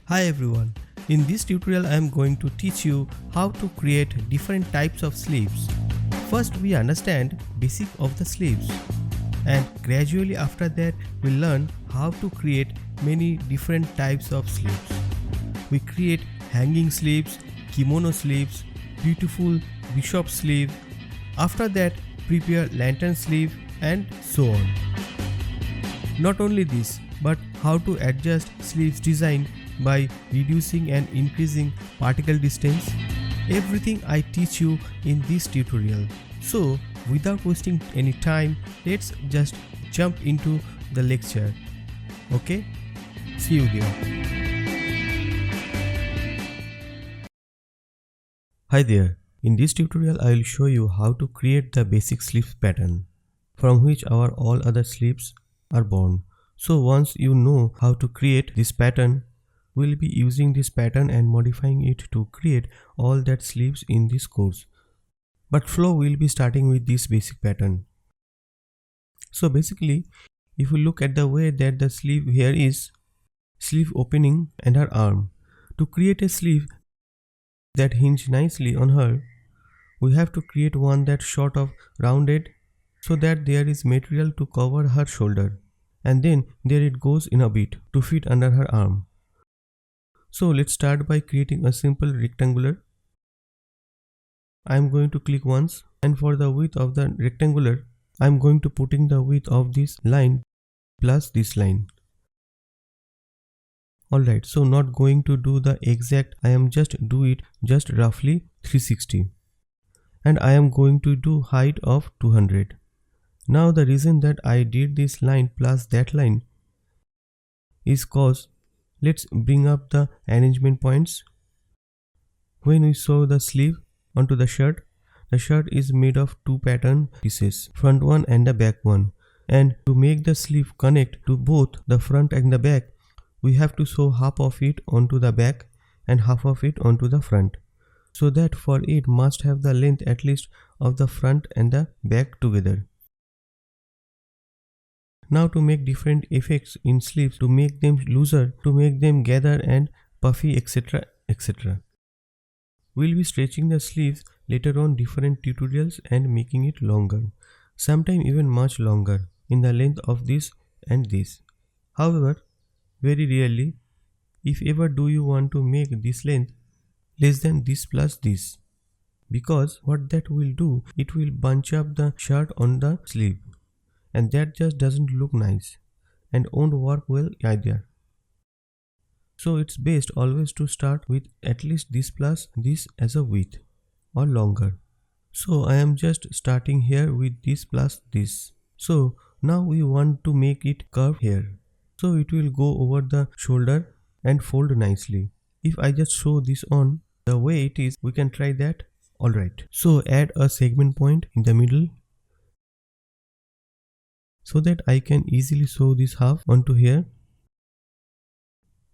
Hi everyone, in this tutorial I am going to teach you how to create different types of sleeves. First we understand basic of the sleeves and gradually after that we learn how to create many different types of sleeves. We create hanging sleeves, kimono sleeves, beautiful bishop sleeve. After that prepare lantern sleeve and so on. Not only this, but how to adjust sleeves design by reducing and increasing particle distance. Everything I teach you in this tutorial. So without wasting any time, let's just jump into the lecture. Okay? See you there. Hi there. In this tutorial I will show you how to create the basic sleeve pattern from which our all other sleeves are born. So once you know how to create this pattern, we'll be using this pattern and modifying it to create all that sleeves in this course. But flow will be starting with this basic pattern. So basically, if you look at the way that the sleeve here is, sleeve opening and her arm. To create a sleeve that hinge nicely on her, we have to create one that's sort of rounded so that there is material to cover her shoulder. And then there it goes in a bit to fit under her arm. So let's start by creating a simple rectangular. I am going to click once, and for the width of the rectangular, I am going to putting the width of this line plus this line. Alright, so not going to do the exact, I am just do it just roughly 360. And I am going to do height of 200. Now the reason that I did this line plus that line is cause let's bring up the arrangement points. When we sew the sleeve onto the shirt is made of two pattern pieces, front one and the back one. And to make the sleeve connect to both the front and the back, we have to sew half of it onto the back and half of it onto the front. So that for it must have the length at least of the front and the back together. Now to make different effects in sleeves, to make them looser, to make them gather and puffy, etc. etc. We'll be stretching the sleeves later on different tutorials and making it longer, sometimes even much longer in the length of this and this. However, very rarely, if ever do you want to make this length less than this plus this, because what that will do, it will bunch up the shirt on the sleeve. And that just doesn't look nice and won't work well either. So it's best always to start with at least this plus this as a width or longer. So I am just starting here with this plus this. So now we want to make it curve here. So it will go over the shoulder and fold nicely. If I just show this on the way it is, we can try that. Alright. So add a segment point in the middle, so that I can easily sew this half onto here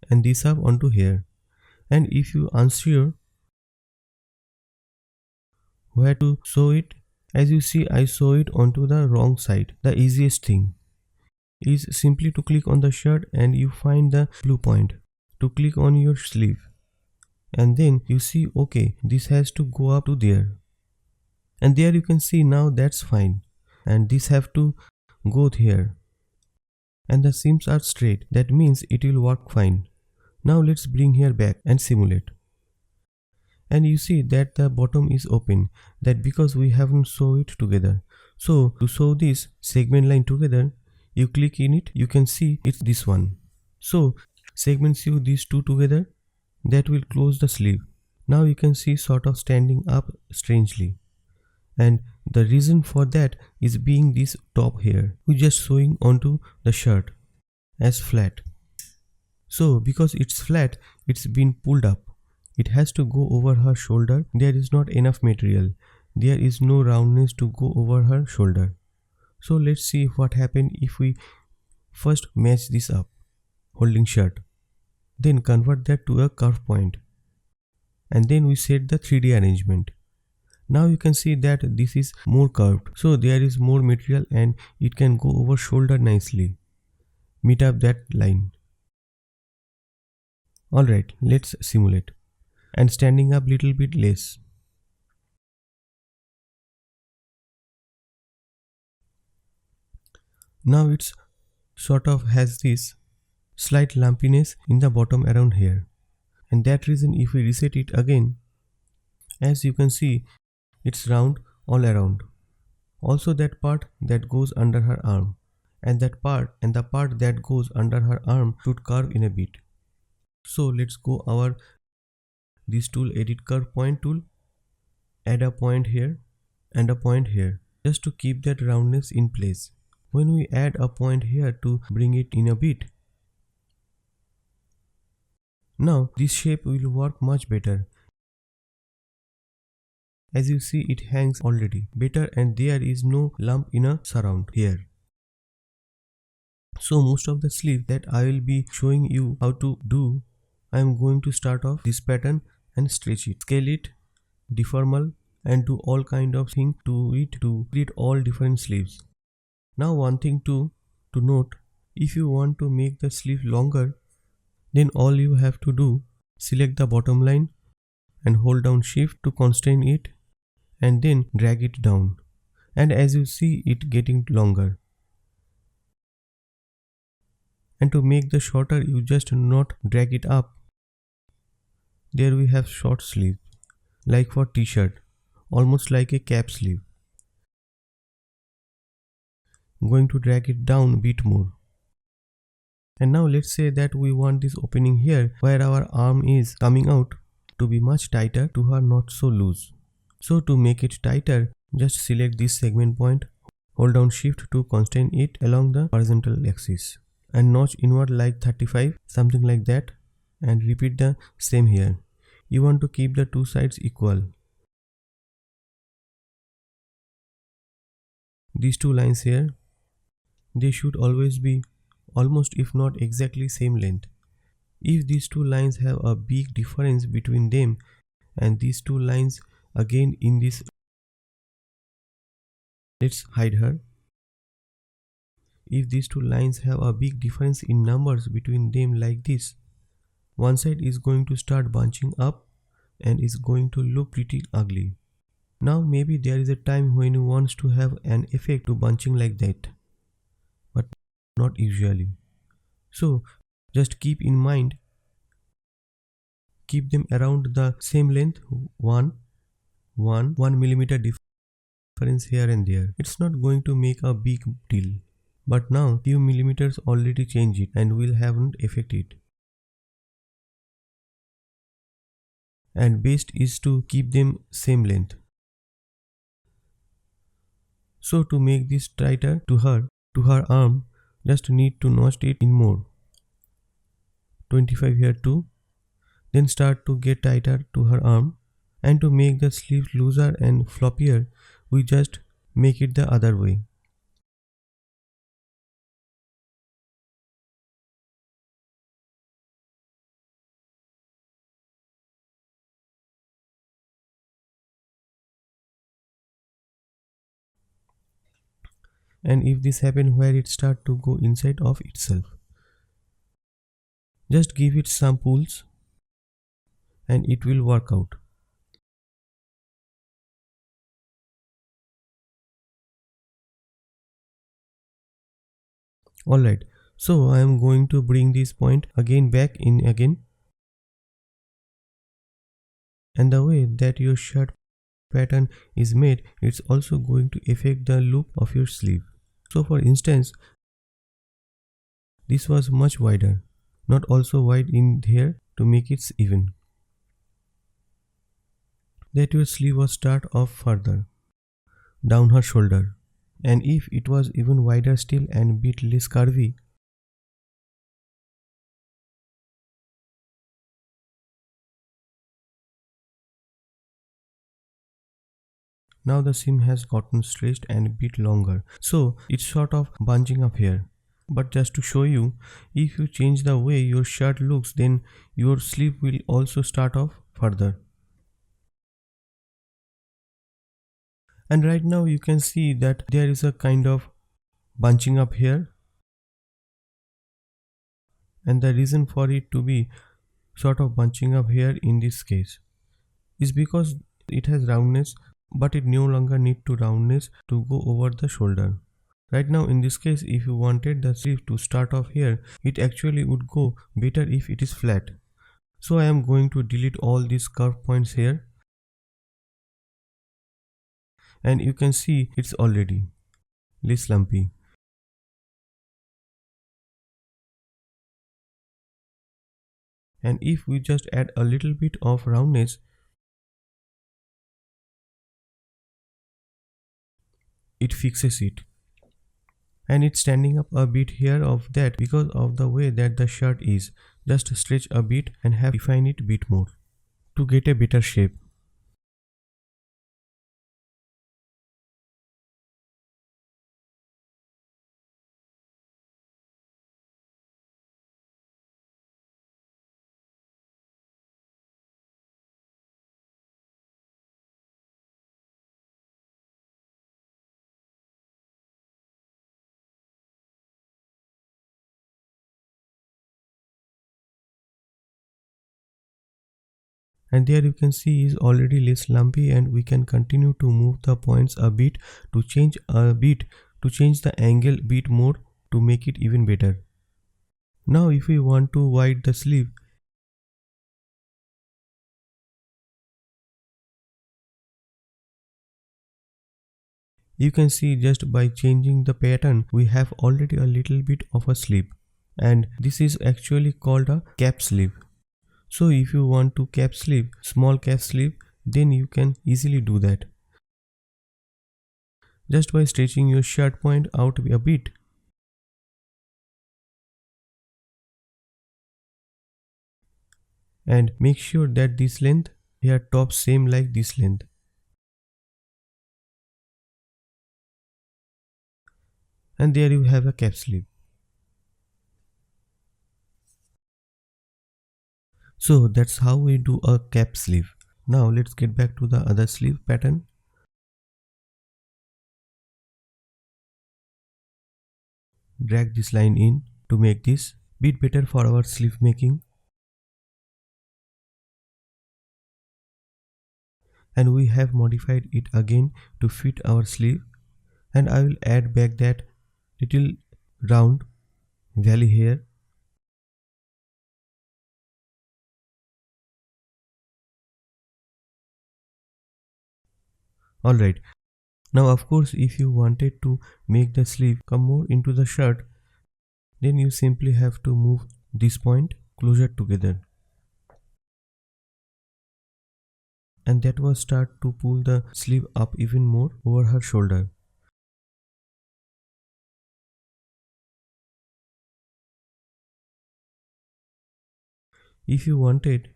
and this half onto here. And if you unsure where to sew it, as you see I sew it onto the wrong side. The easiest thing is simply to click on the shirt and you find the blue point to click on your sleeve, and then you see okay, this has to go up to there, and there you can see now that's fine, and this have to go here, and the seams are straight, that means it will work fine. Now let's bring here back and simulate, and you see that the bottom is open, that because we haven't sewn it together. So to sew this segment line together, you click in it, you can see it's this one. So segment sew these two together, that will close the sleeve. Now you can see sort of standing up strangely, and the reason for that is being this top here, we just sewing onto the shirt as flat. So because it's flat, it's been pulled up. It has to go over her shoulder. There is not enough material. There is no roundness to go over her shoulder. So let's see what happens if we first match this up, holding shirt. Then convert that to a curve point. And then we set the 3D arrangement. Now you can see that this is more curved, so there is more material and it can go over shoulder nicely. Meet up that line. Alright, let's simulate. And standing up little bit less. Now it's sort of has this slight lumpiness in the bottom around here. And that reason if we reset it again, as you can see, it's round all around. Also that part that goes under her arm. And the part that goes under her arm should curve in a bit. So let's go our this tool, edit curve point tool, add a point here and a point here just to keep that roundness in place. When we add a point here to bring it in a bit, now this shape will work much better. As you see, it hangs already better and there is no lump in a surround here. So most of the sleeve that I will be showing you how to do, I am going to start off this pattern and stretch it, scale it, deformal and do all kind of thing to it to create all different sleeves. Now one thing to note, if you want to make the sleeve longer, then all you have to do, select the bottom line and hold down shift to constrain it and then drag it down. And as you see it getting longer. And to make the shorter, you just not drag it up. There we have short sleeve, like for t-shirt, almost like a cap sleeve. I'm going to drag it down a bit more. And now let's say that we want this opening here where our arm is coming out to be much tighter to her not so loose. So to make it tighter, just select this segment point, hold down shift to constrain it along the horizontal axis and notch inward like 35, something like that, and repeat the same here. You want to keep the two sides equal. These two lines here, they should always be almost if not exactly same length. If these two lines have a big difference between them and these two lines again in this, let's hide her. If these two lines have a big difference in numbers between them like this, one side is going to start bunching up and is going to look pretty ugly. Now maybe there is a time when you want to have an effect to bunching like that, but not usually. So just keep in mind, keep them around the same length, 1 millimeter difference here and there. It's not going to make a big deal. But now few millimeters already change it and will haven't affect it. And best is to keep them same length. So to make this tighter to her arm, just need to notch it in more. 25 here too. Then start to get tighter to her arm. And to make the sleeve looser and floppier, we just make it the other way. And if this happen where it start to go inside of itself, just give it some pulls and it will work out. Alright, so I am going to bring this point again back in again. And the way that your shirt pattern is made, it's also going to affect the look of your sleeve. So for instance, this was much wider, not also wide in here to make it even. That your sleeve was start off further, down her shoulder. And if it was even wider still and bit less curvy, now the seam has gotten stretched and a bit longer, so it's sort of bunching up here. But just to show you, if you change the way your shirt looks, then your sleeve will also start off further. And right now you can see that there is a kind of bunching up here. And the reason for it to be sort of bunching up here in this case is because it has roundness, but it no longer need to roundness to go over the shoulder. Right now in this case, if you wanted the sleeve to start off here, it actually would go better if it is flat. So I am going to delete all these curve points here, and you can see it's already less lumpy. And if we just add a little bit of roundness, it fixes it. And it's standing up a bit here of that because of the way that the shirt is. Just stretch a bit and have define it a bit more to get a better shape. And there you can see is already less lumpy, and we can continue to move the points a bit to change the angle bit more to make it even better. Now if we want to widen the sleeve, you can see just by changing the pattern we have already a little bit of a sleeve, and this is actually called a cap sleeve. So if you want to cap sleeve, small cap sleeve, then you can easily do that just by stretching your shirt point out a bit. And make sure that this length here top same like this length. And there you have a cap sleeve. So that's how we do a cap sleeve. Now let's get back to the other sleeve pattern. Drag this line in to make this bit better for our sleeve making. And we have modified it again to fit our sleeve, and I will add back that little round valley here. Alright, now of course if you wanted to make the sleeve come more into the shirt, then you simply have to move this point closer together, and that will start to pull the sleeve up even more over her shoulder. If you wanted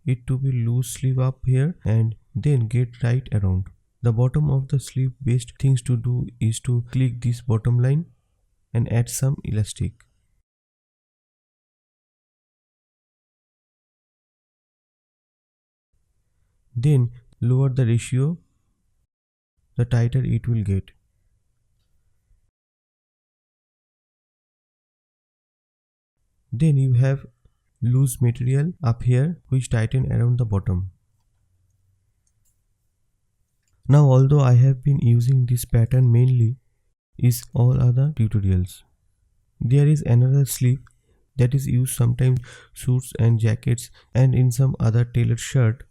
it to be loose sleeve up here and then get right around the bottom of the sleeve, best things to do is to click this bottom line and add some elastic. Then lower the ratio, the tighter it will get. Then you have loose material up here which tighten around the bottom. Now although I have been using this pattern mainly is all other tutorials, there is another sleeve that is used sometimes suits and jackets and in some other tailored shirt,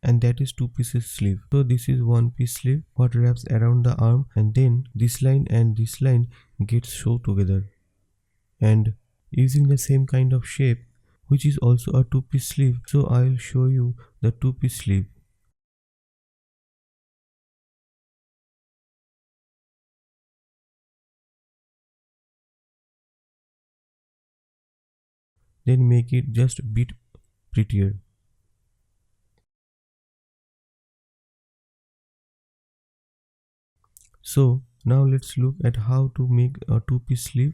and that is two pieces sleeve. So this is one piece sleeve what wraps around the arm, and then this line and this line gets sewn together. And using the same kind of shape which is also a two-piece sleeve, so I will show you the two-piece sleeve. Then make it just a bit prettier. So now let's look at how to make a two-piece sleeve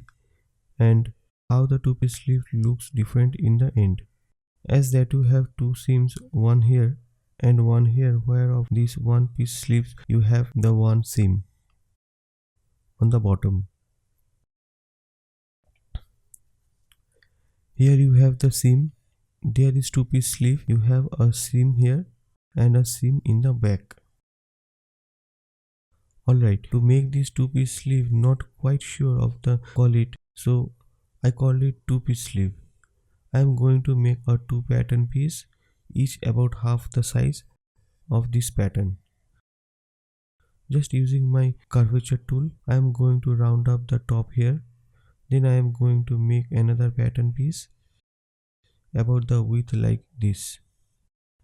and how the two-piece sleeve looks different in the end. As that you have two seams, one here and one here, where of these one piece sleeves you have the one seam on the bottom. Here you have the seam there is two-piece sleeve. You have a seam here and a seam in the back. Alright, to make this two-piece sleeve, not quite sure of the call it, so I call it two-piece sleeve. I am going to make a two pattern piece, each about half the size of this pattern. Just using my curvature tool, I am going to round up the top here. Then I am going to make another pattern piece about the width like this.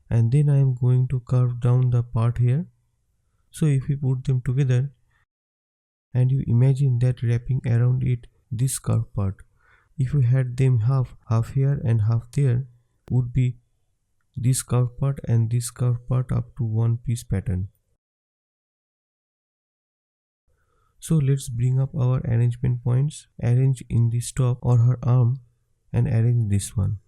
And then I am going to curve down the part here. So if we put them together and you imagine that wrapping around it this curved part, if you had them half here and half there, would be this curved part and this curved part up to one piece pattern. So let's bring up our arrangement points, arrange in this top or her arm and arrange this one.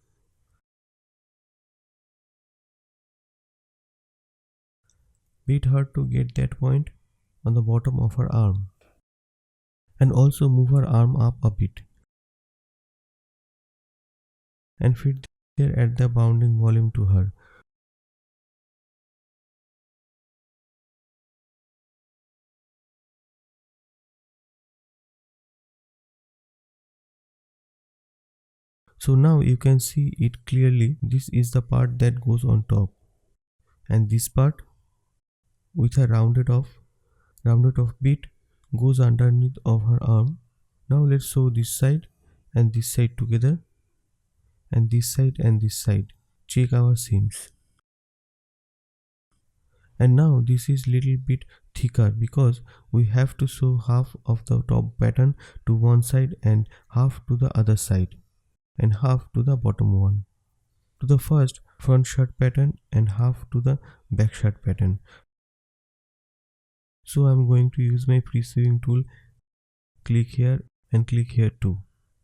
Beat her to get that point on the bottom of her arm and also move her arm up a bit and fit there at the bounding volume to her. So now you can see it clearly. This is the part that goes on top and this part with a rounded off bit goes underneath of her arm. Now let's sew this side and this side together and this side and this side. Check our seams. And now this is little bit thicker because we have to sew half of the top pattern to one side and half to the other side and half to the bottom one, to the first front shirt pattern and half to the back shirt pattern. So I'm going to use my pre-sewing tool, click here and click here too.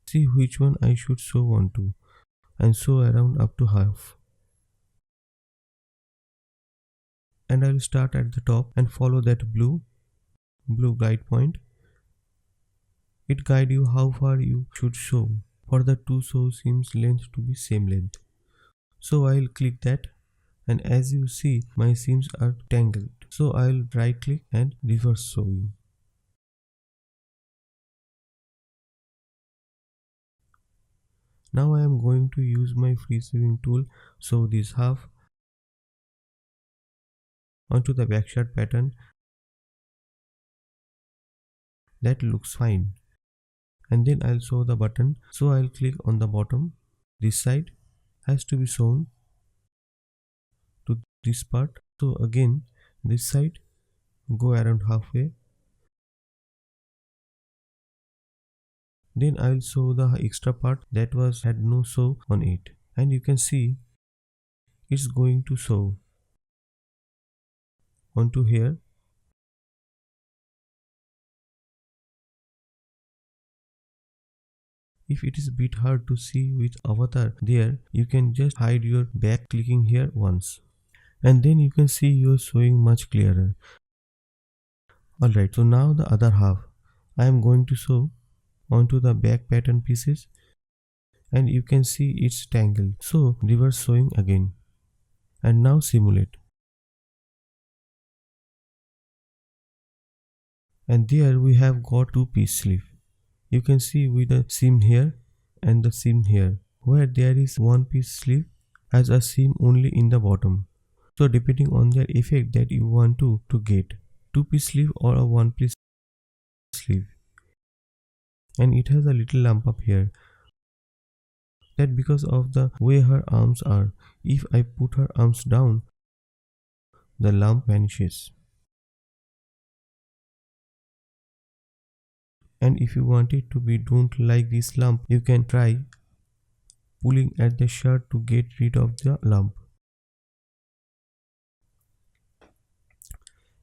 See which one I should sew onto and sew around up to half. And I'll start at the top and follow that blue guide point. It guide you how far you should sew for the two sew seams length to be same length. So I'll click that and as you see my seams are tangled. So I'll right click and reverse sewing. Now I am going to use my free sewing tool, sew this half onto the back shirt pattern. That looks fine. And then I'll sew the button. So I'll click on the bottom. This side has to be sewn to this part. So again this side, go around halfway. Then I'll sew the extra part that had no sew on it. And you can see it's going to sew onto here. If it is a bit hard to see with avatar there, you can just hide your back clicking here once. And then you can see your sewing much clearer. Alright, so now the other half. I am going to sew onto the back pattern pieces and you can see it's tangled. So reverse sewing again. And now simulate. And there we have got two piece sleeve. You can see with the seam here and the seam here. Where there is one piece sleeve has a seam only in the bottom. So depending on the effect that you want to get, two piece sleeve or a one piece sleeve. And it has a little lump up here. That because of the way her arms are. If I put her arms down, the lump vanishes. And if you want it to be don't like this lump, you can try pulling at the shirt to get rid of the lump.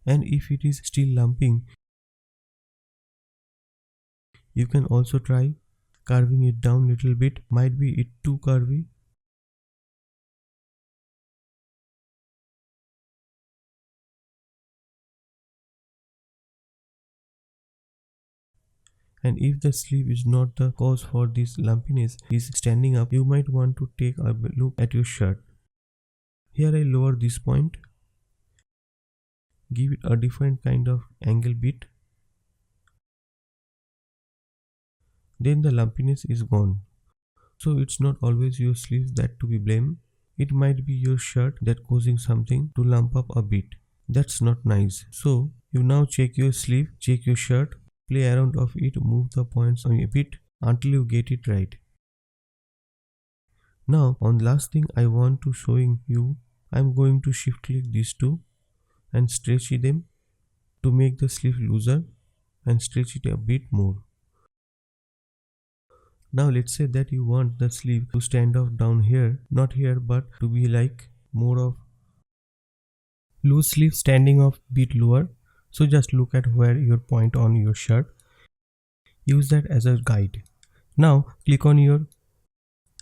And if it is still lumping, you can also try carving it down little bit. Might be it too curvy. And if the sleeve is not the cause for this lumpiness is standing up, you might want to take a look at your shirt. Here I lower this point, give it a different kind of angle bit, then the lumpiness is gone. So it's not always your sleeve that to be blamed. It might be your shirt that causing something to lump up a bit. That's not nice. So you now check your sleeve, check your shirt, play around of it, move the points a bit until you get it right. Now on last thing I want to showing you, I'm going to shift click these two and stretch them to make the sleeve looser and stretch it a bit more. Now let's say that you want the sleeve to stand off down here, not here, but to be like more of loose sleeve standing off bit lower. So just look at where your point on your shirt. Use that as a guide. Now click on your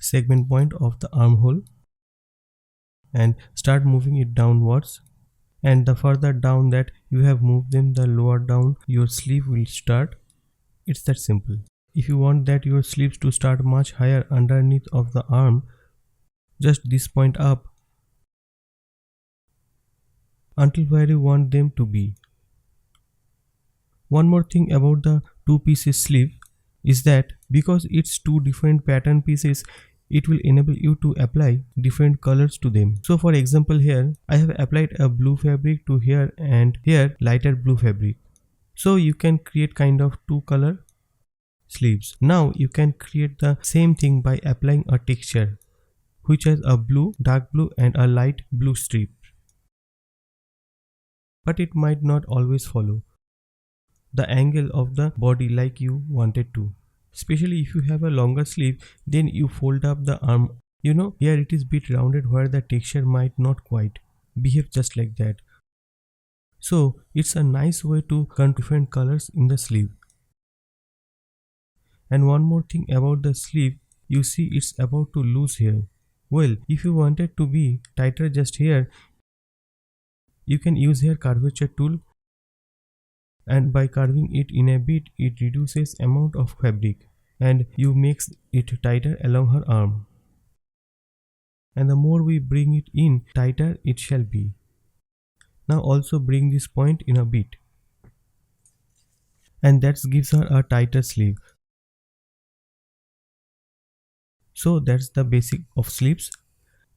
segment point of the armhole and start moving it downwards. And the further down that you have moved them, the lower down your sleeve will start. It's that simple. If you want that your sleeves to start much higher underneath of the arm, just this point up until where you want them to be. One more thing about the two pieces sleeve is that because it's two different pattern pieces, it will enable you to apply different colors to them. So for example, here I have applied a blue fabric to here and here lighter blue fabric. So you can create kind of two color sleeves. Now you can create the same thing by applying a texture which has a blue, dark blue and a light blue strip. But it might not always follow the angle of the body like you wanted to. Especially if you have a longer sleeve, then you fold up the arm. You know, here it is bit rounded where the texture might not quite behave just like that. So it's a nice way to cut different colors in the sleeve. And one more thing about the sleeve, you see it's about to loose here. Well, if you want it to be tighter just here, you can use here curvature tool, and by curving it in a bit, it reduces amount of fabric and you makes it tighter along her arm. And the more we bring it in, tighter it shall be. Now also bring this point in a bit, and that gives her a tighter sleeve. So that's the basic of sleeves.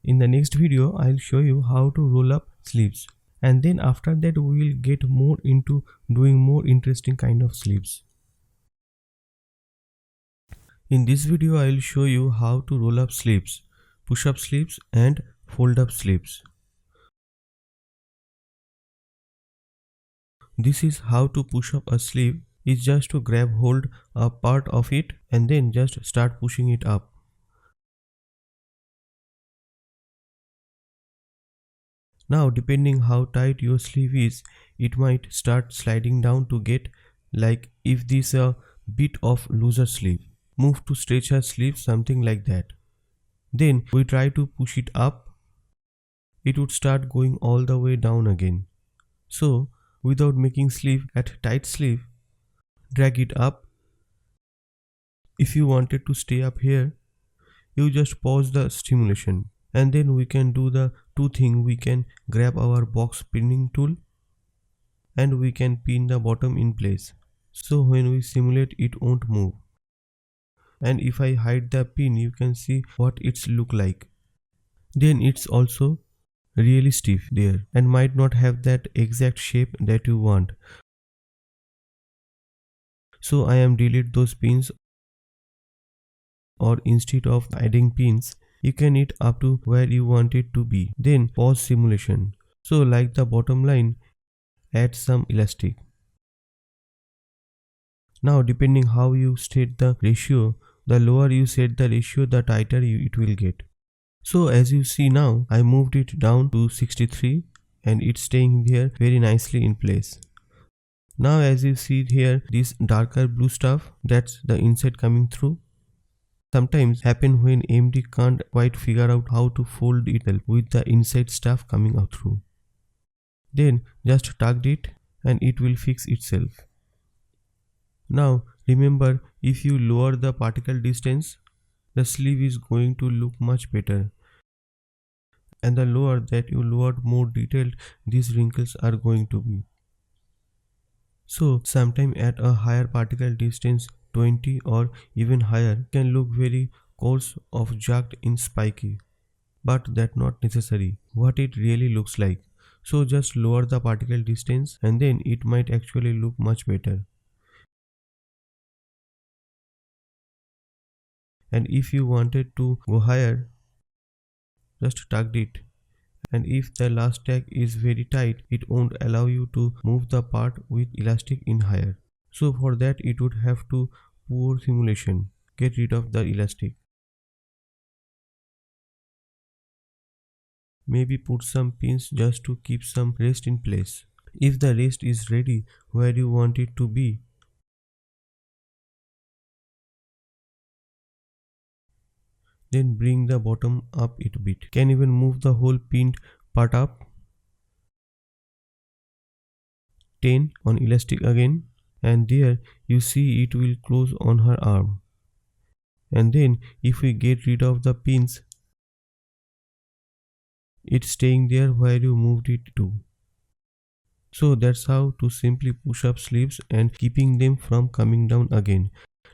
In the next video, I'll show you how to roll up sleeves. And then after that, we will get more into doing more interesting kind of sleeves. In this video, I will show you how to roll up sleeves, push up sleeves and fold up sleeves. This is how to push up a sleeve. Is just to grab hold a part of it and then just start pushing it up. Now depending how tight your sleeve is, it might start sliding down to get like if this a bit of looser sleeve. Move to stretch her sleeve, something like that. Then we try to push it up. It would start going all the way down again. So without making sleeve at tight sleeve, drag it up. If you wanted to stay up here, you just pause the stimulation. And then we can do the two things. We can grab our box pinning tool and we can pin the bottom in place. So when we simulate, it won't move. And if I hide the pin, you can see what it's look like. Then it's also really stiff there and might not have that exact shape that you want. So I am delete those pins, or instead of adding pins, you can it up to where you want it to be. Then pause simulation. So like the bottom line, add some elastic. Now depending how you set the ratio, the lower you set the ratio, the tighter it will get. So as you see now, I moved it down to 63 and it's staying here very nicely in place. Now as you see here, this darker blue stuff, that's the inside coming through. Sometimes happen when MD can't quite figure out how to fold it with the inside stuff coming out through. Then just tuck it and it will fix itself. Now Remember, if you lower the particle distance, the sleeve is going to look much better. And the lower that you lower, more detailed these wrinkles are going to be. So sometime at a higher particle distance, 20 or even higher, can look very coarse of jagged and spiky. But that's not necessary what it really looks like. So just lower the particle distance and then it might actually look much better. And if you wanted to go higher, just tuck it. And if the last tag is very tight, it won't allow you to move the part with elastic in higher. So for that it would have to pour simulation, get rid of the elastic. Maybe put some pins just to keep some rest in place. If the rest is ready where you want it to be, then bring the bottom up a bit. Can even move the whole pinned part up. 10 on elastic again, and there you see it will close on her arm. And then if we get rid of the pins, it's staying there where you moved it to. So that's how to simply push up sleeves and keeping them from coming down again.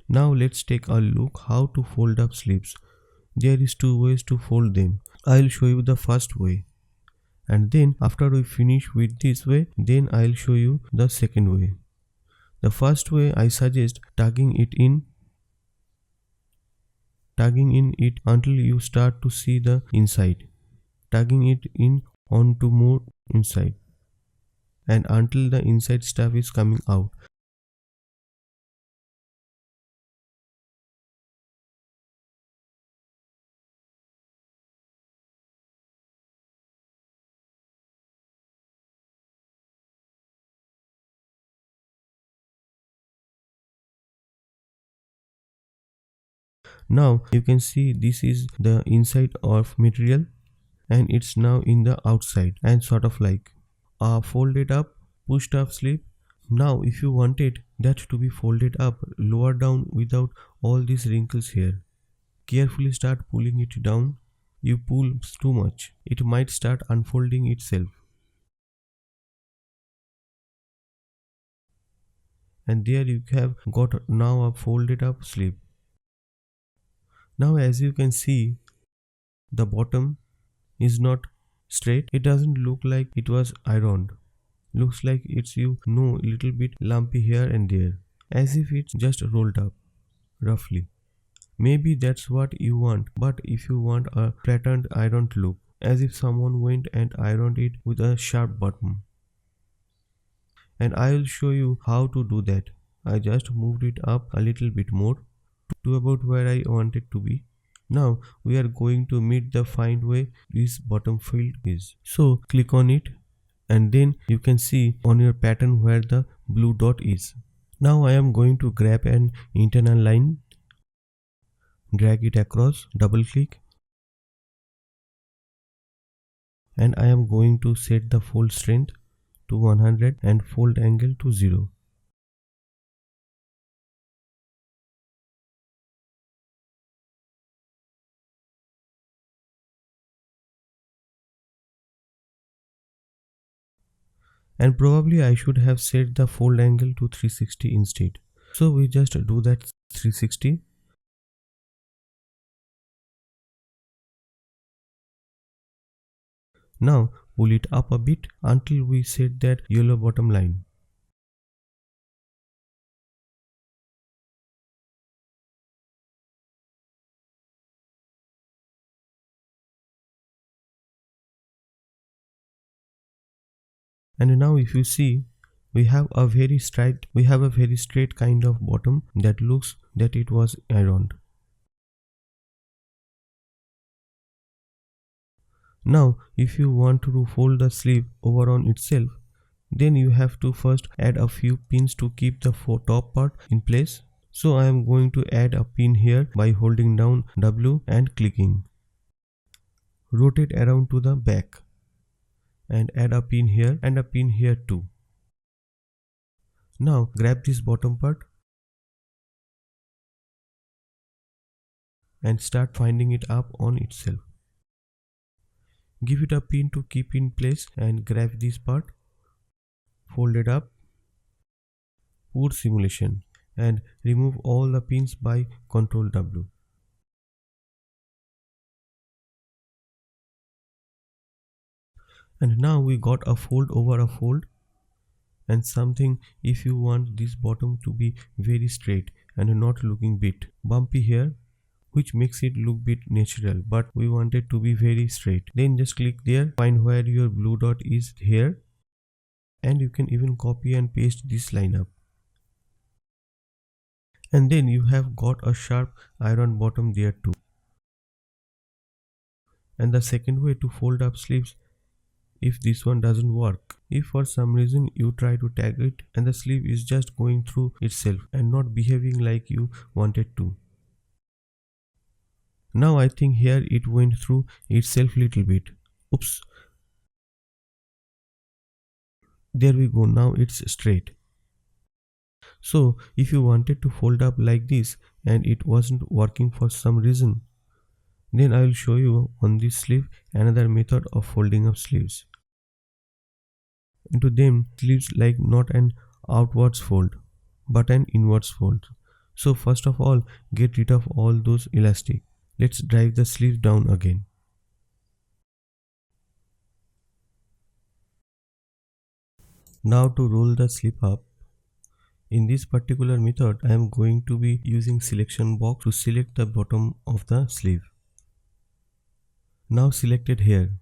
Now let's take a look how to fold up sleeves. There is two ways to fold them. I'll show you the first way. And then after we finish with this way, then I'll show you the second way. The first way I suggest tugging in it until you start to see the inside. Tugging it in onto more inside and until the inside stuff is coming out. Now you can see this is the inside of material and it's now in the outside and sort of like a folded up pushed up sleeve. Now if you wanted that to be folded up lower down without all these wrinkles here, carefully start pulling it down. You pull too much, it might start unfolding itself. And there you have got now a folded up sleeve. Now as you can see, the bottom is not straight. It doesn't look like it was ironed. Looks like it's little bit lumpy here and there, as if it's just rolled up roughly. Maybe that's what you want, but if you want a patterned ironed look, as if someone went and ironed it with a sharp bottom. And I will show you how to do that. I just moved it up a little bit more to about where I want it to be. Now we are going to meet the find way this bottom field is. So click on it and then you can see on your pattern where the blue dot is. Now I am going to grab an internal line, drag it across, double click, and I am going to set the fold strength to 100 and fold angle to 0. And probably I should have set the fold angle to 360 instead. So we just do that 360. Now pull it up a bit until we set that yellow bottom line. And now if you see, we have a very straight kind of bottom that looks that it was ironed. Now if you want to fold the sleeve over on itself, then you have to first add a few pins to keep the top part in place. So I am going to add a pin here by holding down W and clicking. Rotate around to the back and add a pin here and a pin here too. Now grab this bottom part and start finding it up on itself. Give it a pin to keep in place and grab this part, fold it up, put simulation and remove all the pins by Ctrl W. And now we got a fold over a fold and something. If you want this bottom to be very straight and not looking bit bumpy here, which makes it look bit natural, but we want it to be very straight, then just click there, find where your blue dot is here, and you can even copy and paste this line up. And then you have got a sharp iron bottom there too. And the second way to fold up sleeves, if this one doesn't work, if for some reason you try to tag it and the sleeve is just going through itself and not behaving like you wanted to. Now I think here it went through itself little bit. Oops. There we go, now it's straight. So if you wanted to fold up like this and it wasn't working for some reason, then I will show you on this sleeve another method of folding up sleeves. Into them sleeves like not an outwards fold but an inwards fold. So first of all, get rid of all those elastic. Let's drive the sleeve down again. Now to roll the sleeve up. In this particular method, I am going to be using selection box to select the bottom of the sleeve. Now selected here,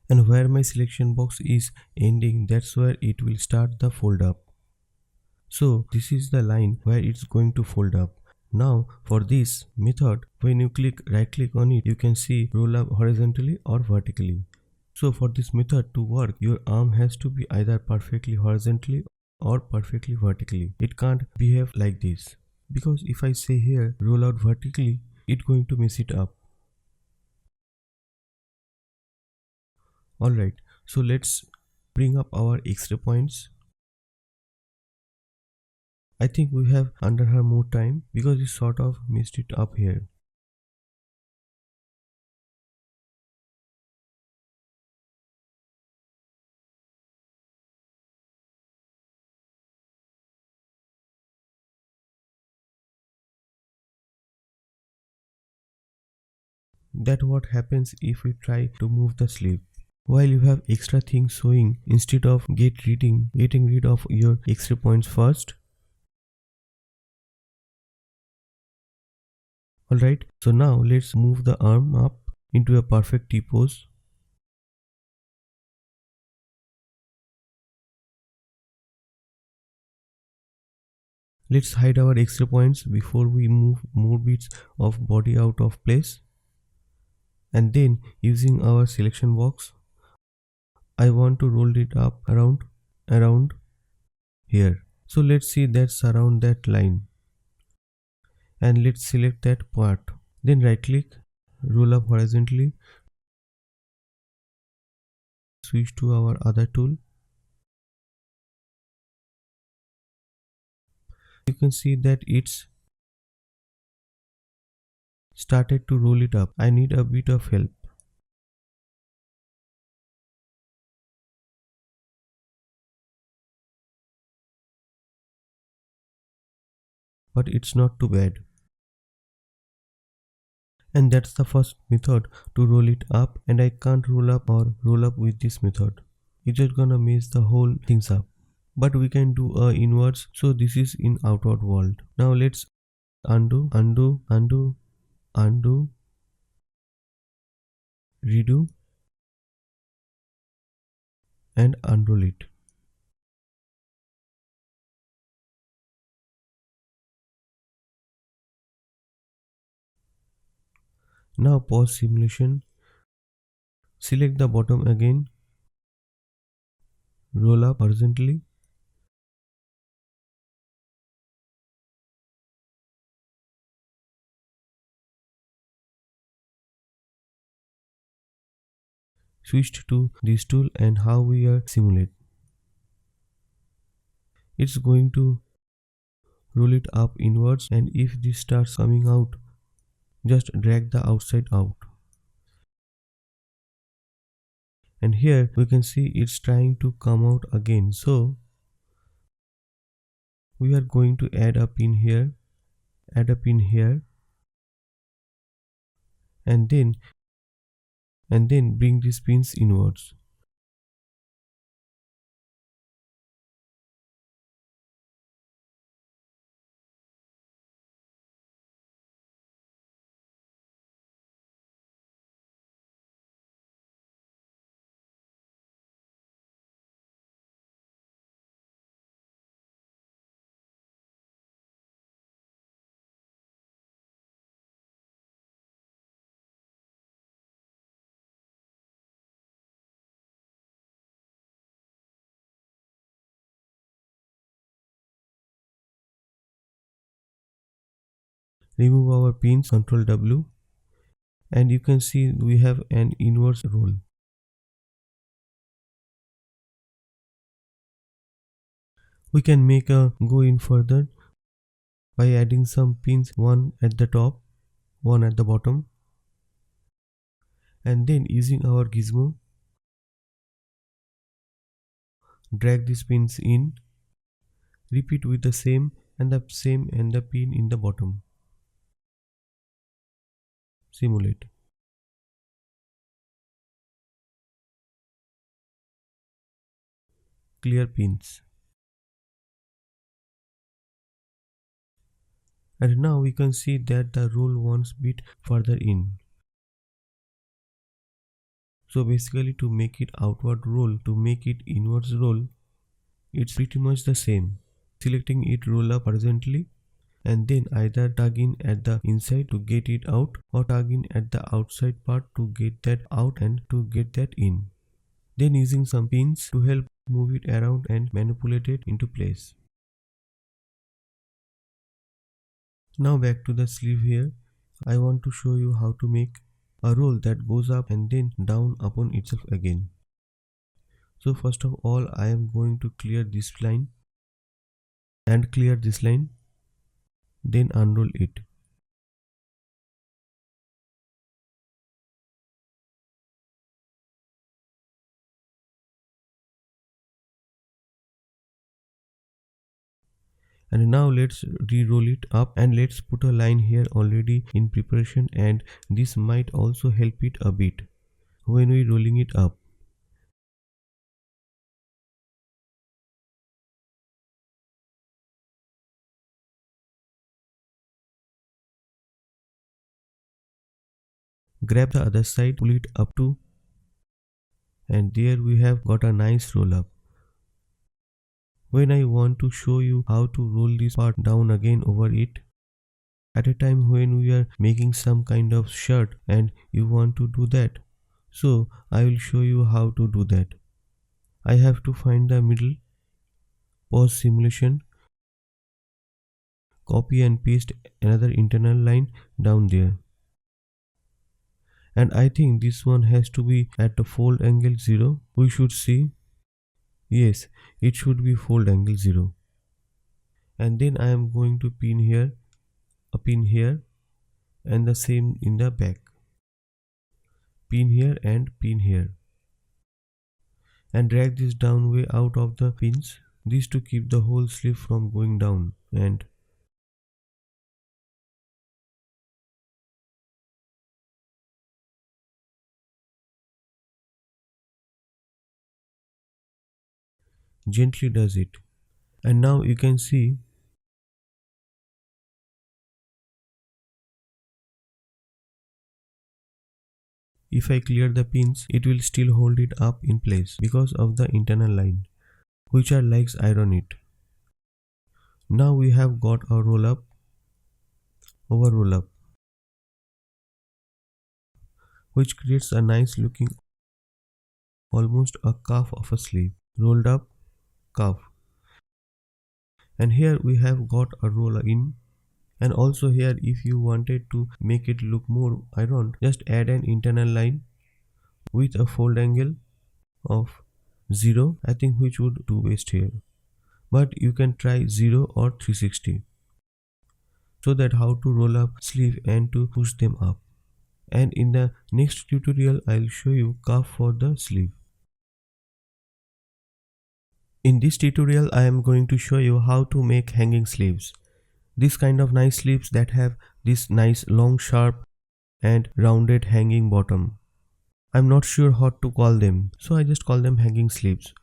and where my selection box is ending, that's where it will start the fold up. So this is the line where it's going to fold up. Now for this method, when you right click on it, you can see roll up horizontally or vertically. So for this method to work, your arm has to be either perfectly horizontally or perfectly vertically. It can't behave like this, because if I say here roll out vertically, it's going to mess it up. Alright, so let's bring up our X-ray points. I think we have under her more time because we sort of messed it up here. That's what happens if we try to move the sleeve. While you have extra things showing, instead of getting rid of your X-ray points first. Alright, so now let's move the arm up into a perfect T pose. Let's hide our X-ray points before we move more bits of body out of place. And then using our selection box, I want to roll it up around here. So let's see that's around that line. And let's select that part. Then right click, roll up horizontally, switch to our other tool. You can see that it's started to roll it up. I need a bit of help. But it's not too bad. And that's the first method to roll it up, and I can't roll up or roll up with this method. It's just gonna mess the whole things up. But we can do a inwards, so this is in outward world. Now let's undo, redo and unroll it. Now pause simulation, select the bottom again, roll up horizontally, switched to this tool, and how we are simulate. It's going to roll it up inwards, and if this starts coming out, just drag the outside out. And here we can see it's trying to come out again, so we are going to add a pin here, add a pin here, and then bring these pins inwards. Remove our pins, Ctrl W, and you can see we have an inverse roll. We can make a go in further by adding some pins, one at the top, one at the bottom, and then using our gizmo, drag these pins in, repeat with the same and the pin in the bottom. Simulate. Clear pins. And now we can see that the roll wants bit further in. So basically, to make it outward roll, to make it inwards roll, it's pretty much the same. Selecting it roll up horizontally and then either tug in at the inside to get it out or tug in at the outside part to get that out and to get that in. Then using some pins to help move it around and manipulate it into place. Now back to the sleeve here. I want to show you how to make a roll that goes up and then down upon itself again. So first of all, I am going to clear this line and clear this line, then unroll it. And now let's re-roll it up and let's put a line here already in preparation, and this might also help it a bit when we rolling it up. Grab the other side, pull it up to, and there we have got a nice roll up. When I want to show you how to roll this part down again over it, at a time when we are making some kind of shirt and you want to do that, so I will show you how to do that. I have to find the middle, pause simulation, copy and paste another internal line down there. And I think this one has to be at the fold angle 0. We should see, yes, it should be fold angle 0. And then I am going to pin here, a pin here, and the same in the back. Pin here and pin here. And drag this down way out of the pins. This to keep the whole sleeve from going down, and gently does it. And now you can see if I clear the pins, it will still hold it up in place because of the internal line, which are like iron it. Now we have got a roll up over roll up, which creates a nice looking, almost a cuff of a sleeve, rolled up cuff. And here we have got a roll in. And also here, if you wanted to make it look more iron, just add an internal line with a fold angle of 0, I think, which would do best here. But you can try 0 or 360. so that how to roll up sleeve and to push them up. And in the next tutorial I'll show you cuff for the sleeve. In this tutorial I am going to show you how to make hanging sleeves. This kind of nice sleeves that have this nice long sharp and rounded hanging bottom. I'm not sure what to call them, so I just call them hanging sleeves.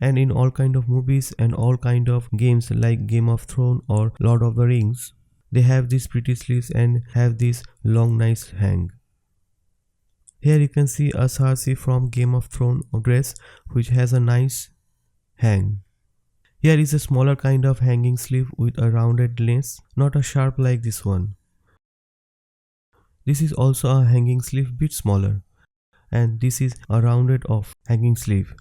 And in all kind of movies and all kind of games like Game of Thrones or Lord of the Rings, they have these pretty sleeves and have this long nice hang. Here you can see a Cersei from Game of Thrones dress which has a nice hang. Here is a smaller kind of hanging sleeve with a rounded lace, not a sharp like this one. This is also a hanging sleeve bit smaller, and this is a rounded off hanging sleeve.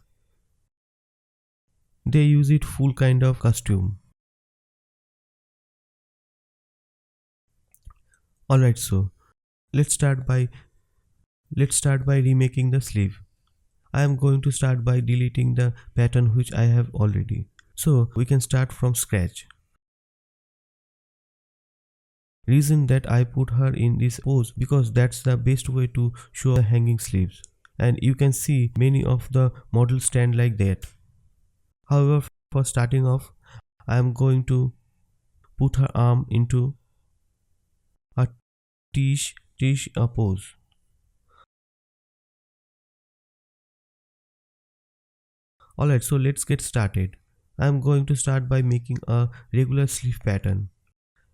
They use it full kind of costume. Alright, so let's start by remaking the sleeve. I am going to start by deleting the pattern which I have already. So we can start from scratch. Reason that I put her in this pose because that's the best way to show the hanging sleeves. And you can see many of the models stand like that. However, for starting off, I am going to put her arm into a tish pose. Alright, so let's get started. I am going to start by making a regular sleeve pattern.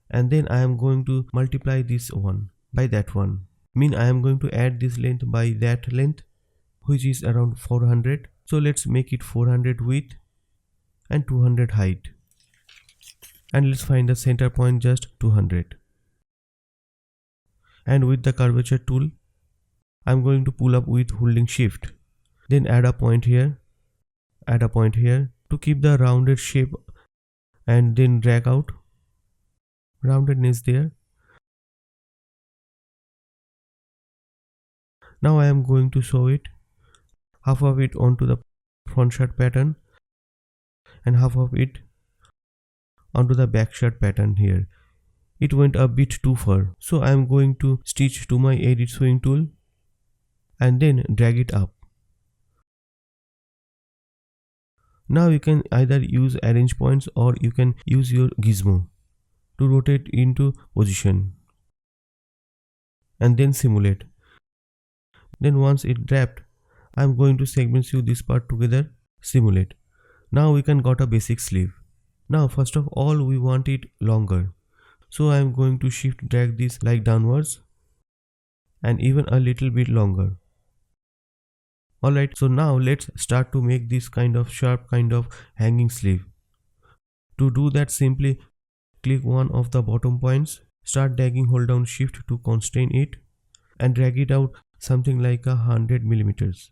And then I am going to multiply this one by that one. Mean I am going to add this length by that length, which is around 400. So let's make it 400 width and 200 height. And let's find the center point just 200. And with the curvature tool, I am going to pull up with holding shift. Then add a point here, add a point here to keep the rounded shape, and then drag out. Roundedness there. Now I am going to sew it, half of it onto the front shirt pattern and half of it onto the back shirt pattern here. It went a bit too far, so I am going to stitch to my edit sewing tool and then drag it up. Now you can either use arrange points or you can use your gizmo to rotate into position and then simulate. Then once it wrapped, I am going to segment sew this part together, simulate. Now we can got a basic sleeve. Now first of all we want it longer. So I am going to shift drag this like downwards and even a little bit longer. Alright, so now let's start to make this kind of sharp kind of hanging sleeve. To do that, simply click one of the bottom points, start dragging, hold down shift to constrain it and drag it out something like 100 millimeters.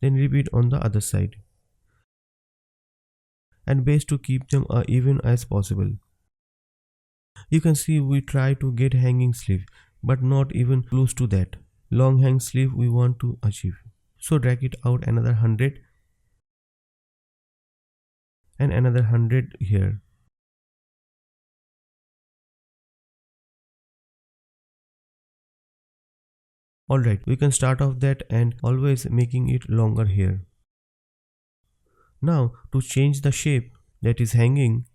Then repeat on the other side. And best to keep them even as possible. You can see we try to get hanging sleeve, but not even close to that long hang sleeve we want to achieve. So drag it out another 100 and another 100 here. Alright, we can start off that and always making it longer here. Now to change the shape that is hanging,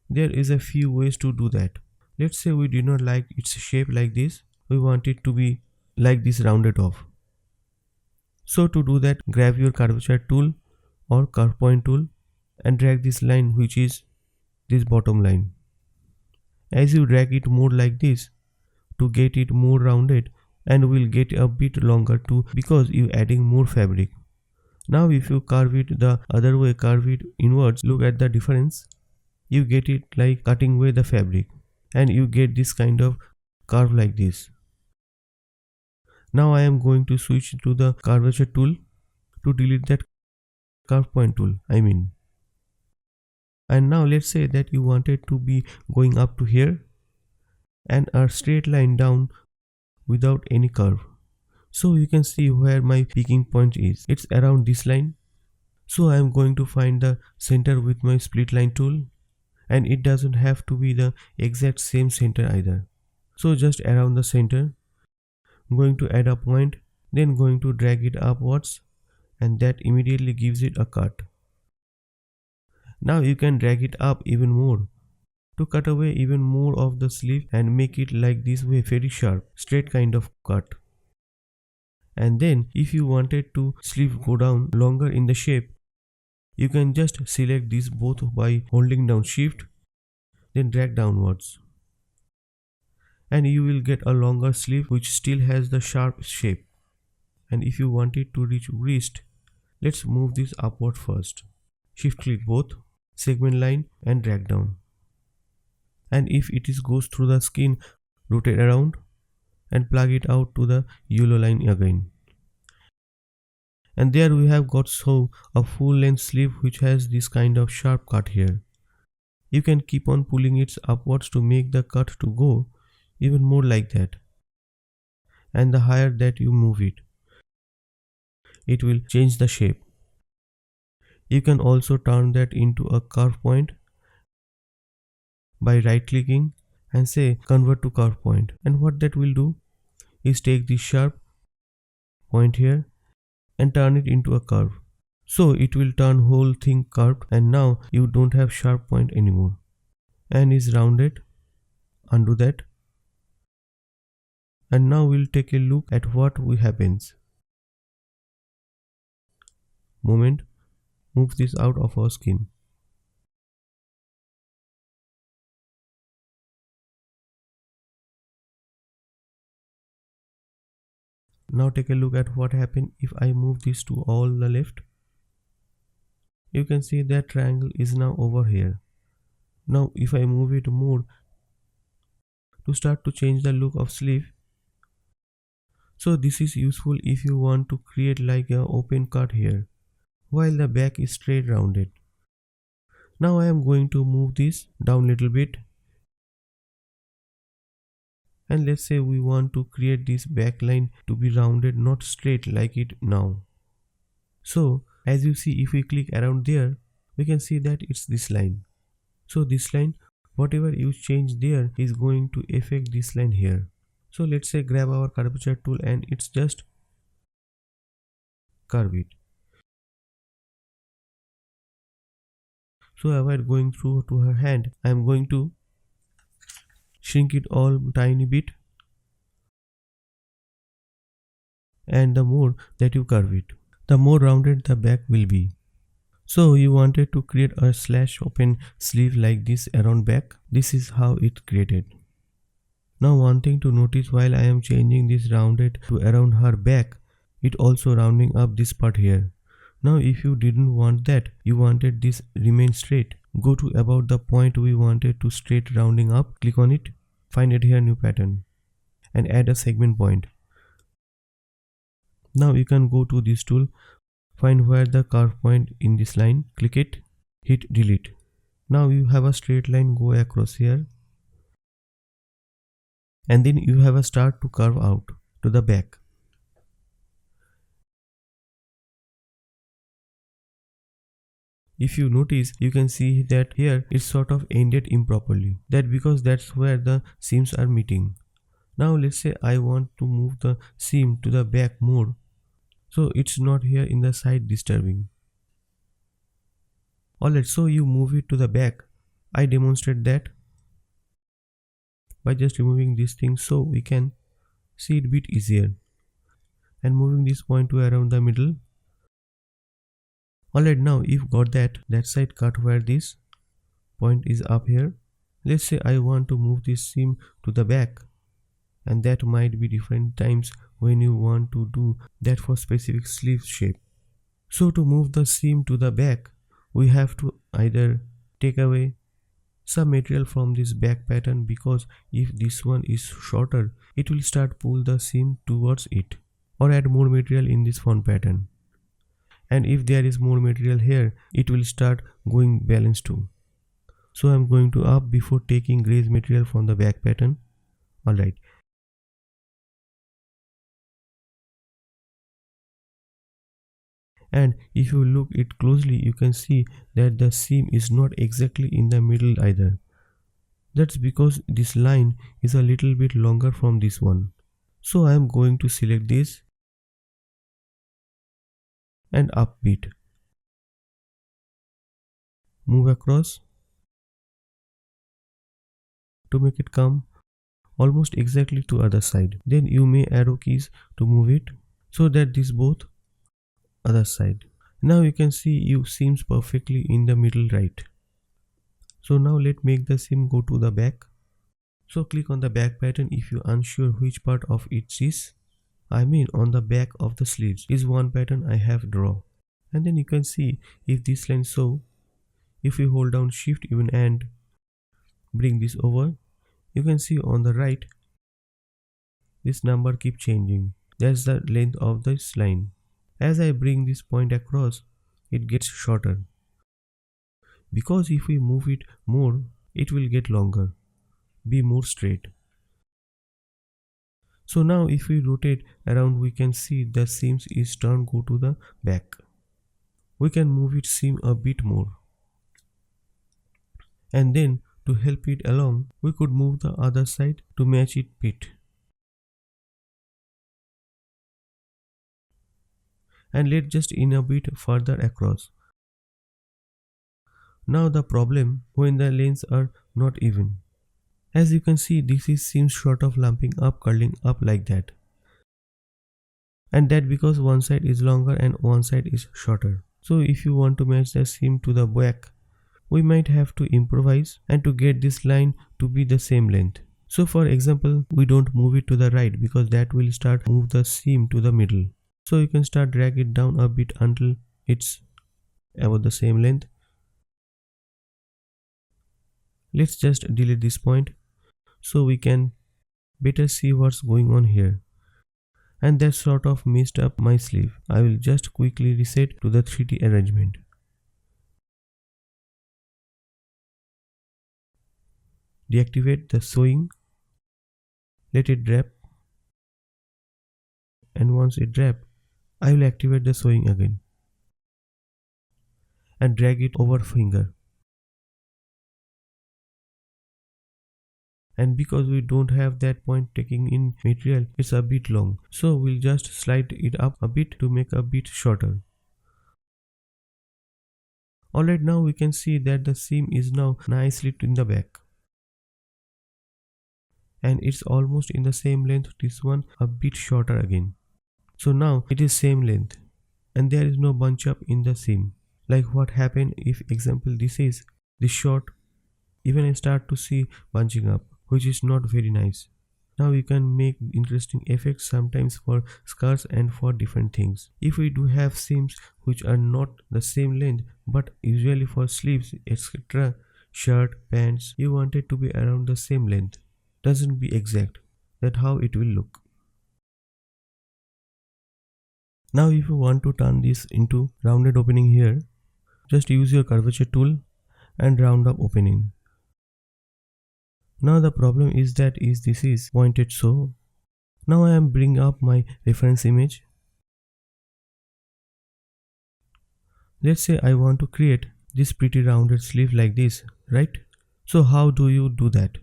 there is a few ways to do that. Let's say we do not like its shape like this, we want it to be like this rounded off. So to do that, grab your curvature tool or curve point tool and drag this line, which is this bottom line. As you drag it more like this to get it more rounded, and will get a bit longer too because you adding more fabric. Now if you curve it the other way, curve it inwards, look at the difference. You get it like cutting away the fabric and you get this kind of curve like this. Now I am going to switch to the curvature tool to delete that curve point tool, And now let's say that you wanted to be going up to here and a straight line down without any curve. So you can see where my peaking point is. It's around this line. So I am going to find the center with my split line tool and it doesn't have to be the exact same center either. So just around the center, I'm going to add a point, then going to drag it upwards, and that immediately gives it a cut. Now you can drag it up even more to cut away even more of the sleeve and make it like this way, very sharp, straight kind of cut. And then if you wanted to sleeve go down longer in the shape, you can just select these both by holding down shift, then drag downwards. And you will get a longer sleeve which still has the sharp shape. And if you want it to reach wrist, let's move this upward first. Shift click both, segment line and drag down. And if it is goes through the skin, rotate around and plug it out to the yellow line again. And there we have got so a full length sleeve which has this kind of sharp cut here. You can keep on pulling it upwards to make the cut to go even more like that. And the higher that you move it, it will change the shape. You can also turn that into a curve point by right clicking and say convert to curve point. And what that will do is take this sharp point here and turn it into a curve. So it will turn whole thing curved, and now you don't have sharp point anymore. And is rounded. Undo that. And now we'll take a look at what will happens. Moment. Move this out of our skin. Now take a look at what happened if I move this to all the left. You can see that triangle is now over here. Now if I move it more to start to change the look of sleeve. So this is useful if you want to create like an open cut here, while the back is straight rounded. Now I am going to move this down a little bit. And let's say we want to create this back line to be rounded, not straight like it now. So as you see, if we click around there, we can see that it's this line. So this line, whatever you change there is going to affect this line here. So let's say grab our curvature tool and it's just curve it. So avoid going through to her hand, I am going to shrink it all tiny bit, and the more that you curve it, the more rounded the back will be. So you wanted to create a slash open sleeve like this around back. This is how it created. Now one thing to notice, while I am changing this rounded to around her back, it also rounding up this part here. Now if you didn't want that, you wanted this remain straight, go to about the point we wanted to straight rounding up, click on it, find it here new pattern and add a segment point. Now you can go to this tool, find where the curve point in this line, click it, hit delete. Now you have a straight line go across here, and then you have a start to curve out to the back. If you notice, you can see that here it's sort of ended improperly. That because that's where the seams are meeting. Now let's say I want to move the seam to the back more, so it's not here in the side disturbing. Alright, so you move it to the back. I demonstrate that by just removing this thing so we can see it a bit easier, and moving this point to around the middle. Alright, now if got that side cut where this point is up here, let's say I want to move this seam to the back, and that might be different times when you want to do that for specific sleeve shape. So to move the seam to the back, we have to either take away some material from this back pattern, because if this one is shorter, it will start pull the seam towards it, or add more material in this front pattern. And if there is more material here, it will start going balance too. So I'm going to up before taking graze material from the back pattern. Alright. And if you look it closely, you can see that the seam is not exactly in the middle either. That's because this line is a little bit longer from this one. So I am going to select this and upbeat. Move across to make it come almost exactly to other side. Then you may arrow keys to move it so that this both other side. Now you can see you seams perfectly in the middle right. So now let make the seam go to the back. So click on the back pattern if you unsure which part of it is. I mean on the back of the sleeves is one pattern I have draw. And then you can see if this line so if you hold down shift even and bring this over, you can see on the right this number keep changing. That's the length of this line. As I bring this point across, it gets shorter. Because if we move it more, it will get longer, be more straight. So now if we rotate around, we can see the seams is turned go to the back. We can move it seam a bit more. And then to help it along, we could move the other side to match it bit. And let just in a bit further across. Now the problem when the lengths are not even. As you can see, this is seems short of lumping up, curling up like that. And that because one side is longer and one side is shorter. So if you want to match the seam to the back, we might have to improvise and to get this line to be the same length. So for example, we don't move it to the right because that will start move the seam to the middle. So you can start drag it down a bit until it's about the same length. Let's just delete this point so we can better see what's going on here. And that sort of messed up my sleeve. I will just quickly reset to the 3D arrangement. Deactivate the sewing. Let it drop. And once it drops, I will activate the sewing again. And drag it over finger. And because we don't have that point taking in material, it's a bit long. So we'll just slide it up a bit to make a bit shorter. Alright, now we can see that the seam is now nicely in the back. And it's almost in the same length, this one a bit shorter again. So now it is same length and there is no bunch up in the seam. Like what happened if example this is this short, even I start to see bunching up, which is not very nice. Now you can make interesting effects sometimes for skirts and for different things. If we do have seams which are not the same length but usually for sleeves etc, shirt, pants, you want it to be around the same length. Doesn't be exact. That's how it will look. Now if you want to turn this into rounded opening here, just use your curvature tool and round up opening. Now the problem is that this is pointed so. Now I am bring up my reference image. Let's say I want to create this pretty rounded sleeve like this, right? So how do you do that?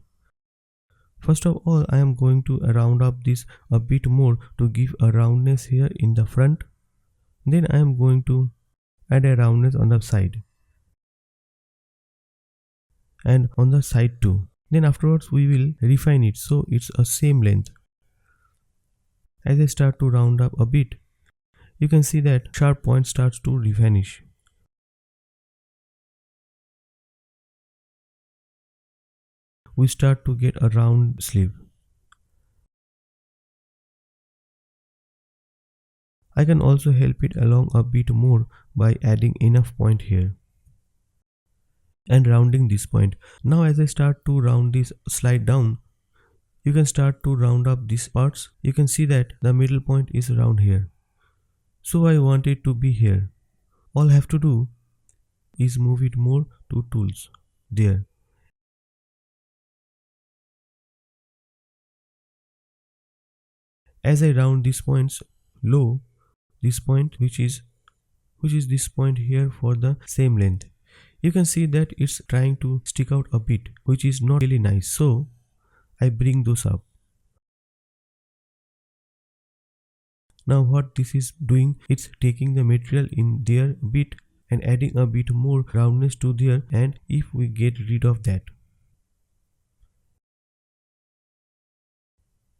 First of all, I am going to round up this a bit more to give a roundness here in the front. Then I am going to add a roundness on the side and on the side too. Then afterwards we will refine it so it's a same length. As I start to round up a bit, you can see that sharp point starts to vanish. We start to get a round sleeve. I can also help it along a bit more by adding enough point here and rounding this point. Now as I start to round this slide down, you can start to round up these parts. You can see that the middle point is around here. So I want it to be here. All I have to do is move it more to tools there. As I round these points low, this point which is which is this point here for the same length. You can see that it's trying to stick out a bit, which is not really nice. So I bring those up. Now what this is doing, it's taking the material in there a bit and adding a bit more roundness to there, and if we get rid of that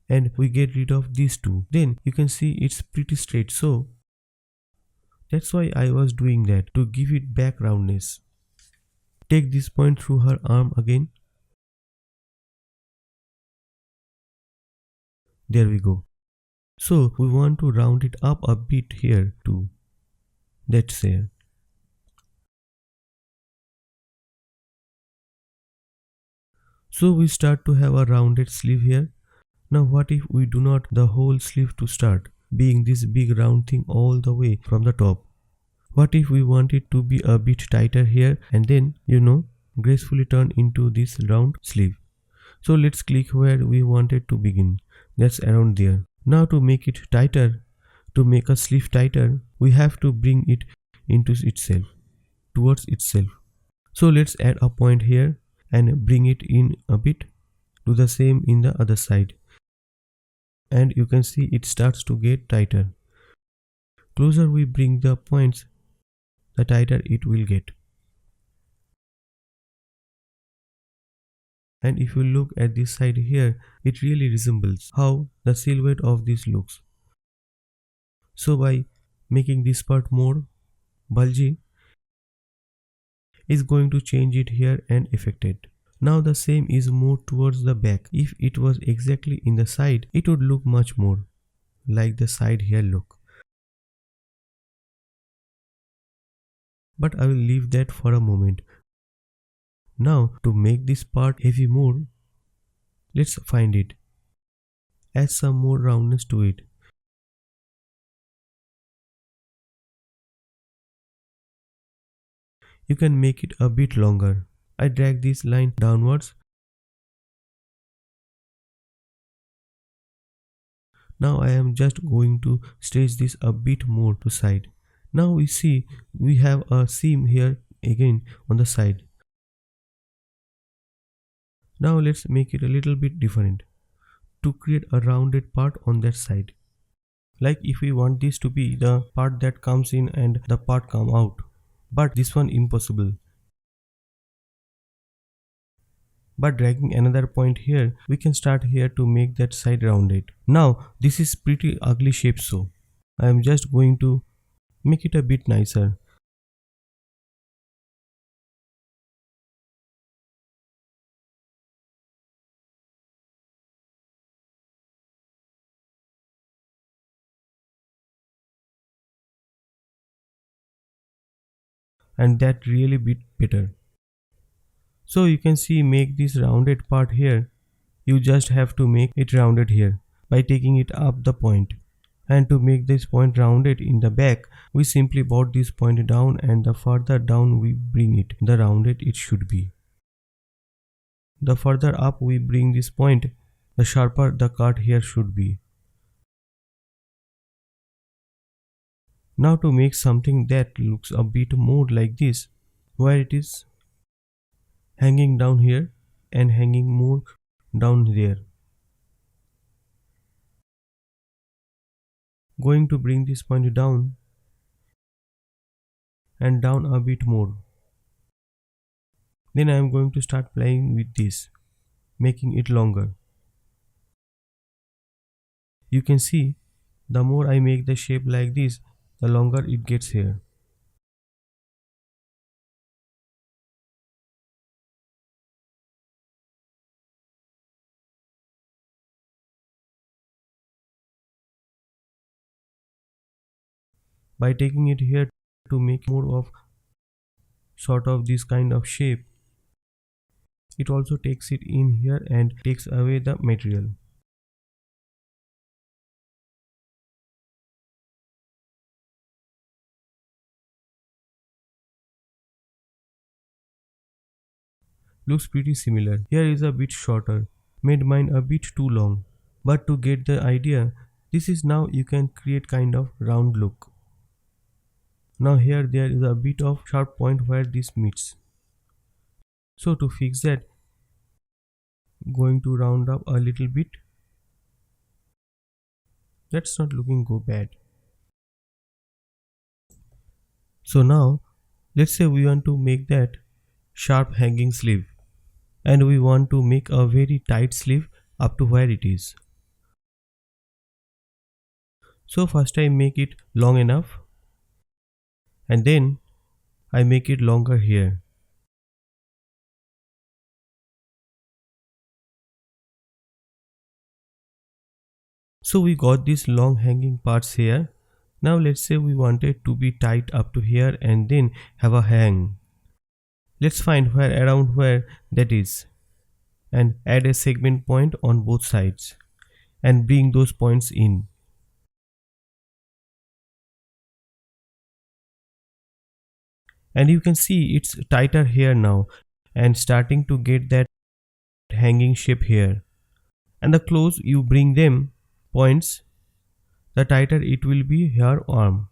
and we get rid of these two, then you can see it's pretty straight. So that's why I was doing that, to give it back roundness. Take this point through her arm again. There we go. So we want to round it up a bit here too. That's there. So we start to have a rounded sleeve here. Now what if we do not the whole sleeve to start, being this big round thing all the way from the top? What if we want it to be a bit tighter here and then, gracefully turn into this round sleeve? So let's click where we want it to begin. That's around there. Now to make it tighter, to make a sleeve tighter, we have to bring it into itself, towards itself. So let's add a point here and bring it in a bit. Do the same in the other side. And you can see it starts to get tighter. Closer we bring the points, the tighter it will get. And if you look at this side here, it really resembles how the silhouette of this looks. So by making this part more bulgy, is going to change it here and affect it. Now the same is more towards the back. If it was exactly in the side, it would look much more like the side here look. But I will leave that for a moment. Now to make this part heavy more, let's find it. Add some more roundness to it. You can make it a bit longer. I drag this line downwards. Now I am just going to stretch this a bit more to side. Now we see we have a seam here again on the side. Now let's make it a little bit different to create a rounded part on that side. Like if we want this to be the part that comes in and the part come out, but this one impossible. But dragging another point here, we can start here to make that side rounded. Now this is pretty ugly shape, so I am just going to make it a bit nicer. And that really bit better. So you can see, make this rounded part here, you just have to make it rounded here by taking it up the point. And to make this point rounded in the back, we simply brought this point down, and the further down we bring it, the rounded it should be. The further up we bring this point, the sharper the cut here should be. Now to make something that looks a bit more like this, where it is hanging down here and hanging more down there. Going to bring this point down and down a bit more. Then I am going to start playing with this, making it longer. You can see, the more I make the shape like this, the longer it gets here. By taking it here to make more of sort of this kind of shape, it also takes it in here and takes away the material. Looks pretty similar. Here is a bit shorter, made mine a bit too long. But to get the idea, this is now you can create kind of round look. Now here there is a bit of sharp point where this meets. So to fix that, going to round up a little bit. That's not looking go bad. So now let's say we want to make that sharp hanging sleeve, and we want to make a very tight sleeve up to where it is. So first I make it long enough, and then I make it longer here. So we got these long hanging parts here. Now let's say we want it to be tight up to here and then have a hang. Let's find where around where that is and add a segment point on both sides and bring those points in. And you can see it's tighter here now and starting to get that hanging shape here. And the close you bring them points, the tighter it will be here arm.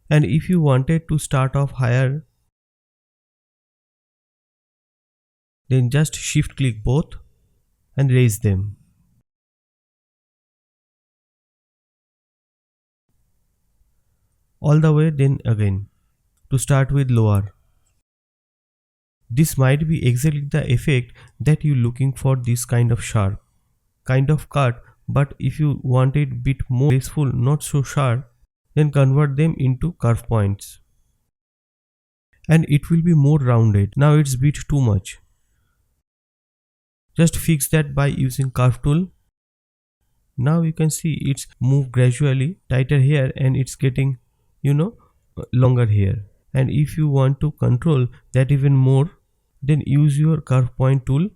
And if you wanted to start off higher, then just shift click both and raise them. All the way then again to start with lower. This might be exactly the effect that you're looking for, this kind of sharp kind of cut, but if you want it bit more graceful, not so sharp, then convert them into curve points and it will be more rounded. Now it's bit too much. Just fix that by using curve tool. Now you can see it's moved gradually tighter here and it's getting longer here. And if you want to control that even more, then use your curve point tool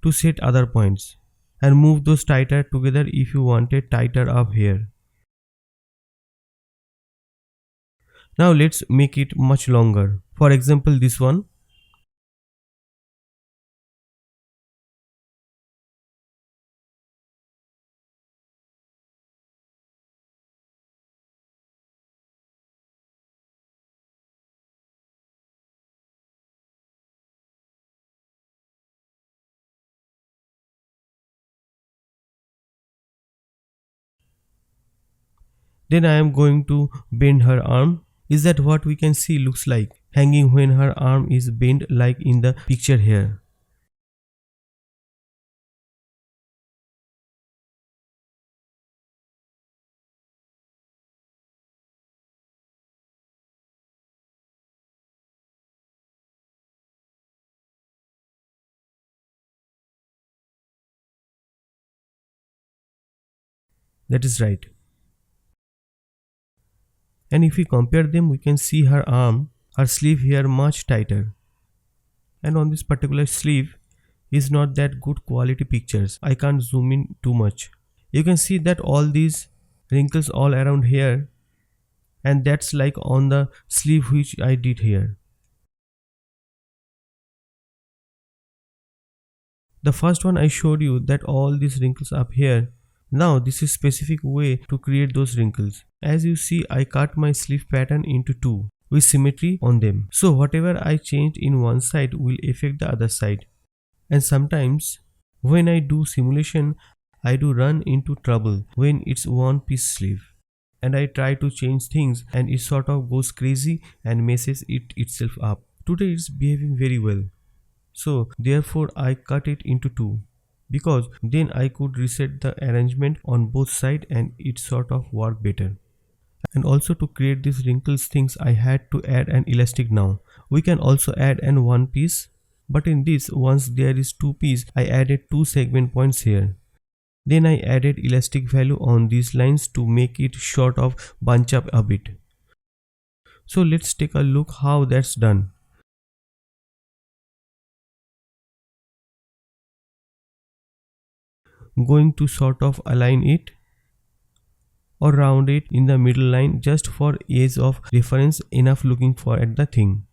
to set other points and move those tighter together if you want it tighter up here. Now let's make it much longer. For example, this one. Then I am going to bend her arm. Is that what we can see looks like hanging when her arm is bent like in the picture here? That is right. And if we compare them, we can see her arm, her sleeve here much tighter. And on this particular sleeve is not that good quality pictures. I can't zoom in too much. You can see that all these wrinkles all around here, and that's like on the sleeve which I did here. The first one I showed you that all these wrinkles up here. Now this is specific way to create those wrinkles. As you see, I cut my sleeve pattern into two with symmetry on them. So whatever I change in one side will affect the other side. And sometimes when I do simulation, I do run into trouble when it's one piece sleeve. And I try to change things and it sort of goes crazy and messes it itself up. Today it's behaving very well. So therefore I cut it into two, because then I could reset the arrangement on both sides and it sort of worked better. And also to create these wrinkles things I had to add an elastic. Now we can also add an one piece, but in this once there is two piece I added two segment points here. Then I added elastic value on these lines to make it sort of bunch up a bit. So let's take a look how that's done. Going to sort of align it or round it in the middle line just for ease of reference, enough looking for at the thing.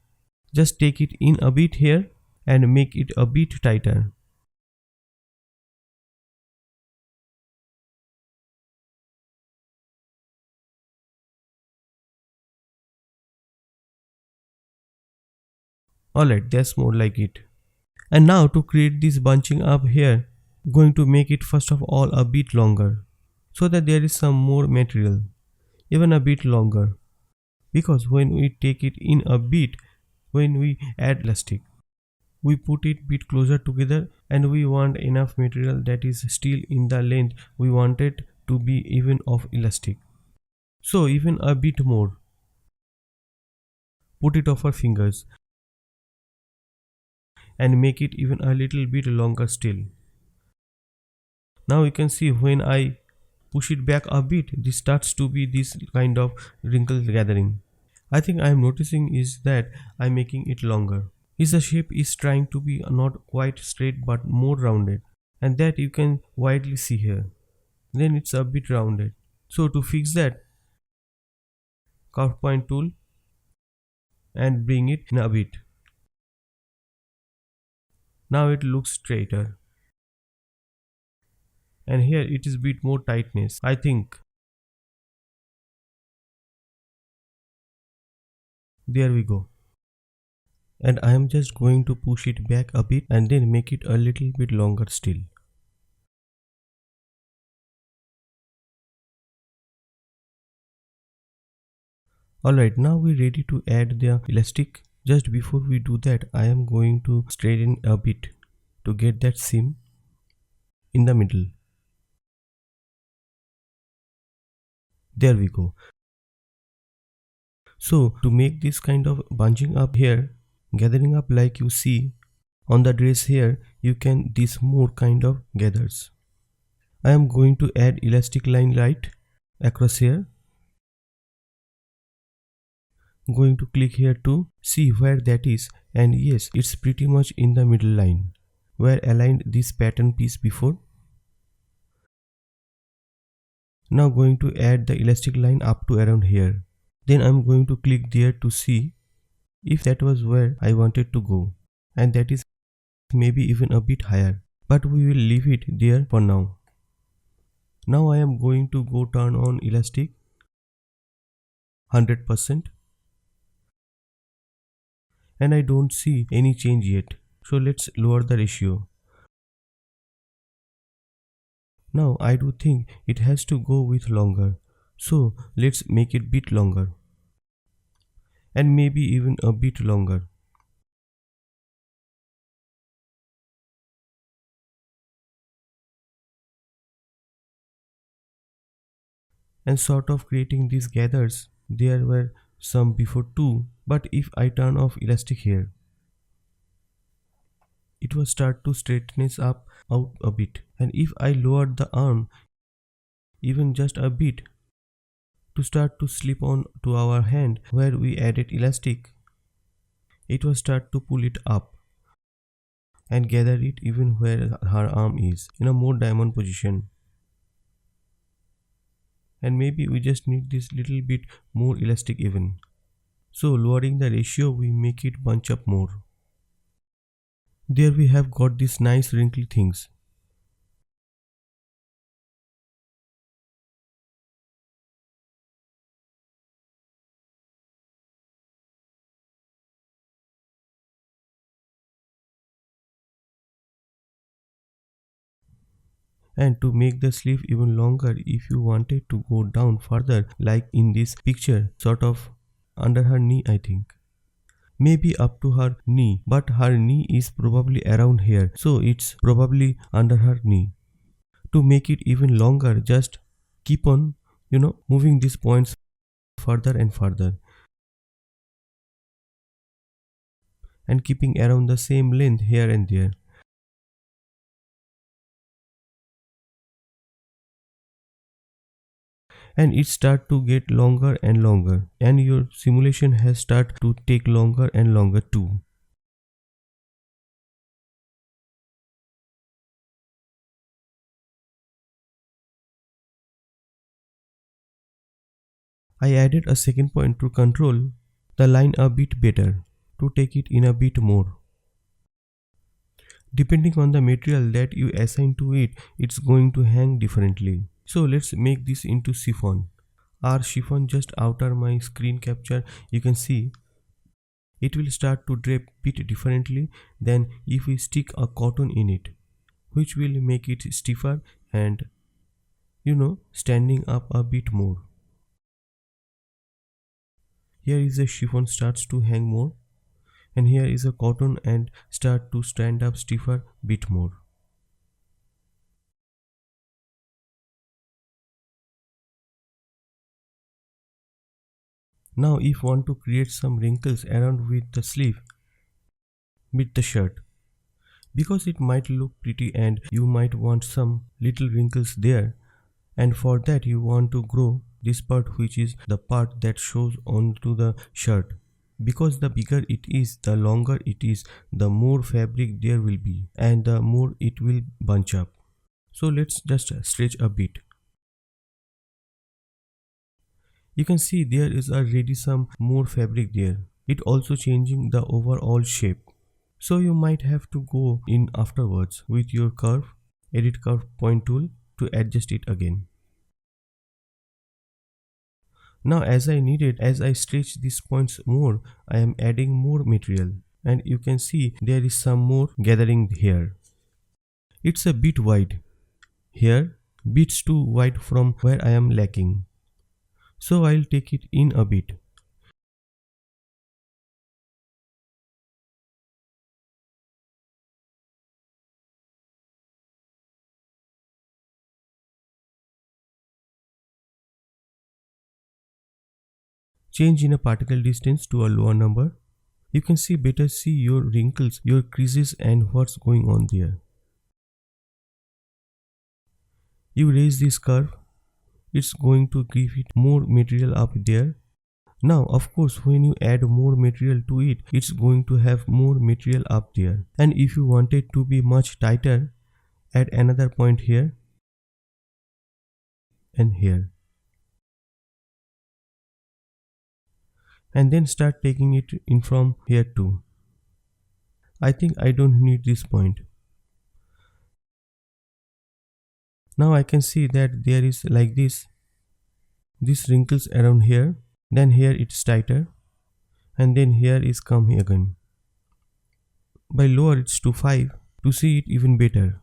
Just take it in a bit here and make it a bit tighter. Alright, that's more like it. And now to create this bunching up here, going to make it first of all a bit longer so that there is some more material, even a bit longer, because when we take it in a bit, when we add elastic, we put it bit closer together and we want enough material that is still in the length we want it to be even of elastic. So even a bit more, put it off our fingers and make it even a little bit longer still. Now you can see when I push it back a bit, this starts to be this kind of wrinkle gathering. I think I am noticing is that I am making it longer. Is the shape is trying to be not quite straight but more rounded, and that you can widely see here. Then it's a bit rounded. So to fix that, curve point tool and bring it in a bit. Now it looks straighter. And here it is bit more tightness. I think there we go. And I am just going to push it back a bit and then make it a little bit longer still. Alright, now we're ready to add the elastic. Just before we do that, I am going to straighten a bit to get that seam in the middle. There we go. So to make this kind of bunching up here, gathering up like you see on the dress here, you can this more kind of gathers. I am going to add elastic line right across here. Going to click here to see where that is, and yes, it's pretty much in the middle line where aligned this pattern piece before. Now going to add the elastic line up to around here. Then I'm going to click there to see if that was where I wanted to go, and that is maybe even a bit higher, but we will leave it there for now. Now I am going to go turn on elastic 100%, and I don't see any change yet, so let's lower the ratio. Now I do think it has to go with longer, so let's make it bit longer and maybe even a bit longer. And sort of creating these gathers. There were some before too, but if I turn off elastic here, it will start to straighten up out a bit, and if I lower the arm even just a bit to start to slip on to our hand where we added elastic, it will start to pull it up and gather it even where her arm is in a more diamond position. And maybe we just need this little bit more elastic even. So lowering the ratio, we make it bunch up more. There we have got these nice wrinkly things. And to make the sleeve even longer, if you wanted to go down further like in this picture, sort of under her knee, I think. Maybe up to her knee, but her knee is probably around here, so it's probably under her knee. To make it even longer, just keep on, moving these points further and further and keeping around the same length here and there. And it start to get longer and longer, and your simulation has start to take longer and longer too. I added a second point to control the line a bit better, to take it in a bit more. Depending on the material that you assign to it, it's going to hang differently. So let's make this into chiffon. Our chiffon just outer my screen capture, you can see it will start to drape bit differently than if we stick a cotton in it, which will make it stiffer and standing up a bit more. Here is a chiffon starts to hang more, and here is a cotton and start to stand up stiffer bit more. Now if want to create some wrinkles around with the sleeve, with the shirt, because it might look pretty and you might want some little wrinkles there, and for that you want to grow this part, which is the part that shows onto the shirt, because the bigger it is, the longer it is, the more fabric there will be and the more it will bunch up. So let's just stretch a bit. You can see there is already some more fabric there, it also changing the overall shape. So you might have to go in afterwards with your curve, edit curve point tool to adjust it again. Now as I stretch these points more, I am adding more material, and you can see there is some more gathering here. It's a bit wide here, bits too wide from where I am lacking. So I'll take it in a bit. Change in a particle distance to a lower number. You can better see your wrinkles, your creases and what's going on there. You raise this curve, it's going to give it more material up there. Now of course when you add more material to it, it's going to have more material up there. And if you want it to be much tighter, add another point here and here. And then start taking it in from here too. I think I don't need this point. Now I can see that there is like this wrinkles around here, then here it's tighter, and then here is come again. By lower it's to 5 to see it even better.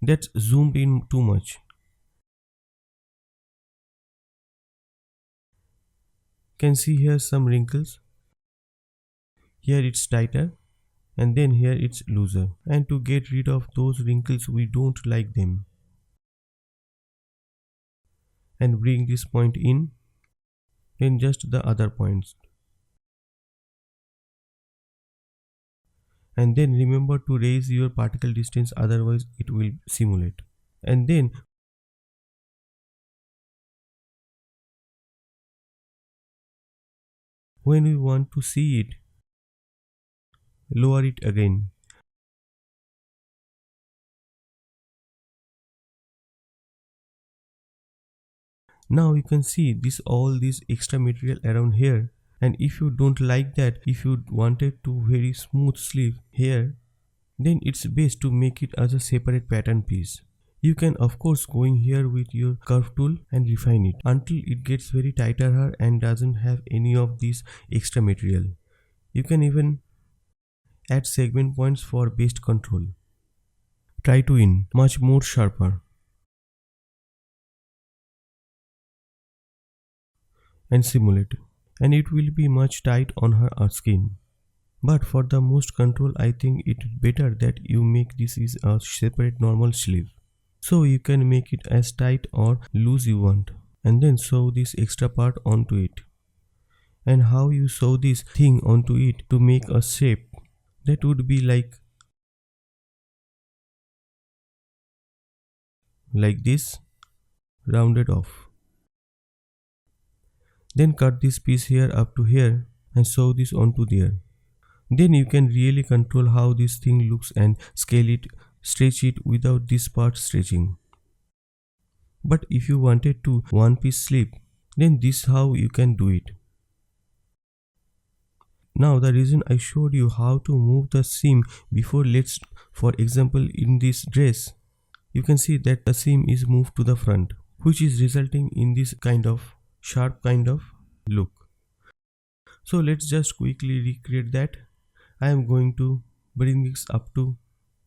That's zoomed in too much. Can see here some wrinkles. Here it's tighter and then here it's looser, and to get rid of those wrinkles we don't like them, and bring this point in, then just the other points, and then remember to raise your particle distance, otherwise it will simulate. And then when we want to see it, lower it again. Now you can see all this extra material around here, and if you don't like that, if you wanted to very smooth sleeve here, then it's best to make it as a separate pattern piece. You can of course go in here with your curve tool and refine it until it gets very tighter here and doesn't have any of this extra material. You can even add segment points for best control. Try to in much more sharper and simulate, and it will be much tight on her skin. But for the most control, I think it is better that you make this is a separate normal sleeve. So you can make it as tight or loose you want, and then sew this extra part onto it. And how you sew this thing onto it to make a shape, that would be like this, rounded off. Then cut this piece here up to here and sew this onto there. Then you can really control how this thing looks and scale it, stretch it without this part stretching. But if you wanted to one piece sleeve, then this is how you can do it. Now the reason I showed you how to move the seam before, let's for example in this dress, you can see that the seam is moved to the front, which is resulting in this kind of sharp kind of look. So let's just quickly recreate that. I am going to bring this up to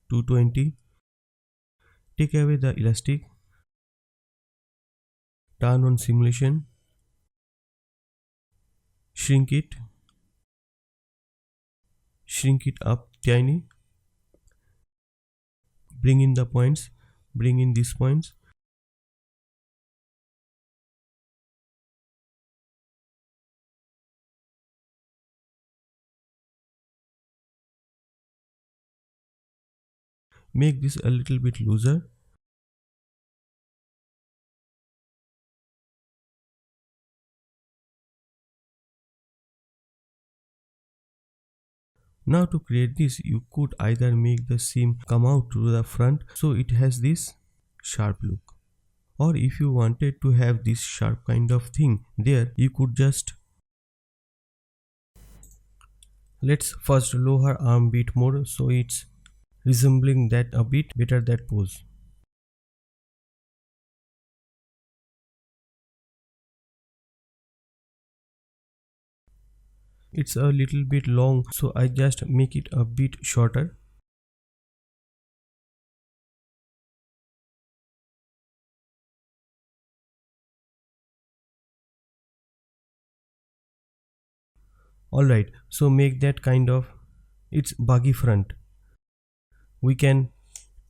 220. Take away the elastic, turn on simulation, shrink it, shrink it up tiny, bring in the points, bring in these points, make this a little bit looser. Now to create this, you could either make the seam come out to the front so it has this sharp look, or if you wanted to have this sharp kind of thing there, you could just. Let's first lower arm bit more so it's resembling that a bit better, that pose. It's a little bit long, so I just make it a bit shorter. Alright, so make that kind of, it's buggy front. We can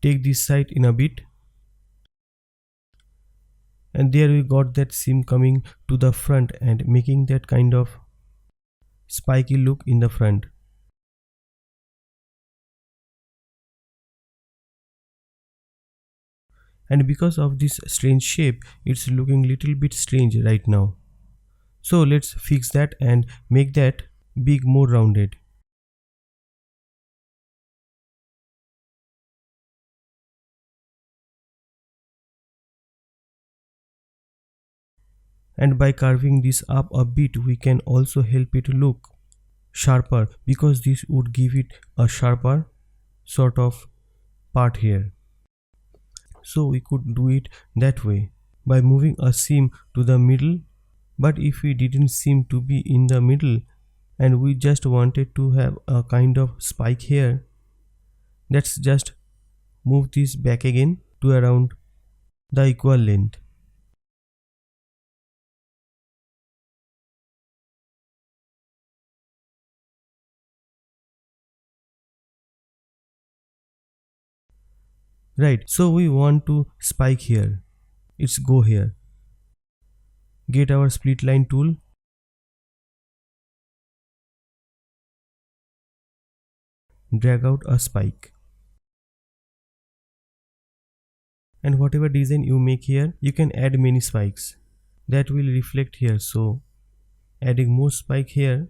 take this side in a bit, and there we got that seam coming to the front and making that kind of spiky look in the front. And because of this strange shape, it's looking little bit strange right now. So let's fix that and make that big more rounded. And by carving this up a bit, we can also help it look sharper, because this would give it a sharper sort of part here. So we could do it that way by moving a seam to the middle. But if we didn't seem to be in the middle and we just wanted to have a kind of spike here, let's just move this back again to around the equal length. Right, so we want to spike here. It's go here. Get our split line tool. Drag out a spike. And whatever design you make here, you can add many spikes. That will reflect here, so adding more spike here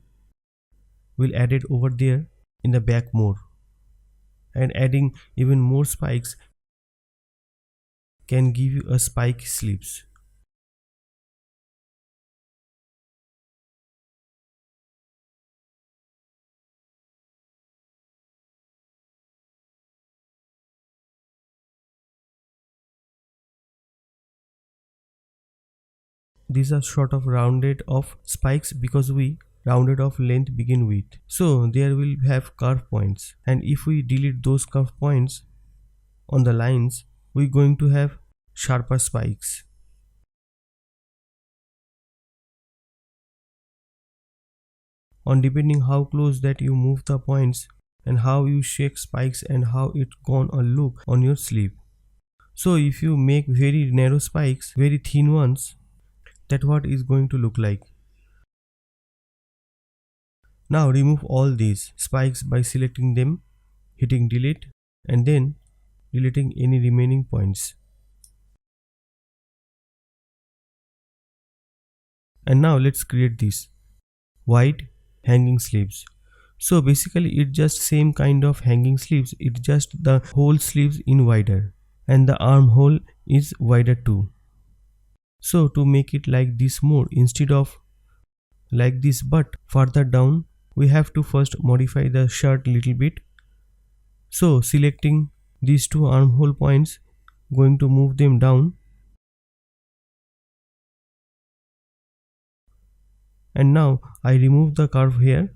will add it over there in the back more. And adding even more spikes can give you a spike sleeves. These are sort of rounded off spikes because we rounded off length begin with. So there will have curve points, and if we delete those curve points on the lines, we're going to have sharper spikes. On depending how close that you move the points and how you shake spikes and how it gonna look on your sleeve. So if you make very narrow spikes, very thin ones, that's what is going to look like. Now remove all these spikes by selecting them, hitting delete, and then deleting any remaining points. And now let's create this wide hanging sleeves. So basically it's just same kind of hanging sleeves, it's just the whole sleeves in wider and the armhole is wider too. So to make it like this more instead of like this but further down, we have to first modify the shirt little bit. So selecting these two armhole points, going to move them down And now I remove the curve here.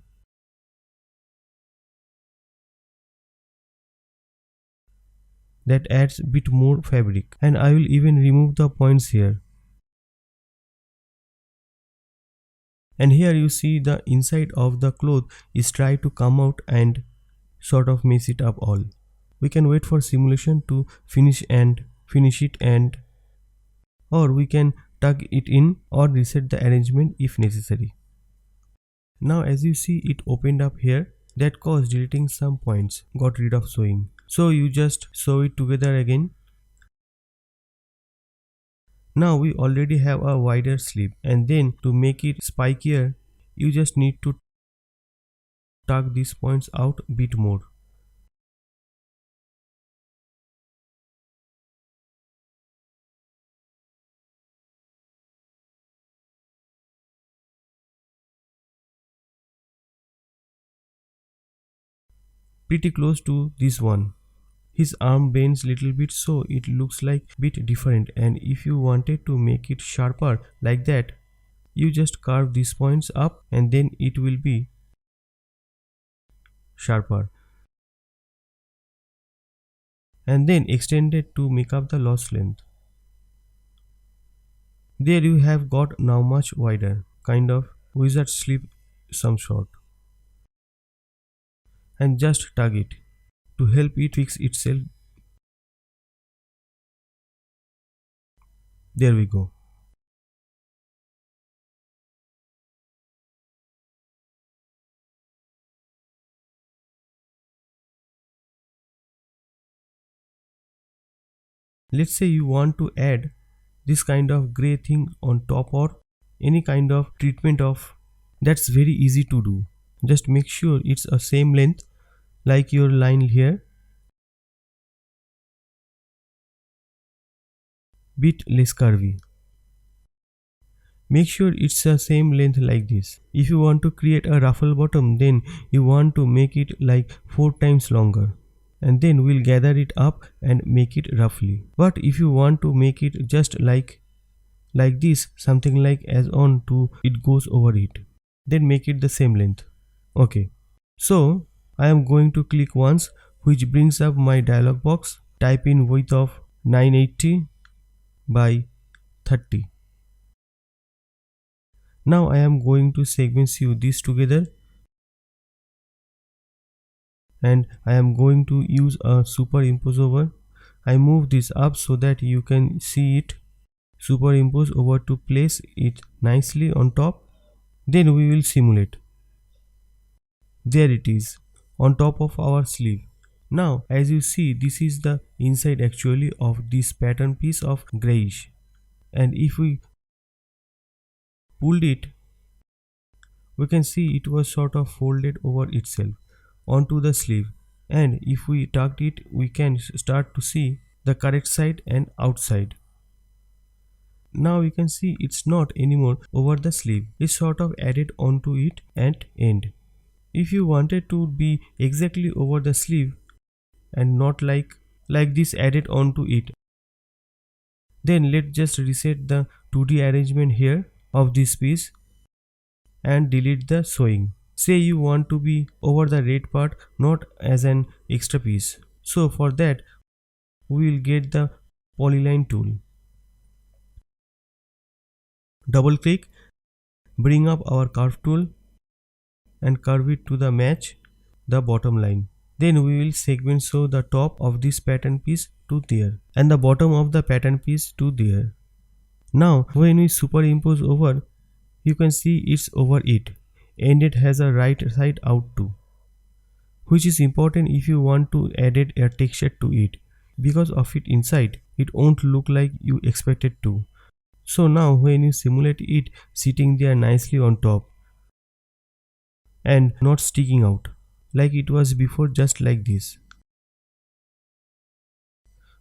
That adds a bit more fabric, and I will even remove the points here. And here you see the inside of the cloth is try to come out and sort of mess it up all. We can wait for simulation to finish it, and or we can tuck it in or reset the arrangement if necessary. Now as you see, it opened up here. That caused deleting some points, got rid of sewing. So you just sew it together again. Now we already have a wider sleeve, and then to make it spikier, you just need to tuck these points out a bit more. Pretty close to this one. His arm bends little bit so it looks like bit different, and if you wanted to make it sharper like that, you just carve these points up and then it will be sharper. And then extend it to make up the lost length. There you have got now much wider, kind of wizard sleeve some sort. And just tug it to help it fix itself. There we go. Let's say you want to add this kind of gray thing on top or any kind of treatment of, that's very easy to do. Just make sure it's a same length like your line here, bit less curvy. Make sure it's the same length like this. If you want to create a ruffle bottom, then you want to make it like 4 times longer, and then we'll gather it up and make it roughly. But if you want to make it just like this, something like as on to it goes over it, then make it the same length. Okay, so I am going to click once, which brings up my dialog box. Type in width of 980 by 30. Now I am going to segment sew this together, and I am going to use a superimpose over. I move this up so that you can see it. Superimpose over to place it nicely on top. Then we will simulate. There it is, on top of our sleeve. Now as you see, this is the inside actually of this pattern piece of grayish, and if we pulled it, we can see it was sort of folded over itself onto the sleeve, and if we tucked it, we can start to see the correct side and outside. Now you can see it's not anymore over the sleeve, it's sort of added onto it at end. If you wanted to be exactly over the sleeve and not like this added onto it, then let's just reset the 2D arrangement here of this piece and delete the sewing. Say you want to be over the red part, not as an extra piece. So for that we will get the polyline tool. Double click, bring up our curve tool and curve it to the match the bottom line. Then we will segment sew the top of this pattern piece to there and the bottom of the pattern piece to there. Now when we superimpose over, you can see it's over it, and it has a right side out too, which is important if you want to add a texture to it. Because of it inside, it won't look like you expected to. So now when you simulate it sitting there nicely on top and not sticking out like it was before, just like this.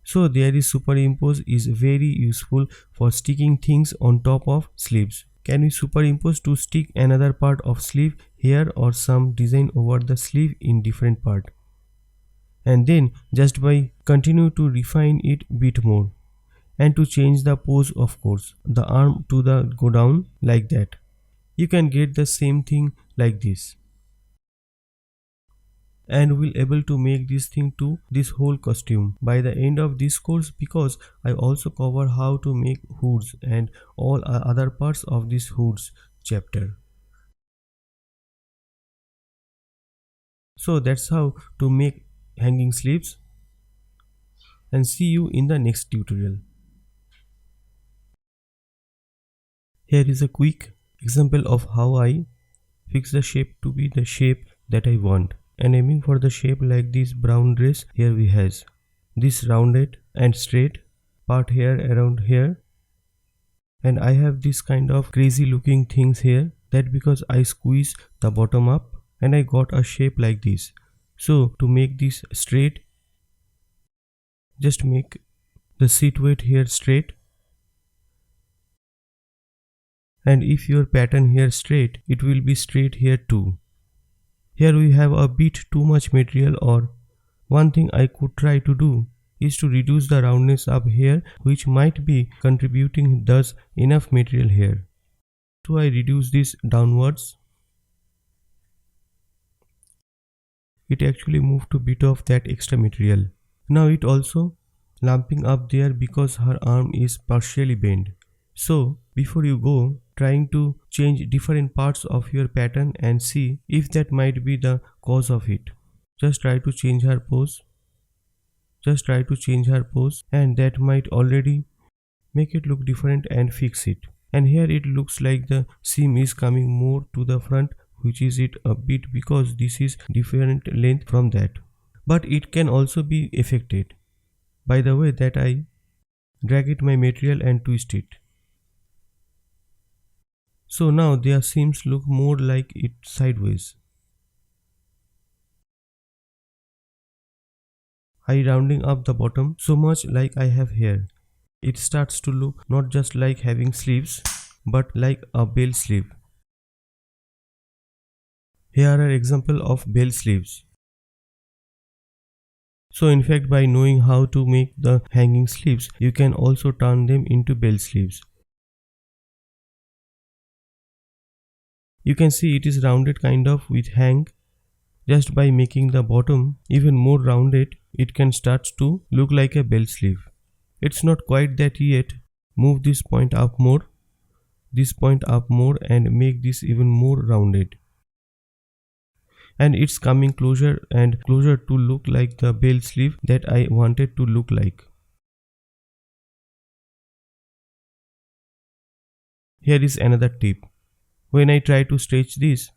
So there is superimpose is very useful for sticking things on top of sleeves. Can we superimpose to stick another part of sleeve here or some design over the sleeve in different part, and then just by continue to refine it bit more and to change the pose, of course, the arm to the go down like that. You can get the same thing like this, and we'll able to make this thing to this whole costume by the end of this course, because I also cover how to make hoods and all other parts of this hoods chapter. So that's how to make hanging sleeves, and see you in the next tutorial. Here is a quick example of how I fix the shape to be the shape that I want. And aiming for the shape like this brown dress, here we has this rounded and straight part here around here, and I have this kind of crazy looking things here, that because I squeeze the bottom up and I got a shape like this. So to make this straight, just make the seat weight here straight, and if your pattern here straight, it will be straight here too. Here we have a bit too much material, or one thing I could try to do is to reduce the roundness up here, which might be contributing thus enough material here. So I reduce this downwards. It actually moved to bit of that extra material. Now it also lumping up there because her arm is partially bent. So before you go trying to change different parts of your pattern and see if that might be the cause of it, just try to change her pose. Just try to change her pose, and that might already make it look different, and fix it. And here it looks like the seam is coming more to the front, which is it a bit because this is different length from that. But it can also be affected by the way that I drag it my material and twist it. So now their seams look more like it sideways. I rounding up the bottom so much like I have here. It starts to look not just like having sleeves, but like a bell sleeve. Here are example of bell sleeves. So in fact, by knowing how to make the hanging sleeves, you can also turn them into bell sleeves. You can see it is rounded kind of with hang. Just by making the bottom even more rounded, it can start to look like a bell sleeve. It's not quite that yet. Move this point up more, and make this even more rounded. And it's coming closer and closer to look like the bell sleeve that I wanted to look like. Here is another tip. When I try to stretch this,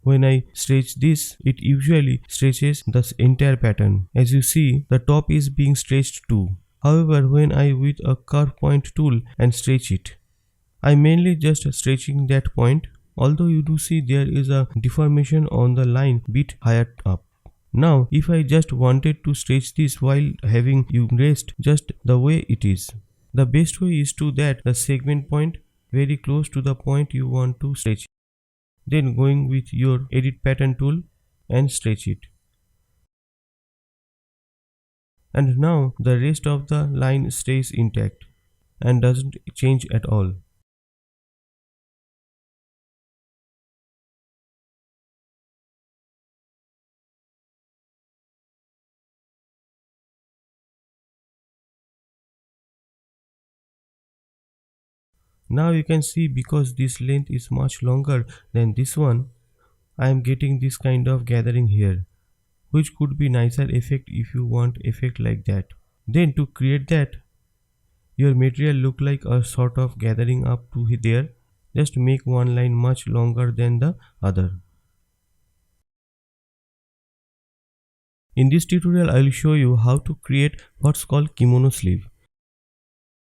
it usually stretches the entire pattern. As you see, the top is being stretched too. However, when I with a curve point tool and stretch it, I mainly just stretching that point, although you do see there is a deformation on the line bit higher up. Now, if I just wanted to stretch this while having you rest just the way it is, the best way is to that the segment point very close to the point you want to stretch. Then going with your edit pattern tool and stretch it. And now the rest of the line stays intact and doesn't change at all. Now you can see because this length is much longer than this one, I am getting this kind of gathering here, which could be nicer effect if you want effect like that. Then to create that, your material look like a sort of gathering up to there, just make one line much longer than the other. In this tutorial, I will show you how to create what's called kimono sleeve.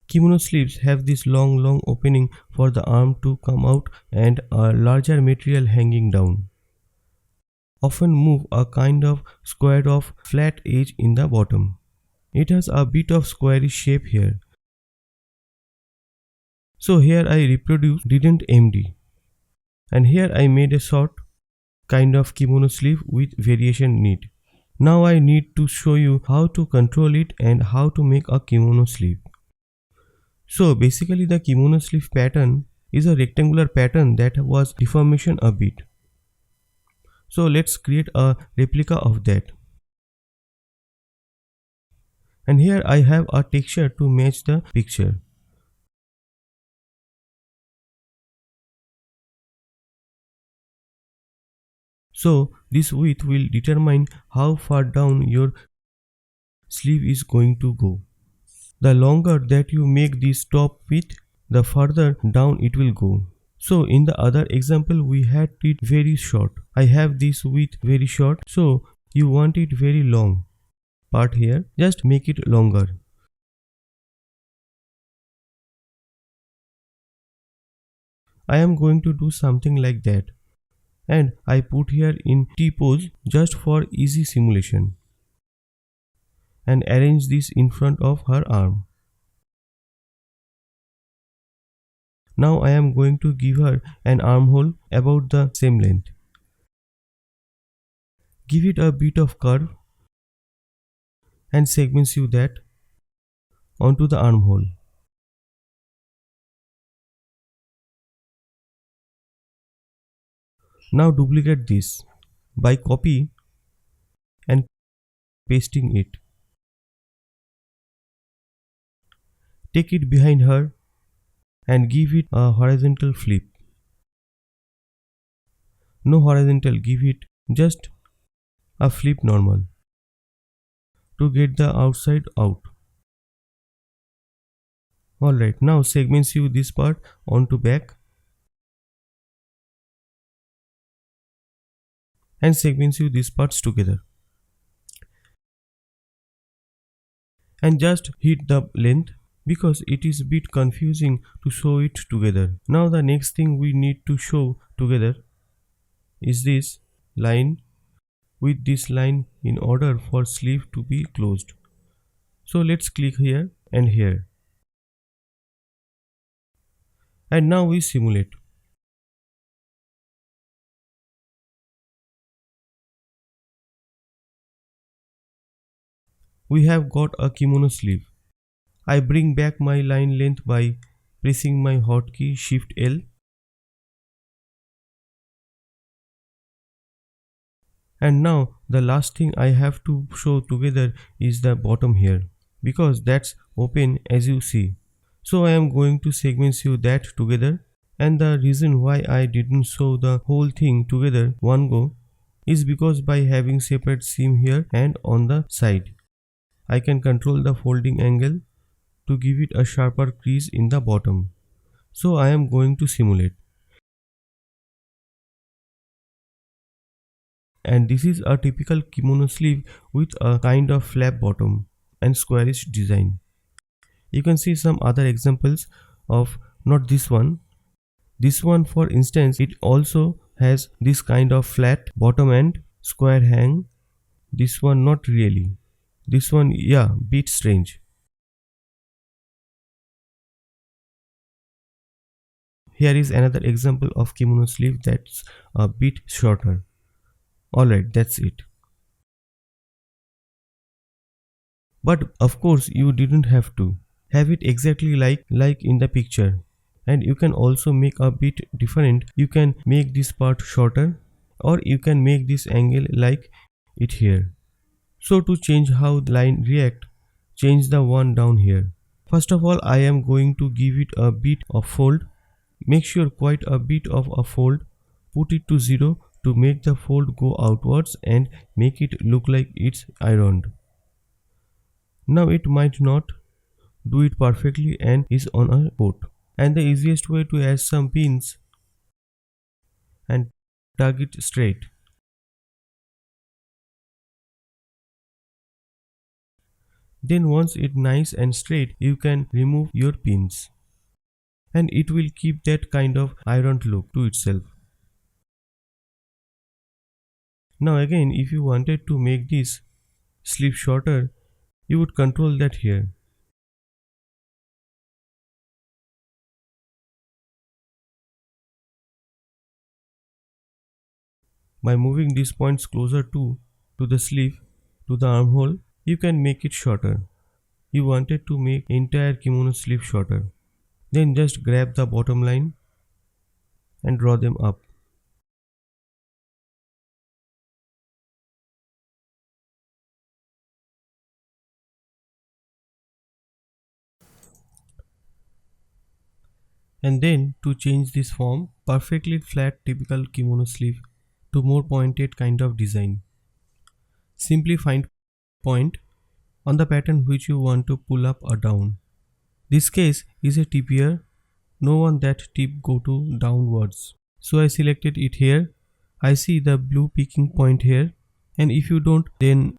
Kimono sleeves have this long opening for the arm to come out and a larger material hanging down. Often move a kind of squared off flat edge in the bottom. It has a bit of squarish shape here. So here I reproduced didn't MD. And here I made a short kind of kimono sleeve with variation knit. Now I need to show you how to control it and how to make a kimono sleeve. So basically the kimono sleeve pattern is a rectangular pattern that was deformation a bit. So let's create a replica of that. And here I have a texture to match the picture. So this width will determine how far down your sleeve is going to go. The longer that you make this top width, the further down it will go. So in the other example we had it very short. I have this width very short, so you want it very long part here, just make it longer. I am going to do something like that, and I put here in T pose just for easy simulation, and arrange this in front of her arm. Now I am going to give her an armhole about the same length. Give it a bit of curve and segments you that onto the armhole. Now duplicate this by copy and pasting it. Take it behind her and give it a horizontal flip. No horizontal, give it just a flip normal to get the outside out. Alright, now segments you this part onto back and segments you these parts together. And just hit the length because it is a bit confusing to show it together. Now the next thing we need to show together is this line with this line in order for sleeve to be closed. So let's click here and here. And now we simulate. We have got a kimono sleeve. I bring back my line length by pressing my hotkey Shift L. And now the last thing I have to show together is the bottom here, because that's open as you see. So I am going to segment you that together, and the reason why I didn't show the whole thing together one go is because by having separate seam here and on the side, I can control the folding angle to give it a sharper crease in the bottom. So I am going to simulate. And this is a typical kimono sleeve with a kind of flap bottom and squarish design. You can see some other examples of not this one. This one for instance, it also has this kind of flat bottom and square hang. This one not really. This one, yeah, bit strange. Here is another example of kimono sleeve that's a bit shorter. Alright, that's it. But of course you didn't have to have it exactly like in the picture, and you can also make a bit different. You can make this part shorter, or you can make this angle like it here. So to change how the line react, change the one down here. First of all, I am going to give it a bit of fold. Make sure quite a bit of a fold. Put it to 0 to make the fold go outwards and make it look like it's ironed. Now it might not do it perfectly and is on a coat. And the easiest way to add some pins and tug it straight. Then once it's nice and straight, you can remove your pins. And it will keep that kind of ironed look to itself. Now again, if you wanted to make this sleeve shorter, you would control that here. By moving these points closer to the sleeve, to the armhole, you can make it shorter. You wanted to make entire kimono sleeve shorter. Then just grab the bottom line and draw them up. And then to change this form, perfectly flat typical kimono sleeve to more pointed kind of design. Simply find point on the pattern which you want to pull up or down. This case is a tip here, no one that tip go to downwards. So I selected it here. I see the blue peaking point here, and if you don't, then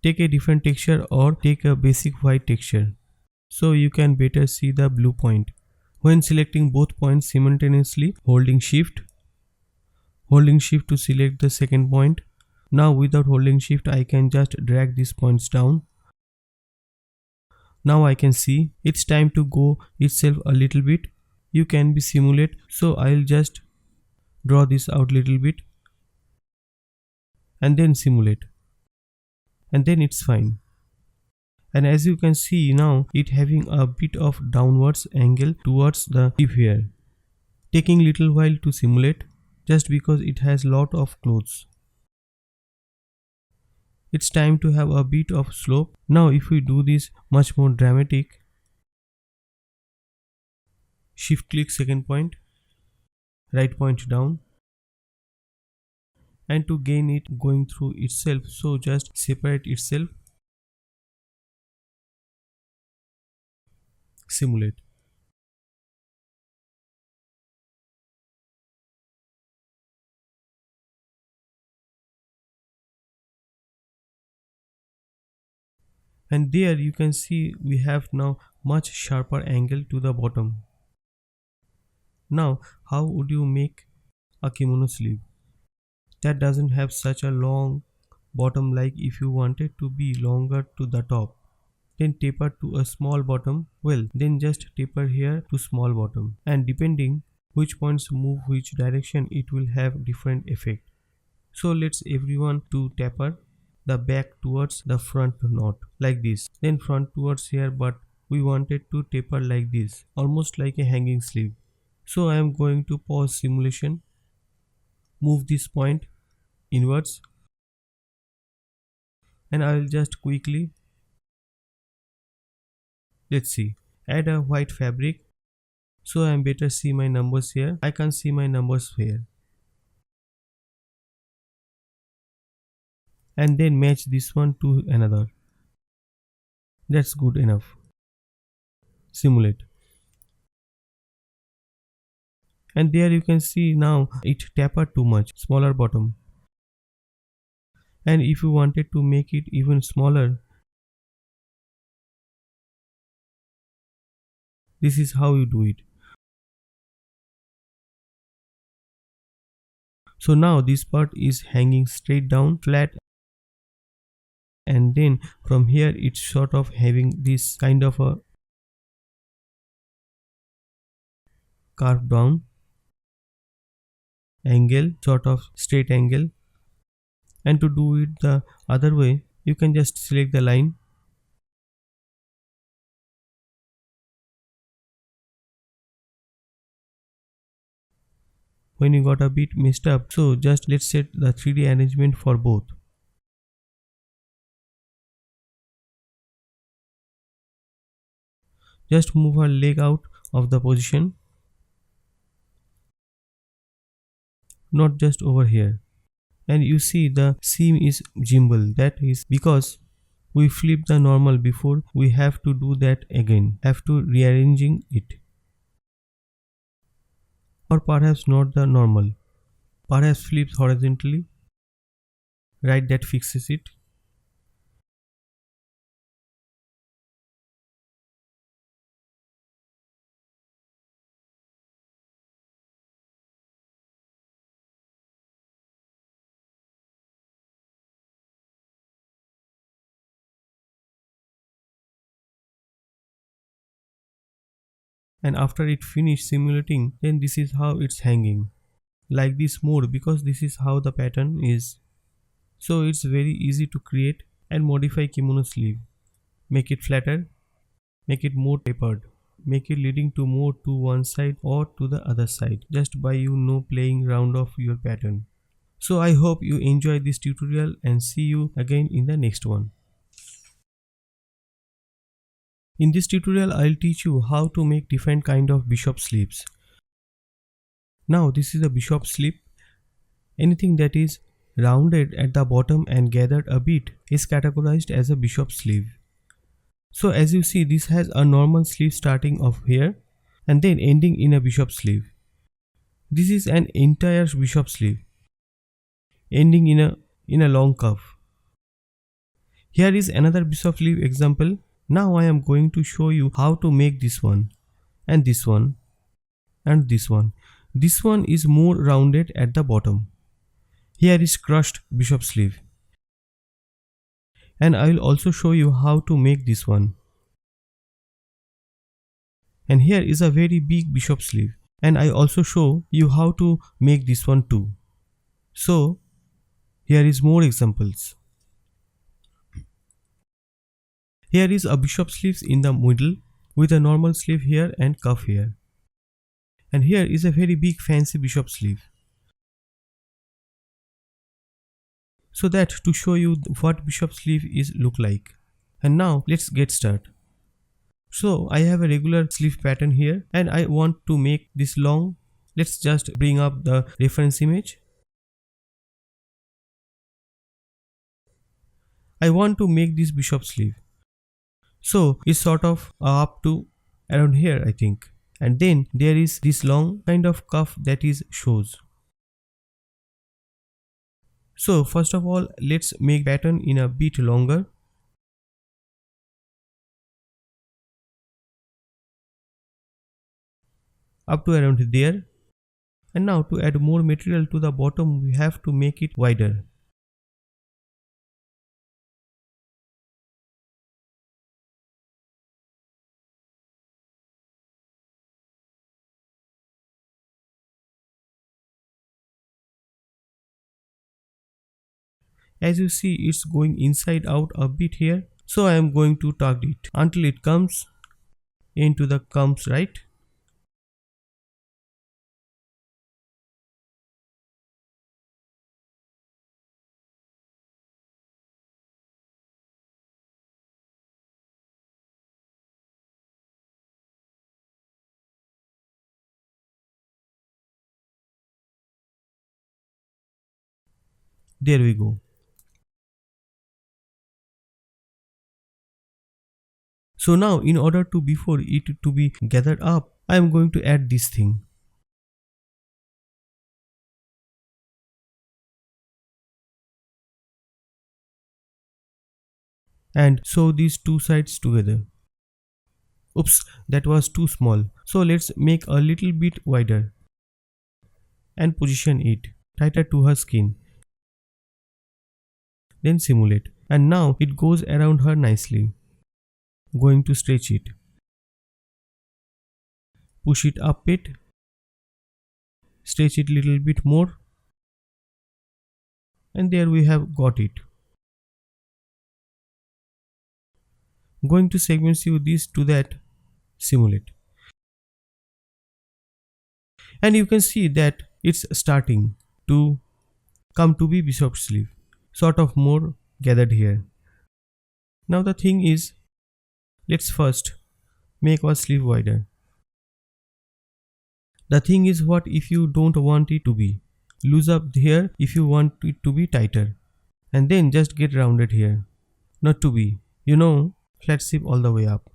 take a different texture or take a basic white texture so you can better see the blue point. When selecting both points simultaneously, holding shift to select the second point. Now without holding shift I can just drag these points down. Now I can see it's time to go itself a little bit. You can be simulate, so I'll just draw this out little bit and then simulate, and then it's fine. And as you can see now, it having a bit of downwards angle towards the tip here, taking little while to simulate just because it has lot of clothes. It's time to have a bit of slope. Now if we do this much more dramatic, shift click second point, right point down, and to gain it going through itself, so just separate itself, simulate. And there you can see we have now much sharper angle to the bottom. Now how would you make a kimono sleeve that doesn't have such a long bottom? Like if you wanted to be longer to the top, then taper to a small bottom. Well, then just taper here to small bottom, and depending which points move which direction, it will have different effect. So let's everyone to taper the back towards the front knot like this, then front towards here, but we wanted to taper like this, almost like a hanging sleeve. So I am going to pause simulation, move this point inwards, and I will just quickly, let's see, add a white fabric so I am better see my numbers here. I can see my numbers here, and then match this one to another. That's good enough. Simulate. And there you can see now it tapered too much, smaller bottom. And if you wanted to make it even smaller, this is how you do it. So now this part is hanging straight down flat, and then from here it's sort of having this kind of a curve down angle, sort of straight angle. And to do it the other way, you can just select the line, when you got a bit messed up, so just let's set the 3D arrangement for both. Just move her leg out of the position, not just over here. And you see the seam is jimble. That is because we flip the normal before. We have to do that again, have to rearranging it. Or perhaps not the normal, perhaps flips horizontally, right, that fixes it. And after it finished simulating, then this is how it's hanging, like this more, because this is how the pattern is. So it's very easy to create and modify kimono sleeve, make it flatter, make it more tapered. make it leading to more to one side or to the other side just by playing round of your pattern. So I hope you enjoy this tutorial and see you again in the next one. In this tutorial I'll teach you how to make different kind of bishop sleeves. Now this is a bishop sleeve. Anything that is rounded at the bottom and gathered a bit is categorized as a bishop sleeve. So as you see, this has a normal sleeve starting off here and then ending in a bishop sleeve. This is an entire bishop sleeve ending in a long cuff. Here is another bishop sleeve example. Now I am going to show you how to make this one and this one and this one. This one is more rounded at the bottom. Here is crushed bishop sleeve. And I will also show you how to make this one. And here is a very big bishop sleeve. And I also show you how to make this one too. So here is more examples. Here is a bishop sleeves in the middle with a normal sleeve here and cuff here. And here is a very big fancy bishop sleeve. So that to show you what bishop sleeve is look like. And now let's get started. So I have a regular sleeve pattern here and I want to make this long. Let's just bring up the reference image. I want to make this bishop sleeve. So it's sort of up to around here I think. And then there is this long kind of cuff that is shows. So first of all, let's make pattern in a bit longer. Up to around there. And now to add more material to the bottom, we have to make it wider. As you see, it's going inside out a bit here. So I am going to tug it until it comes into the comes right. There we go. So now in order to before it to be gathered up, I am going to add this thing. And sew these two sides together. Oops, that was too small. So let's make a little bit wider. And position it tighter to her skin. Then simulate. And now it goes around her nicely. Going to stretch it. Push it up it. Stretch it little bit more. And there we have got it. Going to segment sew this to that. Simulate. And you can see that it's starting to come to be bishop sleeve. Sort of more gathered here. Now the thing is, let's first make our sleeve wider. The thing is, what if you don't want it to be? Loose up here if you want it to be tighter. And then just get rounded here. Not to be, flat sleeve all the way up.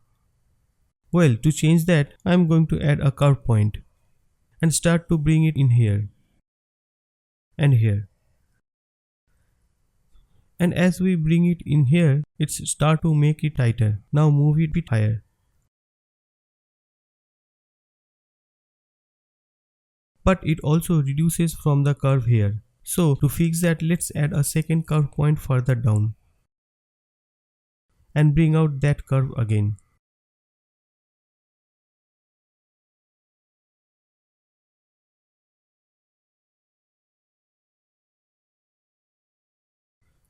Well, to change that, I am going to add a curve point. And start to bring it in here. And here. And as we bring it in here, it's start to make it tighter. Now move it a bit higher. But it also reduces from the curve here. So to fix that, let's add a second curve point further down. And bring out that curve again.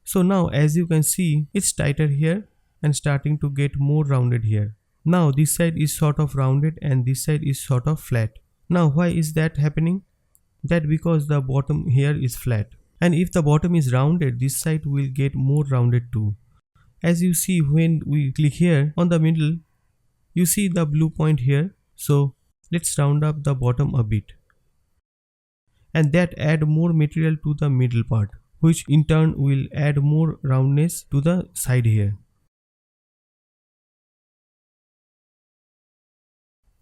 So now as you can see, it's tighter here and starting to get more rounded here. Now this side is sort of rounded and this side is sort of flat. Now why is that happening? That because the bottom here is flat. And if the bottom is rounded, this side will get more rounded too. As you see when we click here on the middle, you see the blue point here. So let's round up the bottom a bit. And that add more material to the middle part, which in turn will add more roundness to the side here.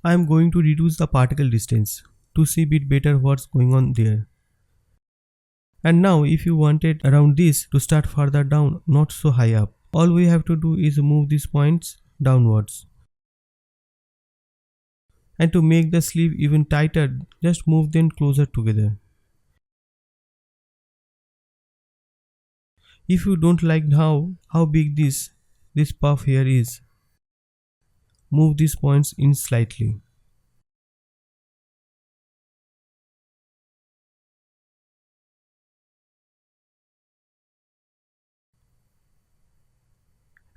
I am going to reduce the particle distance to see a bit better what's going on there. And now if you wanted around this to start further down, not so high up, all we have to do is move these points downwards. And to make the sleeve even tighter, just move them closer together. If you don't like how big this puff here is, move these points in slightly.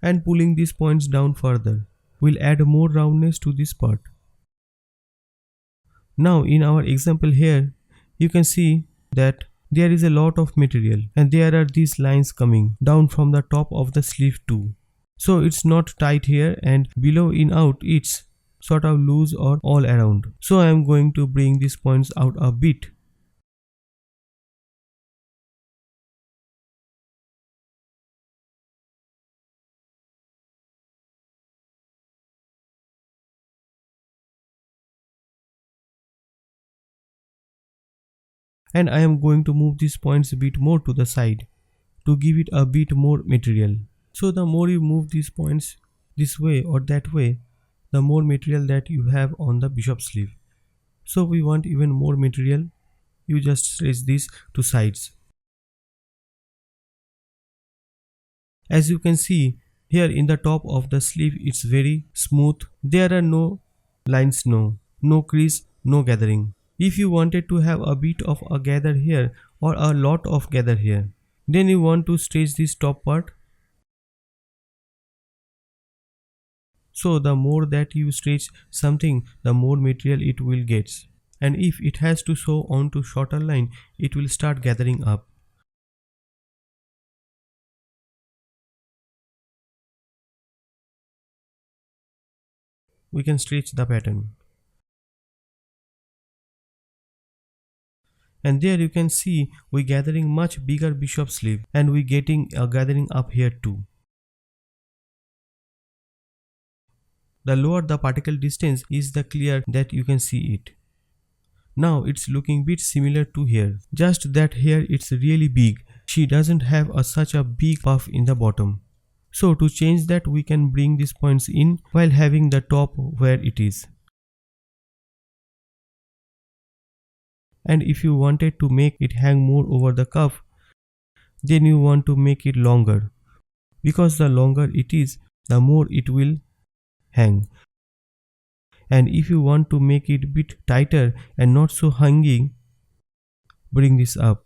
And pulling these points down further will add more roundness to this part. Now in our example here, you can see that there is a lot of material and there are these lines coming down from the top of the sleeve too. So it's not tight here, and below in out it's sort of loose or all around. So I am going to bring these points out a bit. And I am going to move these points a bit more to the side to give it a bit more material. So the more you move these points this way or that way, the more material that you have on the bishop sleeve. So we want even more material, you just stretch this to sides. As you can see here in the top of the sleeve, it's very smooth. There are no lines, no crease, no gathering. If you wanted to have a bit of a gather here or a lot of gather here, then you want to stretch this top part. So the more that you stretch something, the more material it will get. And if it has to sew onto shorter line, it will start gathering up. We can stretch the pattern. And there you can see we gathering much bigger bishop sleeve, and we getting a gathering up here too. The lower the particle distance is, the clear that you can see it. Now it's looking bit similar to here, just that here it's really big. She doesn't have such a big puff in the bottom. So to change that, we can bring these points in while having the top where it is. And if you wanted to make it hang more over the cuff, then you want to make it longer, because the longer it is, the more it will hang. And if you want to make it bit tighter and not so hanging, bring this up.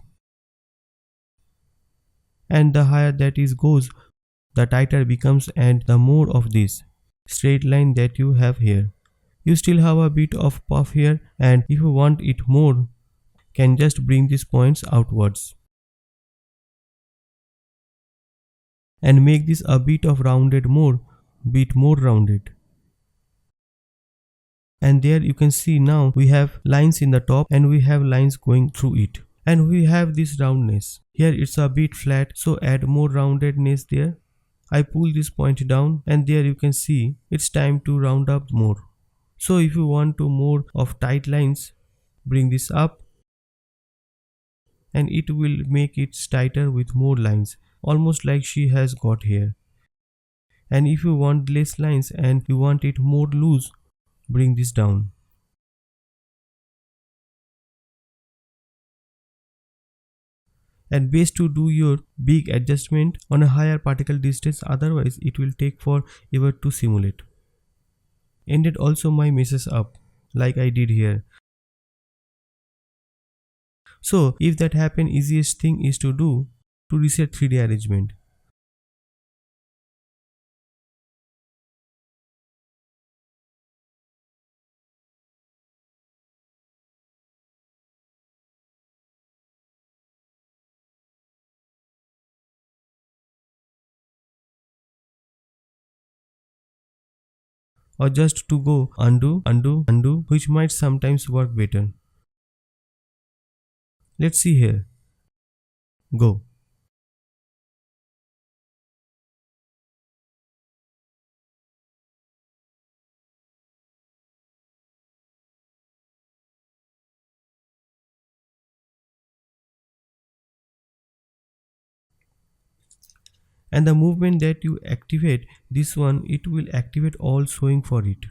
And the higher that is goes, the tighter becomes, and the more of this straight line that you have here. You still have a bit of puff here, and if you want it more, can just bring these points outwards and make this a bit of rounded bit more rounded. And there you can see now we have lines in the top and we have lines going through it, and we have this roundness. Here it's a bit flat, so add more roundedness there. I pull this point down, and there you can see it's time to round up more. So if you want to more of tight lines, bring this up, and it will make it tighter with more lines, almost like she has got here. And if you want less lines and you want it more loose, bring this down. And best to do your big adjustment on a higher particle distance, otherwise it will take forever to simulate. And it also might messes up like I did here. So if that happen, easiest thing is to do to reset 3D arrangement. or just to go undo, undo, undo, which might sometimes work better. Let's see here. Go. And the movement that you activate this one, it will activate all showing for it.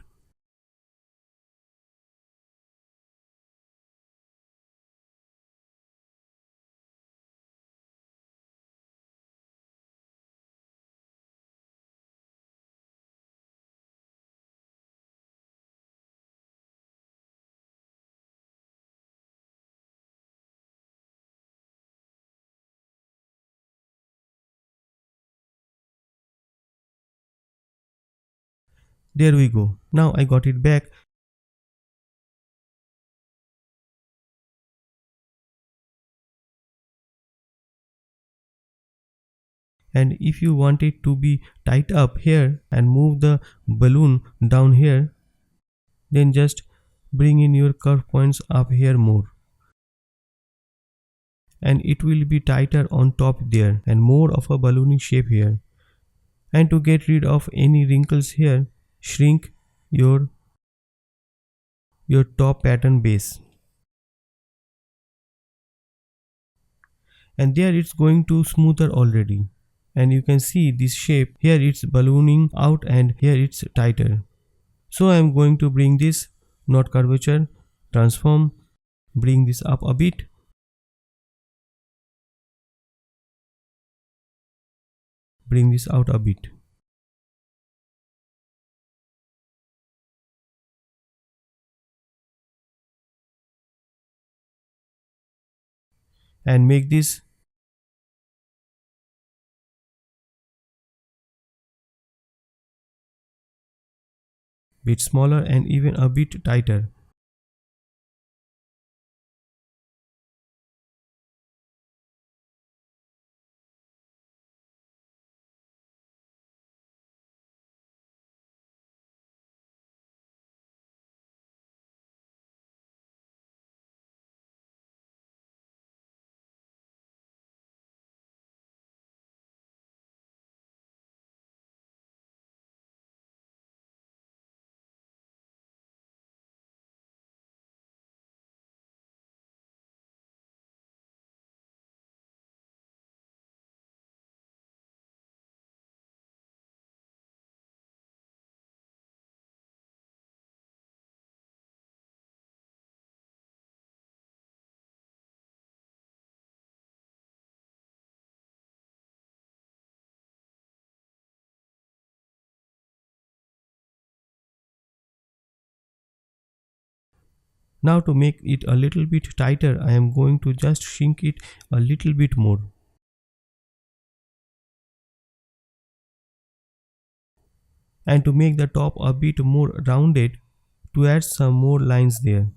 There we go. Now I got it back. And if you want it to be tight up here and move the balloon down here, then just bring in your curve points up here more, and it will be tighter on top there and more of a ballooning shape here. And to get rid of any wrinkles here, shrink your top pattern base, and there it's going to smoother already. And you can see this shape here, it's ballooning out and here it's tighter. So I am going to bring this not curvature, transform, bring this up a bit, bring this out a bit, and make this bit smaller and even a bit tighter. Now to make it a little bit tighter, I am going to just shrink it a little bit more. And to make the top a bit more rounded, to add some more lines there.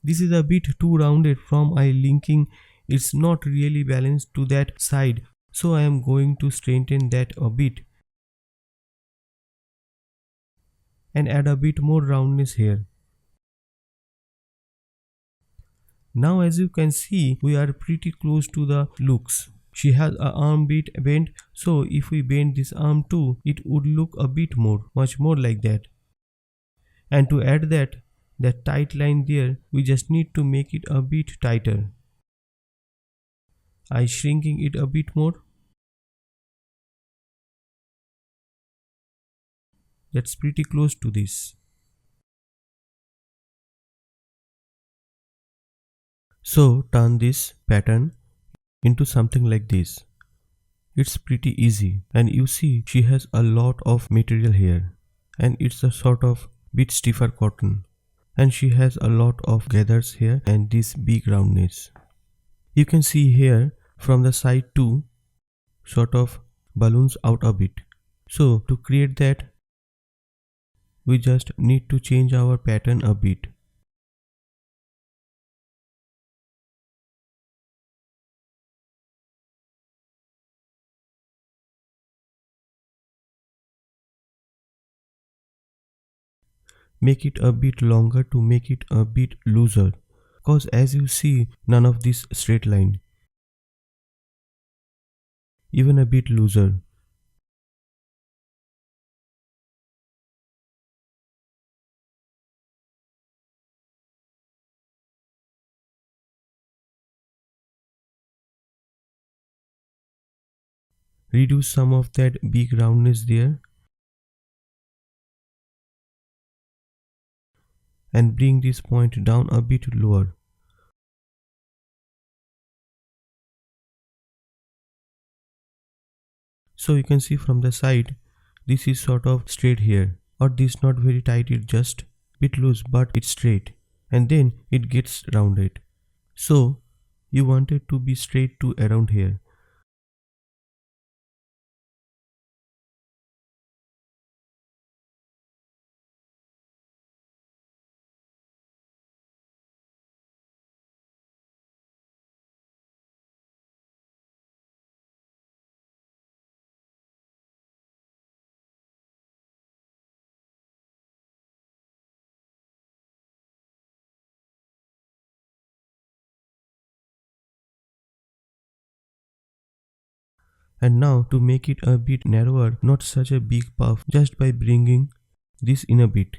This is a bit too rounded from I linking, it's not really balanced to that side, so I am going to straighten that a bit and add a bit more roundness here. Now as you can see, we are pretty close to the looks. She has a arm bit bent, so if we bend this arm too, it would look a bit more, much more like that. And to add that tight line there, we just need to make it a bit tighter. I shrinking it a bit more. That's pretty close to this. So turn this pattern into something like this. It's pretty easy, and you see she has a lot of material here, and it's a sort of bit stiffer cotton, and she has a lot of gathers here and this big roundness. You can see here from the side too, sort of balloons out a bit. So to create that, we just need to change our pattern a bit. Make it a bit longer to make it a bit looser. Cause as you see, none of this straight line, even a bit looser. Reduce some of that big roundness there and bring this point down a bit lower. So you can see from the side, this is sort of straight here, or this not very tight, it's just bit loose but it's straight, and then it gets rounded. So you want it to be straight to around here. And now to make it a bit narrower, not such a big puff, just by bringing this in a bit.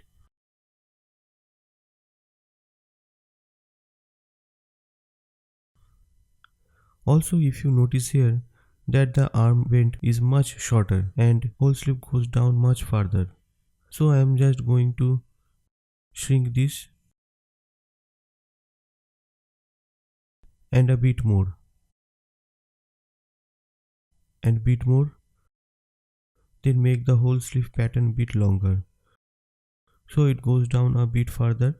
Also, if you notice here that the arm vent is much shorter and whole sleeve goes down much farther. So I am just going to shrink this and a bit more and bit more, then make the whole sleeve pattern bit longer. So it goes down a bit further.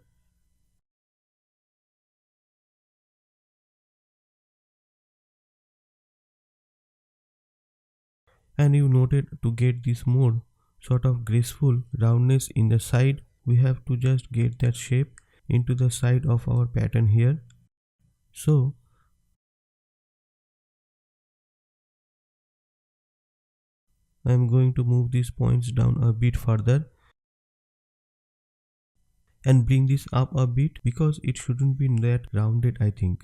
And you noted to get this more sort of graceful roundness in the side, we have to just get that shape into the side of our pattern here. So I am going to move these points down a bit further and bring this up a bit because it shouldn't be that rounded, I think.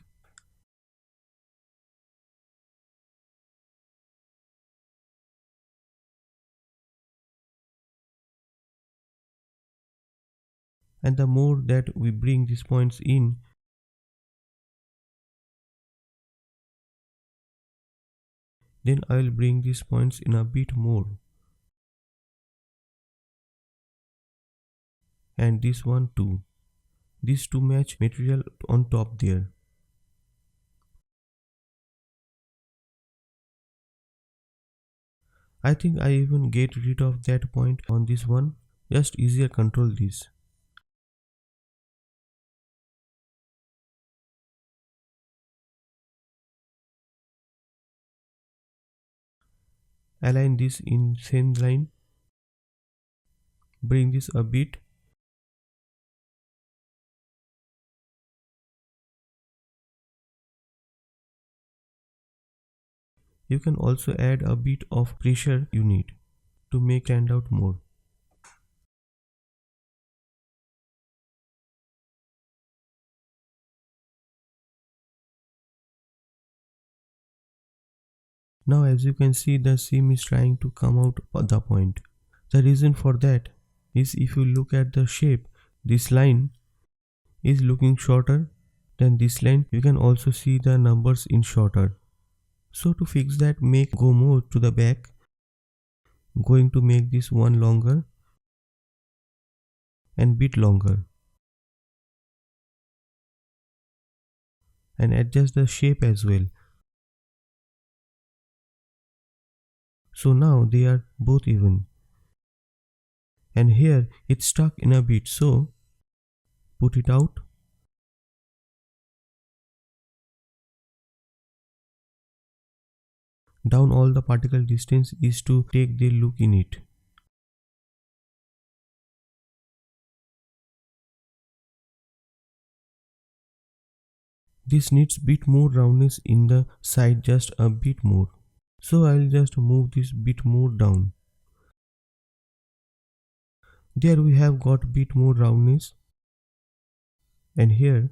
And the more that we bring these points in, then I will bring these points in a bit more. And this one too. These two match material on top there. I think I even get rid of that point on this one. Just easier control this. Align this in same line. Bring this a bit. You can also add a bit of pressure unit to make stand out more. Now as you can see, the seam is trying to come out of the point. The reason for that is if you look at the shape, this line is looking shorter than this line. You can also see the numbers in shorter. So to fix that, go more to the back. Going to make this one longer and bit longer. And adjust the shape as well. So now they are both even. And here it's stuck in a bit, so put it out. Down all the particle distance is to take the look in it. This needs bit more roundness in the side, just a bit more. So I'll just move this bit more down. There we have got bit more roundness, and here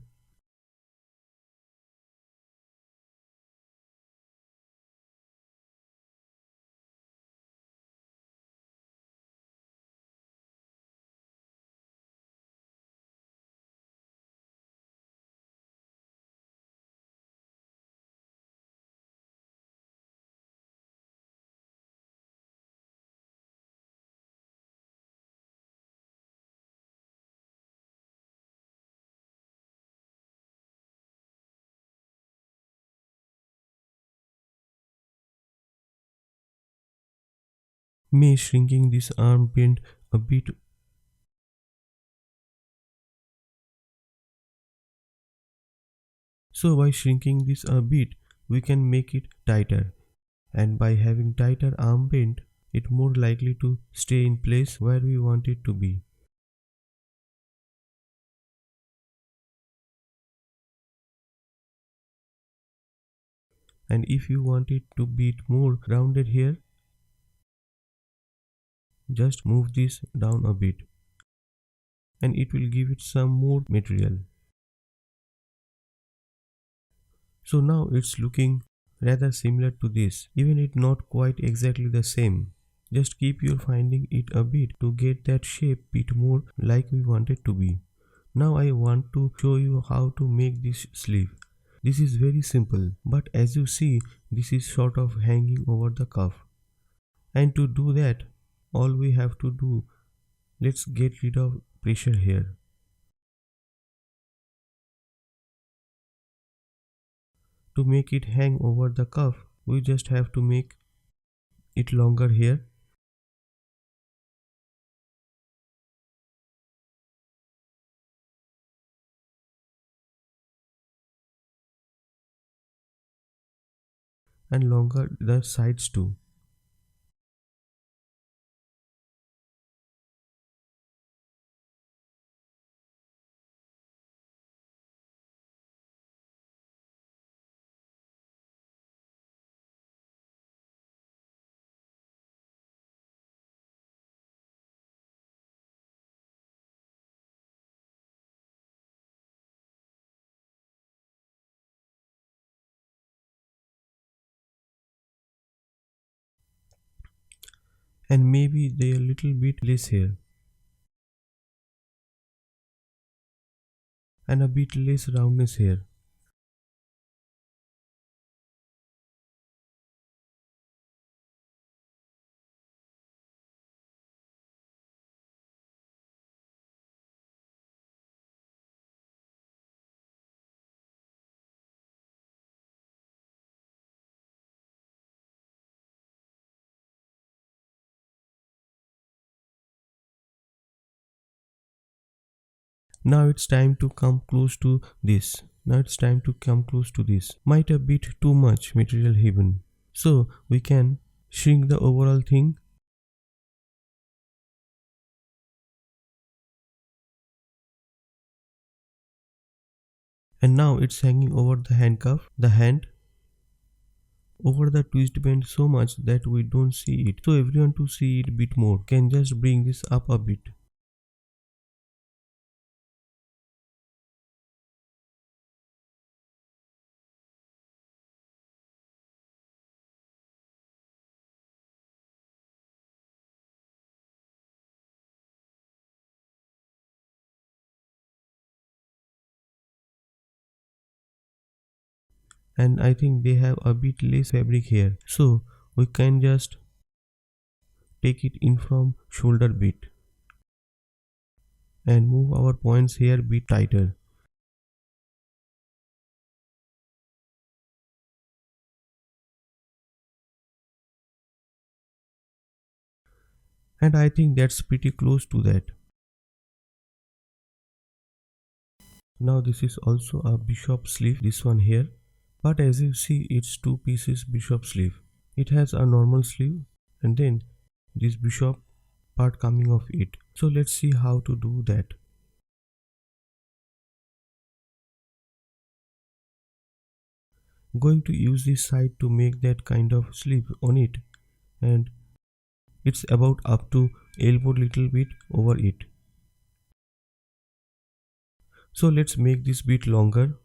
may shrinking this arm bend a bit. So by shrinking this a bit, we can make it tighter, and by having tighter arm bend, it more likely to stay in place where we want it to be. And if you want it to be more rounded here, just move this down a bit and it will give it some more material. So now it's looking rather similar to this, even it not quite exactly the same. Just keep your finding it a bit to get that shape bit more like we want it to be. Now I want to show you how to make this sleeve. This is very simple, but as you see, this is sort of hanging over the cuff. And to do that, all we have to do, let's get rid of pressure here. To make it hang over the cuff, we just have to make it longer here, and longer the sides too. And maybe they a little bit less here, and a bit less roundness here. Now it's time to come close to this. Now it's time to come close to this. Might a bit too much material hidden. So we can shrink the overall thing, and now it's hanging over the handcuff, the hand, over the twist band so much that we don't see it. So everyone to see it bit more can just bring this up a bit. And I think they have a bit less fabric here. So we can just take it in from shoulder bit and move our points here bit tighter. And I think that's pretty close to that. Now this is also a bishop sleeve, this one here. But as you see, it's two pieces bishop sleeve. It has a normal sleeve and then this bishop part coming off it. So let's see how to do that. Going to use this side to make that kind of sleeve on it, and it's about up to elbow little bit over it. So let's make this bit longer,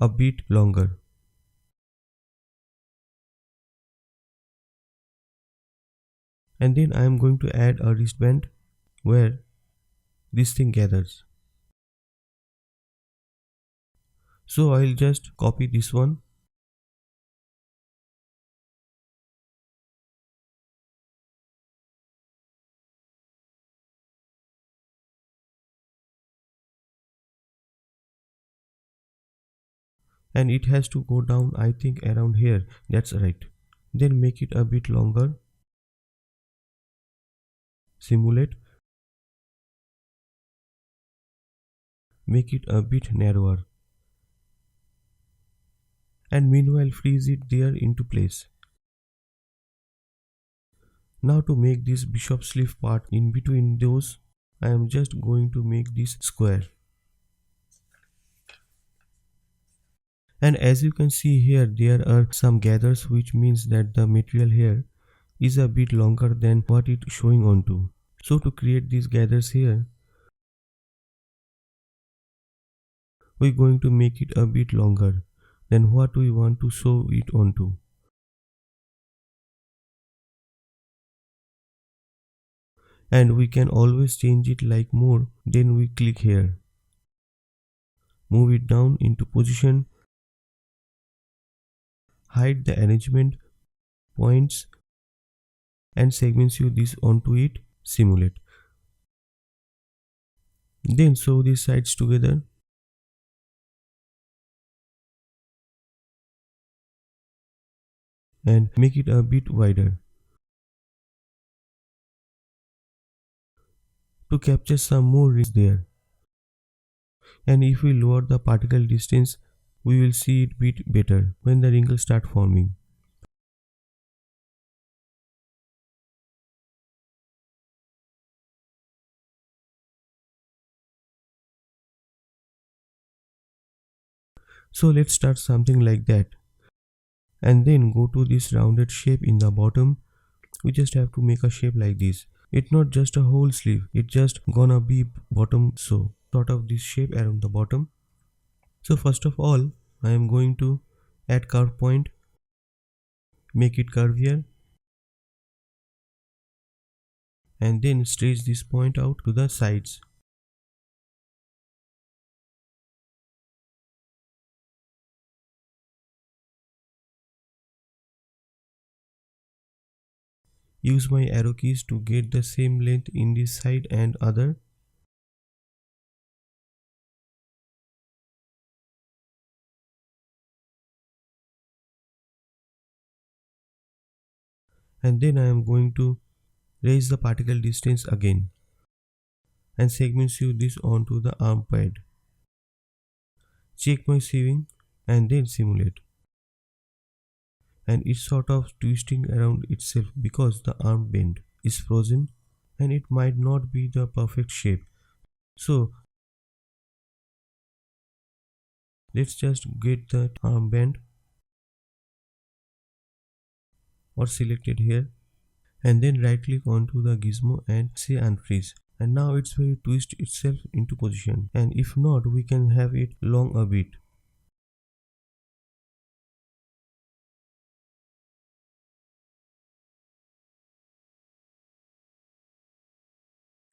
a bit longer. And then I am going to add a wristband where this thing gathers. So I'll just copy this one and it has to go down, I think around here. That's right. Then make it a bit longer, simulate, make it a bit narrower, and meanwhile freeze it there into place. Now to make this bishop sleeve part in between those, I am just going to make this square. And as you can see here, there are some gathers, which means that the material here is a bit longer than what it showing onto. So to create these gathers here, we're going to make it a bit longer than what we want to sew it onto. And we can always change it like more. Then we click here, move it down into position, hide the arrangement points, and segments you this onto it, simulate. Then sew these sides together and make it a bit wider to capture some more rings there. And if we lower the particle distance, we will see it bit better when the wrinkles start forming. So let's start something like that, and then go to this rounded shape in the bottom. We just have to make a shape like this. It's not just a whole sleeve, it's just gonna be bottom, so sort of this shape around the bottom. So first of all, I am going to add curve point, make it curvier, and then stretch this point out to the sides. Use my arrow keys to get the same length in this side and other. And then I am going to raise the particle distance again and segment sew this onto the arm pad. Check my sewing and then simulate. And it's sort of twisting around itself because the arm bend is frozen and it might not be the perfect shape. So let's just get the arm bend or selected here, and then right click onto the gizmo and say unfreeze. And now it's very twist itself into position, and if not, we can have it long a bit.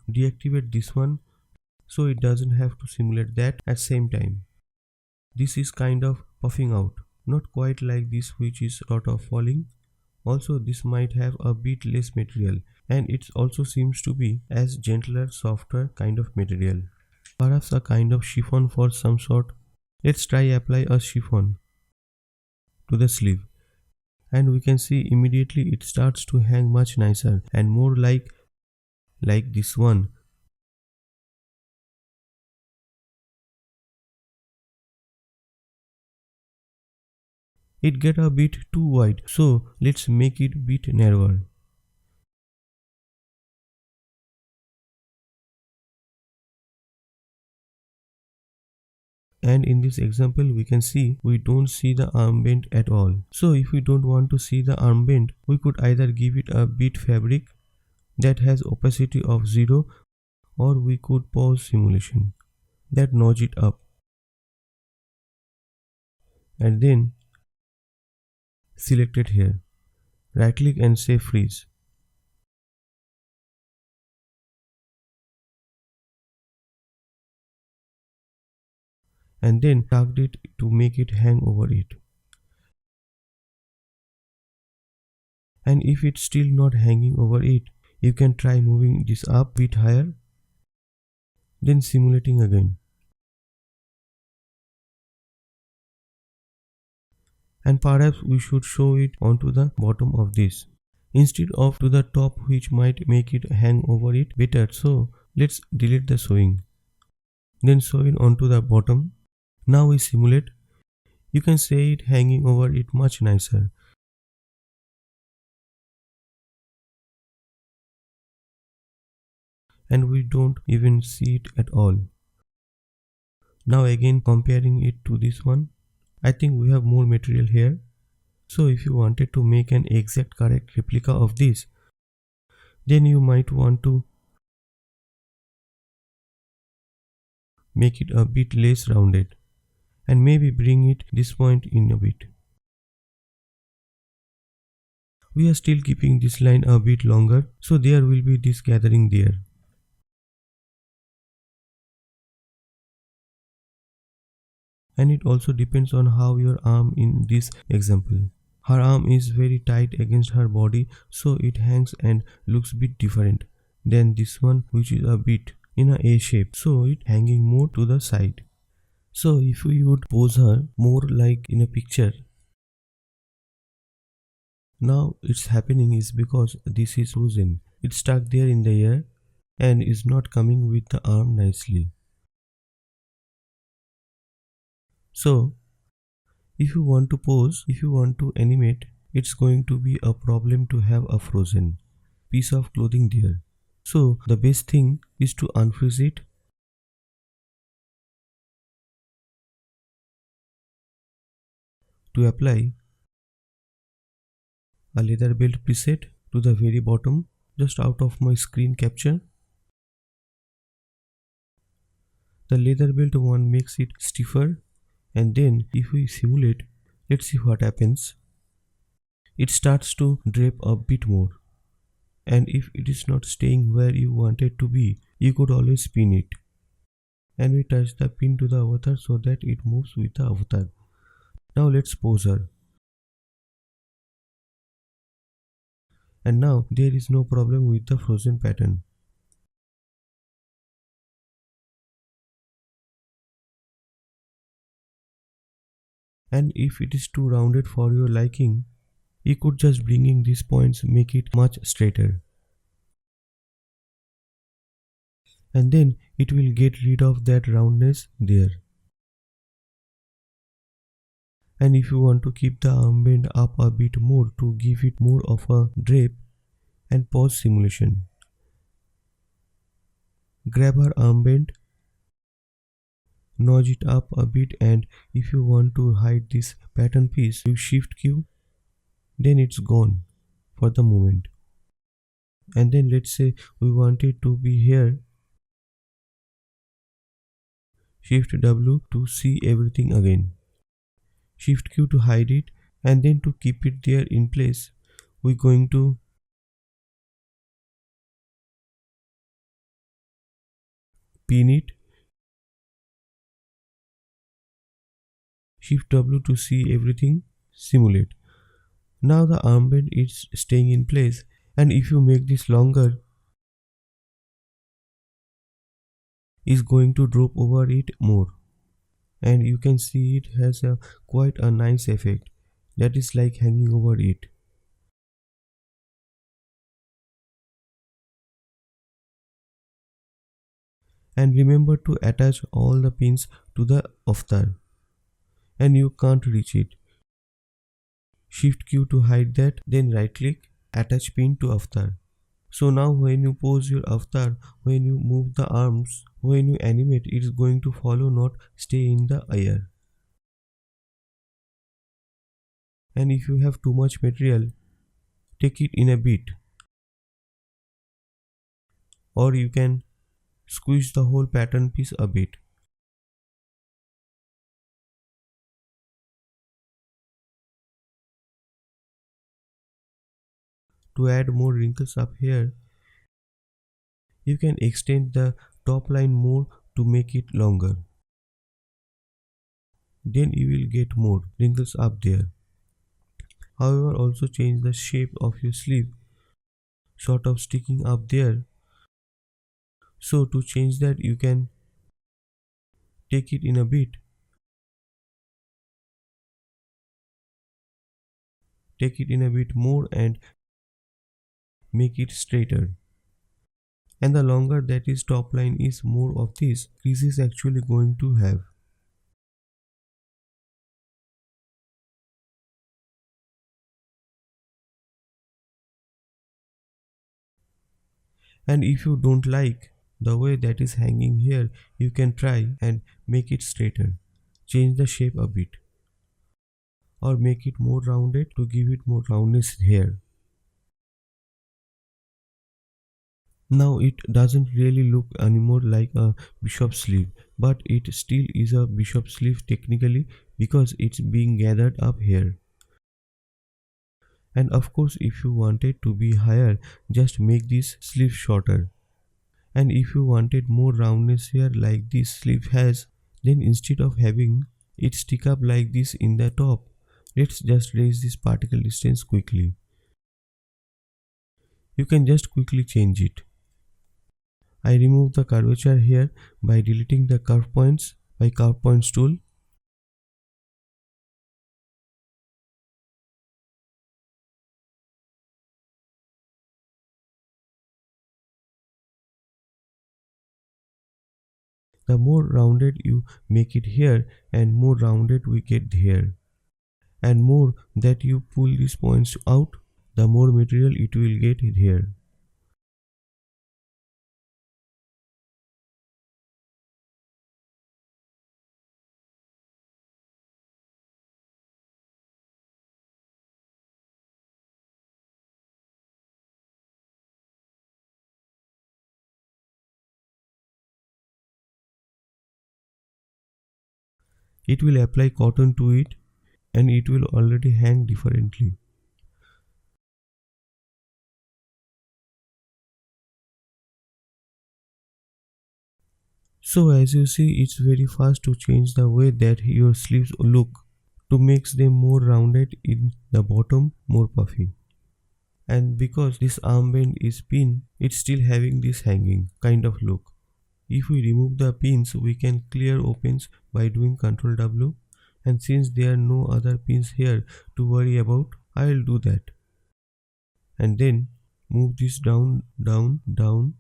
Deactivate this one so it doesn't have to simulate that at same time. This is kind of puffing out, not quite like this which is sort of falling. Also this might have a bit less material, and it also seems to be as gentler, softer kind of material. Perhaps a kind of chiffon for some sort. Let's try apply a chiffon to the sleeve, and we can see immediately it starts to hang much nicer and more like this one. It get a bit too wide, so let's make it bit narrower. And in this example we can see we don't see the armband at all. So if we don't want to see the armband, we could either give it a bit fabric that has opacity of 0, or we could pause simulation that notch it up and then select it here. Right click and say freeze. And then target it to make it hang over it. And if it's still not hanging over it, you can try moving this up a bit higher, then simulating again. And perhaps we should show it onto the bottom of this instead of to the top, which might make it hang over it better. So let's delete the showing, then show it onto the bottom. Now we simulate. You can see it hanging over it much nicer. And we don't even see it at all. Now again comparing it to this one, I think we have more material here. So if you wanted to make an exact correct replica of this, then you might want to make it a bit less rounded and maybe bring it this point in a bit. We are still keeping this line a bit longer, so there will be this gathering there. And it also depends on how your arm in this example. Her arm is very tight against her body, so it hangs and looks bit different than this one, which is a bit in a A shape, so it hanging more to the side. So if we would pose her more like in a picture, now it's happening is because this is frozen. It's stuck there in the air and is not coming with the arm nicely. So if you want to pose, if you want to animate, it's going to be a problem to have a frozen piece of clothing there. So the best thing is to unfreeze it, to apply a leather belt preset to the very bottom, just out of my screen capture. The leather belt one makes it stiffer, and then if we simulate, let's see what happens. It starts to drape a bit more, and if it is not staying where you want it to be, you could always pin it. And we touch the pin to the avatar so that it moves with the avatar. Now let's pose her. And now there is no problem with the frozen pattern. And if it is too rounded for your liking, you could just bringing these points make it much straighter. And then it will get rid of that roundness there. And if you want to keep the armband up a bit more to give it more of a drape, and pause simulation. Grab her armband, notch it up a bit, and if you want to hide this pattern piece, you shift Q, then it's gone for the moment. And then let's say we want it to be here, shift W to see everything again, shift Q to hide it, and then to keep it there in place, we're going to pin it, shift W to see everything, simulate. Now the armband is staying in place, and if you make this longer, is going to drop over it more, and you can see it has quite a nice effect that is like hanging over it. And remember to attach all the pins to the avatar, and you can't reach it. Shift Q to hide that, then right click, attach pin to avatar. So now when you pose your avatar, when you move the arms, when you animate, it is going to follow, not stay in the air. And if you have too much material, take it in a bit, or you can squeeze the whole pattern piece a bit. To add more wrinkles up here, you can extend the top line more to make it longer. Then you will get more wrinkles up there. However, also change the shape of your sleeve, sort of sticking up there. So to change that, you can take it in a bit, take it in a bit more and make it straighter. And the longer that is top line is, more of this crease is actually going to have. And if you don't like the way that is hanging here, you can try and make it straighter. Change the shape a bit, or make it more rounded to give it more roundness here. Now it doesn't really look anymore like a bishop sleeve, but it still is a bishop sleeve technically because it's being gathered up here. And of course, if you want it to be higher, just make this sleeve shorter. And if you wanted more roundness here like this sleeve has, then instead of having it stick up like this in the top, let's just raise this particle distance quickly. You can just quickly change it. I remove the curvature here by deleting the curve points by curve points tool. The more rounded you make it here and more rounded we get here. And more that you pull these points out, the more material it will get here. It will apply cotton to it and it will already hang differently. So as you see, it's very fast to change the way that your sleeves look, to make them more rounded in the bottom, more puffy. And because this armband is pin, it's still having this hanging kind of look. If we remove the pins, we can clear opens by doing Ctrl W, and since there are no other pins here to worry about, I'll do that. And then move this down, down, down,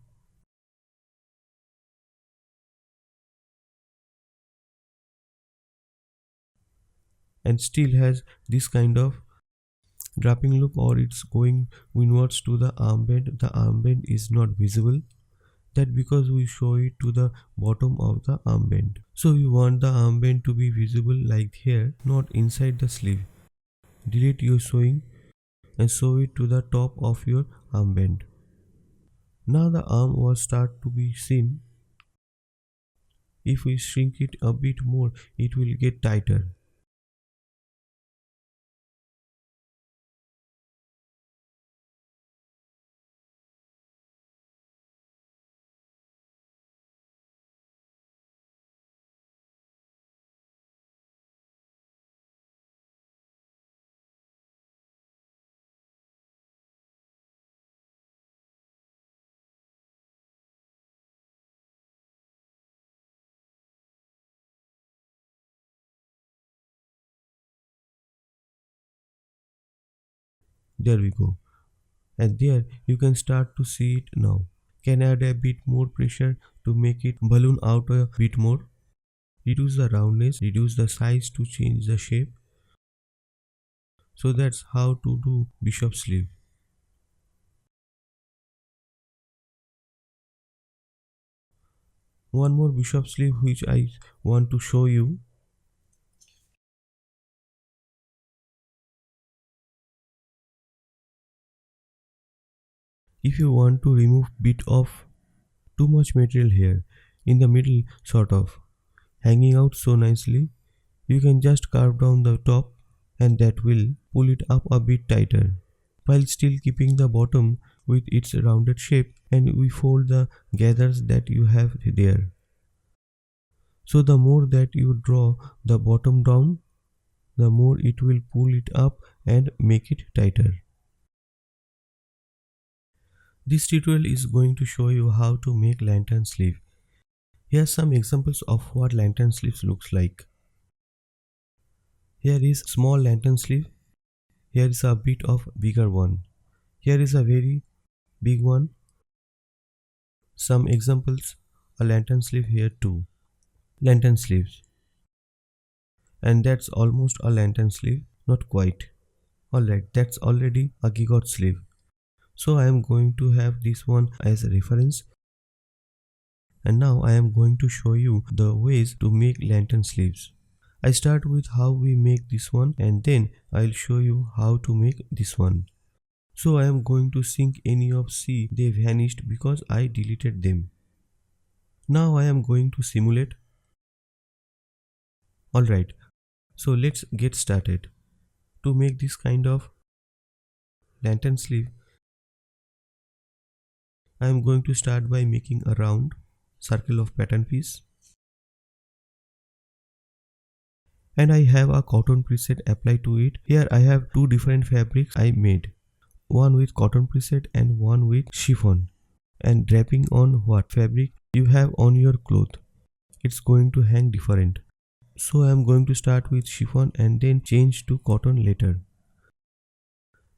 and still has this kind of dropping look, or it's going inwards to the armband. The armband is not visible, that because we show it to the bottom of the armband. So you want the armband to be visible like here, not inside the sleeve. Delete your sewing and sew it to the top of your armband. Now the arm will start to be seen. If we shrink it a bit more, it will get tighter. There we go. And there you can start to see it now. Can add a bit more pressure to make it balloon out a bit more. Reduce the roundness, reduce the size to change the shape. So that's how to do bishop sleeve. One more bishop sleeve which I want to show you. If you want to remove bit of too much material here in the middle, sort of hanging out so nicely, you can just carve down the top and that will pull it up a bit tighter while still keeping the bottom with its rounded shape, and we fold the gathers that you have there. So the more that you draw the bottom down, the more it will pull it up and make it tighter. This tutorial is going to show you how to make lantern sleeve. Here are some examples of what lantern sleeves looks like. Here is small lantern sleeve. Here is a bit of bigger one. Here is a very big one. Some examples, a lantern sleeve here too. Lantern sleeves. And that's almost a lantern sleeve, not quite. Alright, that's already a gigot sleeve. So I am going to have this one as a reference. And now I am going to show you the ways to make lantern sleeves. I start with how we make this one and then I'll show you how to make this one. So I am going to sync any of C, they vanished because I deleted them. Now I am going to simulate. Alright, so let's get started. To make this kind of lantern sleeve, I am going to start by making a round circle of pattern piece. And I have a cotton preset applied to it. Here I have two different fabrics I made. One with cotton preset and one with chiffon. And draping on what fabric you have on your cloth, it's going to hang different. So I am going to start with chiffon and then change to cotton later.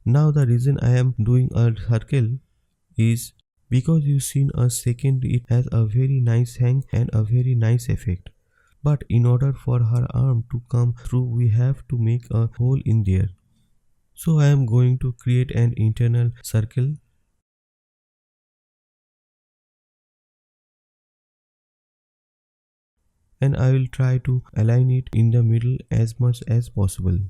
Now the reason I am doing a circle is because you seen a second it has a very nice hang and a very nice effect. But in order for her arm to come through we have to make a hole in there. So I am going to create an internal circle and I will try to align it in the middle as much as possible.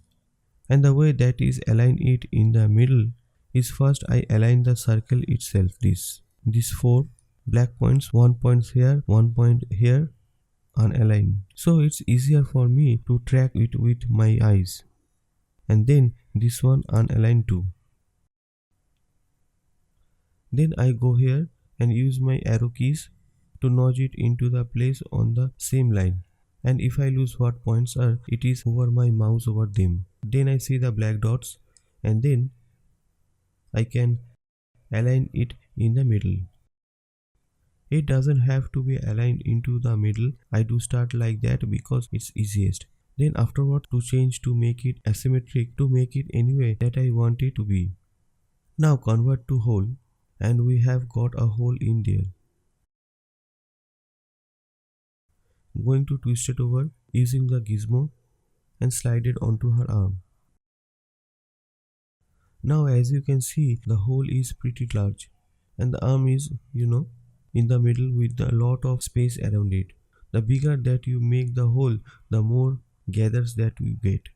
And the way that is align it in the middle is first I align the circle itself, these four black points, 1 point here, 1 point here, unaligned. So it's easier for me to track it with my eyes. And then this one unaligned too. Then I go here and use my arrow keys to nudge it into the place on the same line. And if I lose what points are, it is over my mouse over them. Then I see the black dots and then I can align it in the middle. It doesn't have to be aligned into the middle. I do start like that because it's easiest. Then afterward to change to make it asymmetric, to make it anyway that I want it to be. Now convert to hole and we have got a hole in there. Going to twist it over using the gizmo and slide it onto her arm. Now as you can see the hole is pretty large and the arm is in the middle with a lot of space around it. The bigger that you make the hole, the more gathers that you get.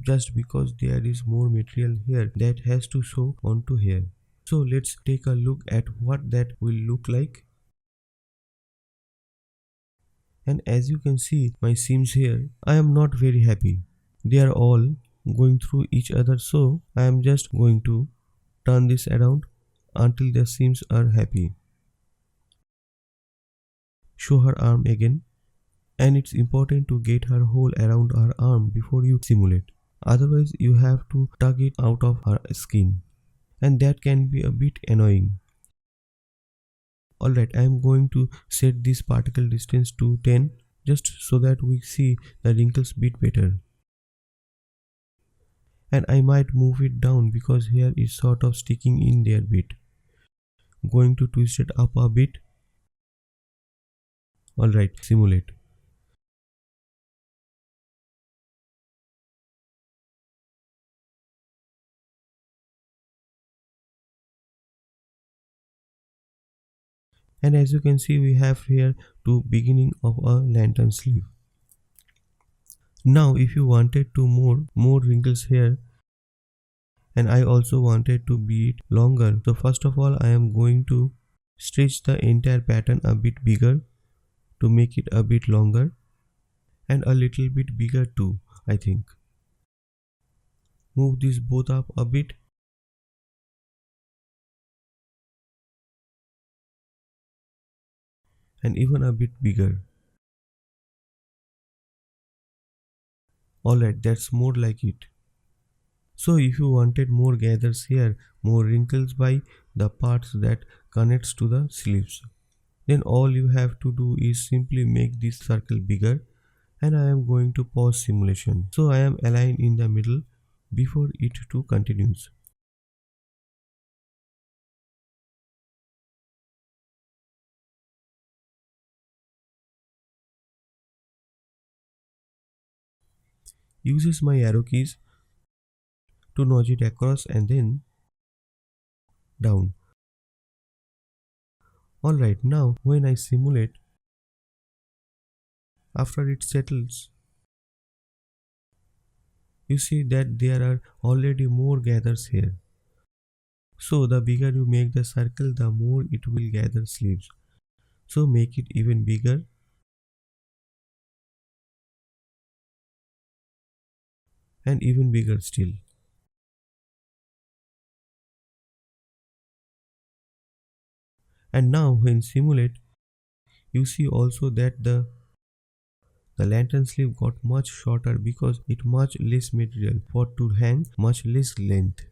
Just because there is more material here that has to show onto here. So let's take a look at what that will look like. And as you can see my seams here, I am not very happy. They are all going through each other, so I am just going to turn this around until the seams are happy. Show her arm again. And it's important to get her hole around her arm before you simulate. Otherwise you have to tug it out of her skin. And that can be a bit annoying. Alright, I am going to set this particle distance to 10 just so that we see the wrinkles bit better. And I might move it down because here it's sort of sticking in there bit. Going to twist it up a bit. Alright, simulate. And as you can see, we have here two beginning of a lantern sleeve. Now if you wanted to more wrinkles here, and I also wanted to be it longer, so first of all I am going to stretch the entire pattern a bit bigger to make it a bit longer, and a little bit bigger too, I think. Move this both up a bit, and even a bit bigger. Alright, that's more like it. So if you wanted more gathers here, more wrinkles by the parts that connects to the sleeves, then all you have to do is simply make this circle bigger, and I am going to pause simulation. So I am aligned in the middle before it to continues. Uses my arrow keys to nudge it across and then down. Alright, now when I simulate, after it settles, you see that there are already more gathers here. So the bigger you make the circle, the more it will gather sleeves. So make it even bigger, and even bigger still. And now when simulate, you see also that the lantern sleeve got much shorter because it much less material for to hang, much less length.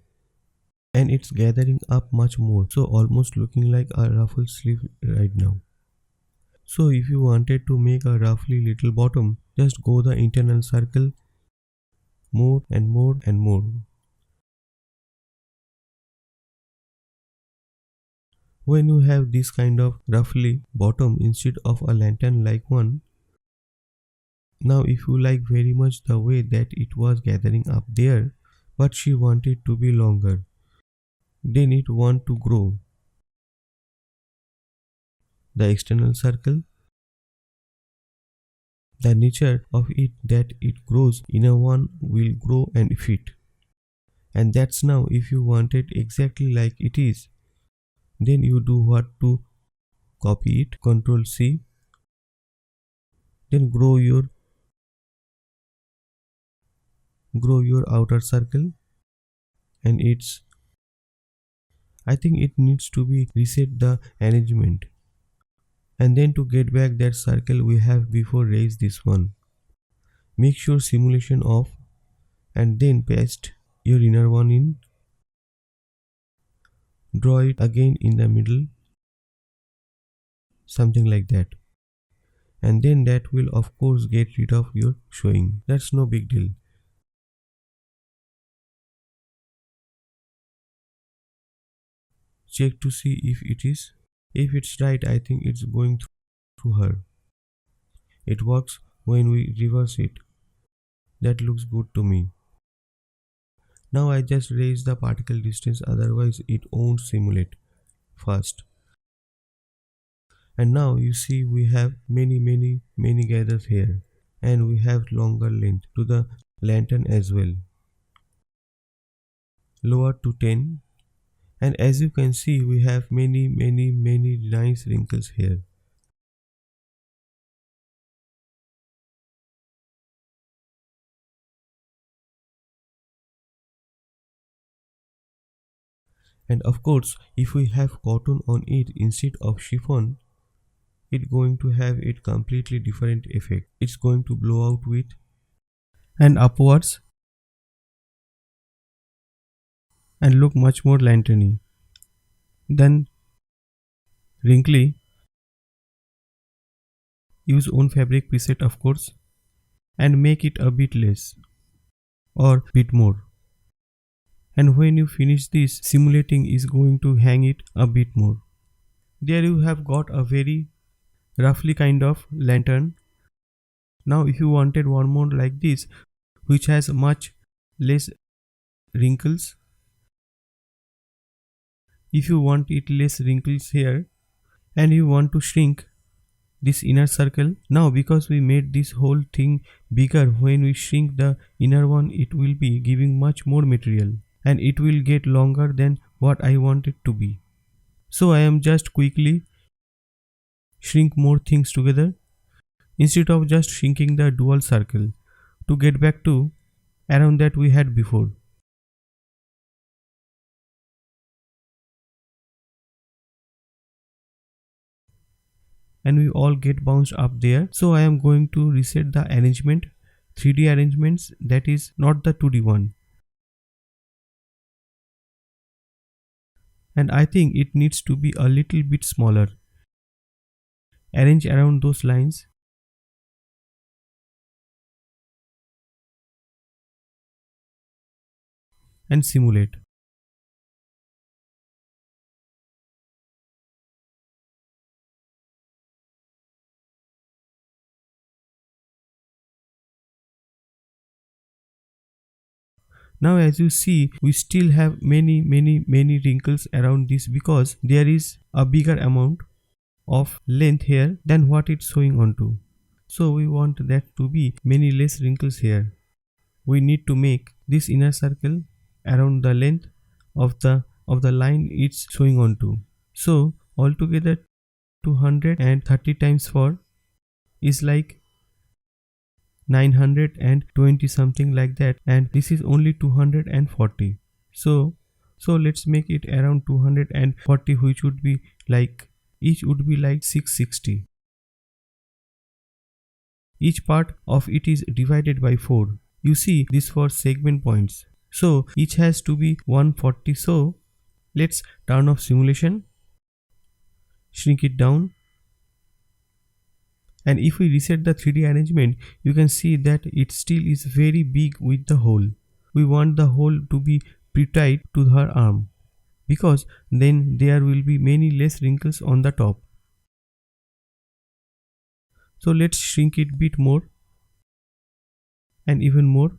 And it's gathering up much more, so almost looking like a ruffle sleeve right now. So if you wanted to make a roughly little bottom, just go the internal circle more and more and more. When you have this kind of roughly bottom instead of a lantern like one, now if you like very much the way that it was gathering up there, but she wanted to be longer, then it want to grow the external circle, the nature of it that it grows in a one will grow and fit. And that's now if you want it exactly like it is, then you do what to copy it, Ctrl C, then grow your outer circle, and I think it needs to be reset the arrangement, and then to get back that circle we have before raise this one. Make sure simulation off, and then paste your inner one in, draw it again in the middle, something like that, and then that will of course get rid of your showing. That's no big deal. Check to see if it is. If it's right, I think it's going through her. It works when we reverse it. That looks good to me. Now I just raise the particle distance, otherwise it won't simulate fast. And now you see we have many gathers here, and we have longer length to the lantern as well. Lower to 10, and as you can see we have many nice wrinkles here. And of course if we have cotton on it instead of chiffon, it's going to have it completely different effect. It's going to blow out with and upwards and look much more lanterny. Then wrinkly, use own fabric preset of course, and make it a bit less or bit more. And when you finish this, simulating is going to hang it a bit more. There you have got a very roughly kind of lantern. Now if you wanted one more like this, which has much less wrinkles, if you want it less wrinkles here, and you want to shrink this inner circle. Now because we made this whole thing bigger, when we shrink the inner one, it will be giving much more material and it will get longer than what I want it to be. So I am just quickly shrink more things together instead of just shrinking the dual circle to get back to around that we had before. And we all get bounced up there. So I am going to reset the arrangement, 3D arrangements, that is not the 2D one. And I think it needs to be a little bit smaller. Arrange around those lines and simulate. Now as you see, we still have many wrinkles around this because there is a bigger amount of length here than what it's showing onto. So we want that to be many less wrinkles here. We need to make this inner circle around the length of the line it's showing onto. So altogether 230 times 4 is like 920 something like that, and this is only 240. So let's make it around 240, which would be like each would be like 660. Each part of it is divided by 4. You see this for segment points. So each has to be 140. So let's turn off simulation, shrink it down, and if we reset the 3D arrangement, you can see that it still is very big with the hole. We want the hole to be pre-tied to her arm because then there will be many less wrinkles on the top. So let's shrink it bit more and even more.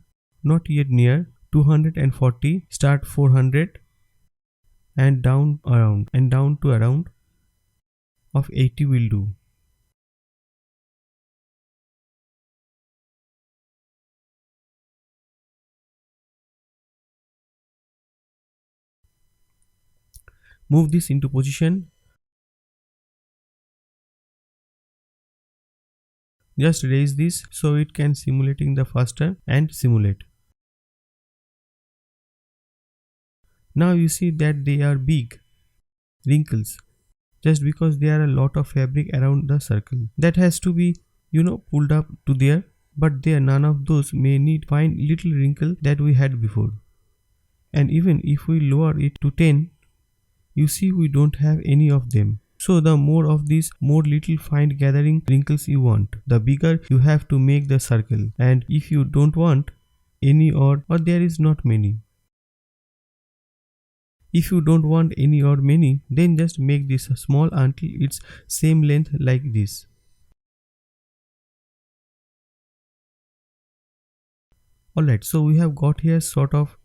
Not yet near 240, start 400 and down to around of 80 will do. Move this into position. Just raise this so it can simulating the faster and simulate. Now you see that they are big wrinkles just because there are a lot of fabric around the circle that has to be pulled up to there, but there none of those may need fine little wrinkle that we had before. And even if we lower it to 10, you see we don't have any of them. So the more of these more little fine gathering wrinkles you want, the bigger you have to make the circle. And if you don't want any or there is not many, if you don't want any or many, then just make this small until it's same length like this. Alright, so we have got here sort of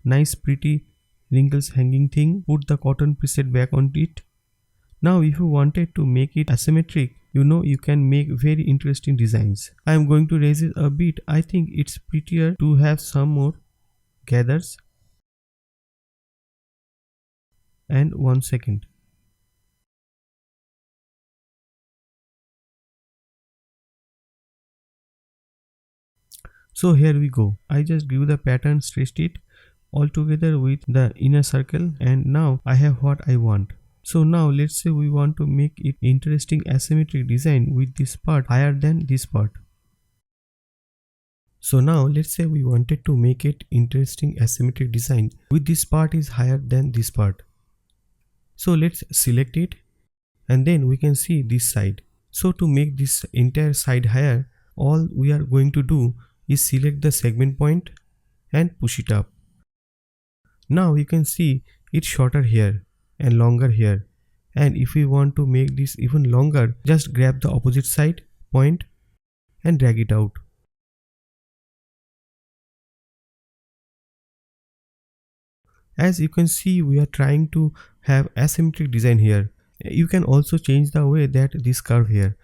nice pretty wrinkles hanging thing. Put the cotton preset back on it. Now if you wanted to make it asymmetric, you can make very interesting designs. I am going to raise it a bit. I think it's prettier to have some more gathers. And 1 second. So here we go. I just grew the pattern, stretched it all together with the inner circle, and now I have what I want. So now let's say we want to make it interesting asymmetric design with this part higher than this part. So now let's say we wanted to make it interesting asymmetric design with this part is higher than this part. So let's select it and then we can see this side. So to make this entire side higher, all we are going to do is select the segment point and push it up. Now you can see it's shorter here and longer here, and if we want to make this even longer, just grab the opposite side point and drag it out. As you can see, we are trying to have asymmetric design here, You can also change the way that this curve here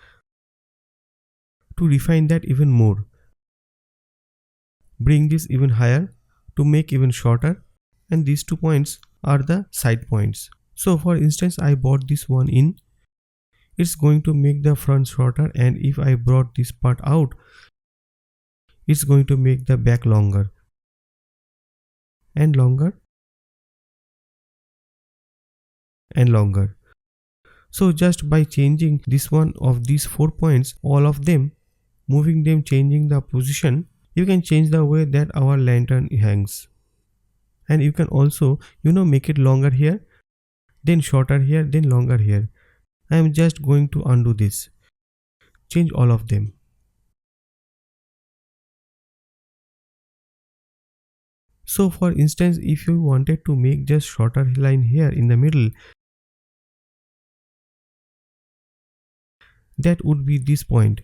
to refine that even more. Bring this even higher to make even shorter, and these 2 points are the side points. So for instance, I brought this one in, it's going to make the front shorter, and if I brought this part out, it's going to make the back longer and longer and longer. So just by changing this one of these 4 points, all of them, moving them, changing the position, you can change the way that our lantern hangs. And you can also, make it longer here, then shorter here, then longer here. I am just going to undo this. Change all of them. So for instance, if you wanted to make just shorter line here in the middle, that would be this point.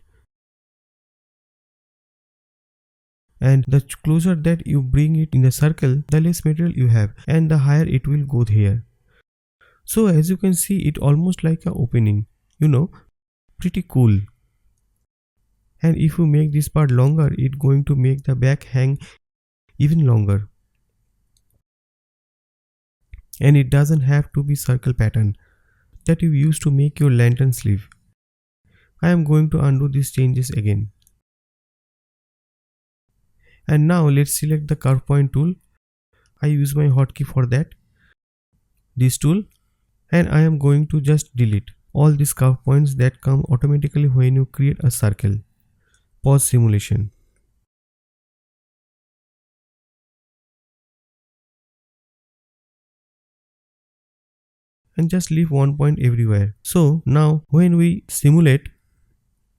And the closer that you bring it in the circle, the less material you have, and the higher it will go here. So as you can see, it almost like a opening, pretty cool. And if you make this part longer, it's going to make the back hang even longer. And it doesn't have to be circle pattern that you use to make your lantern sleeve. I am going to undo these changes again. And now let's select the curve point tool. I use my hotkey for that, this tool, and I am going to just delete all these curve points that come automatically when you create a circle. Pause simulation. And just leave one point everywhere. So now when we simulate,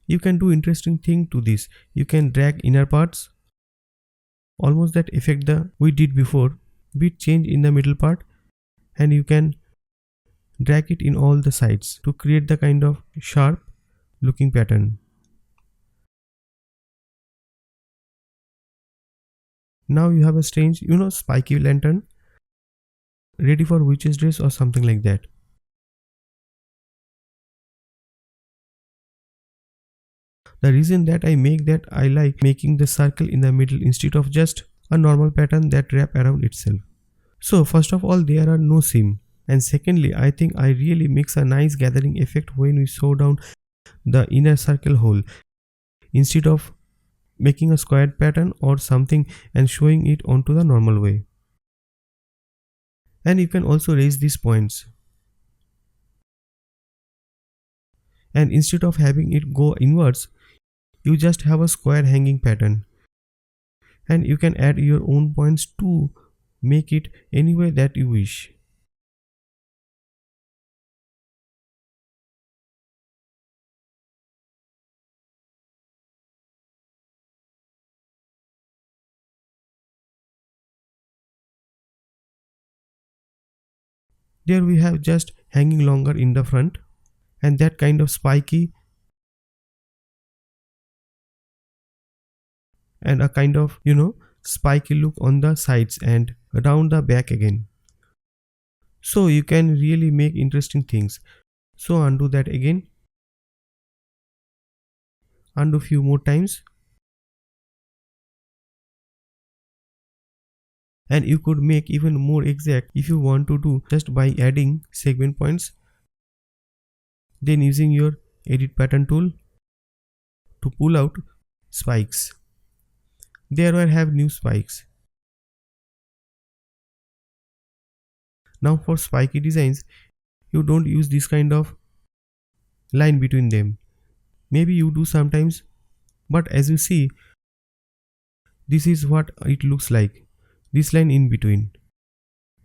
you can do interesting thing to this. You can drag inner parts, almost that effect that we did before, bit change in the middle part, and you can drag it in all the sides to create the kind of sharp looking pattern. Now you have a strange, spiky lantern ready for witch's dress or something like that. The reason that I make that, I like making the circle in the middle instead of just a normal pattern that wrap around itself. So first of all, there are no seam, and secondly, I think I really makes a nice gathering effect when we sew down the inner circle hole instead of making a square pattern or something and showing it onto the normal way. And you can also raise these points, and instead of having it go inwards, you just have a square hanging pattern, and you can add your own points to make it any way that you wish. There we have just hanging longer in the front, and that kind of spiky and a kind of spiky look on the sides and around the back again. So you can really make interesting things. So undo that again, undo few more times, and you could make even more exact if you want to do just by adding segment points, then using your edit pattern tool to pull out spikes. There I have new spikes. Now for spiky designs, you don't use this kind of line between them. Maybe you do sometimes, but as you see, this is what it looks like, this line in between.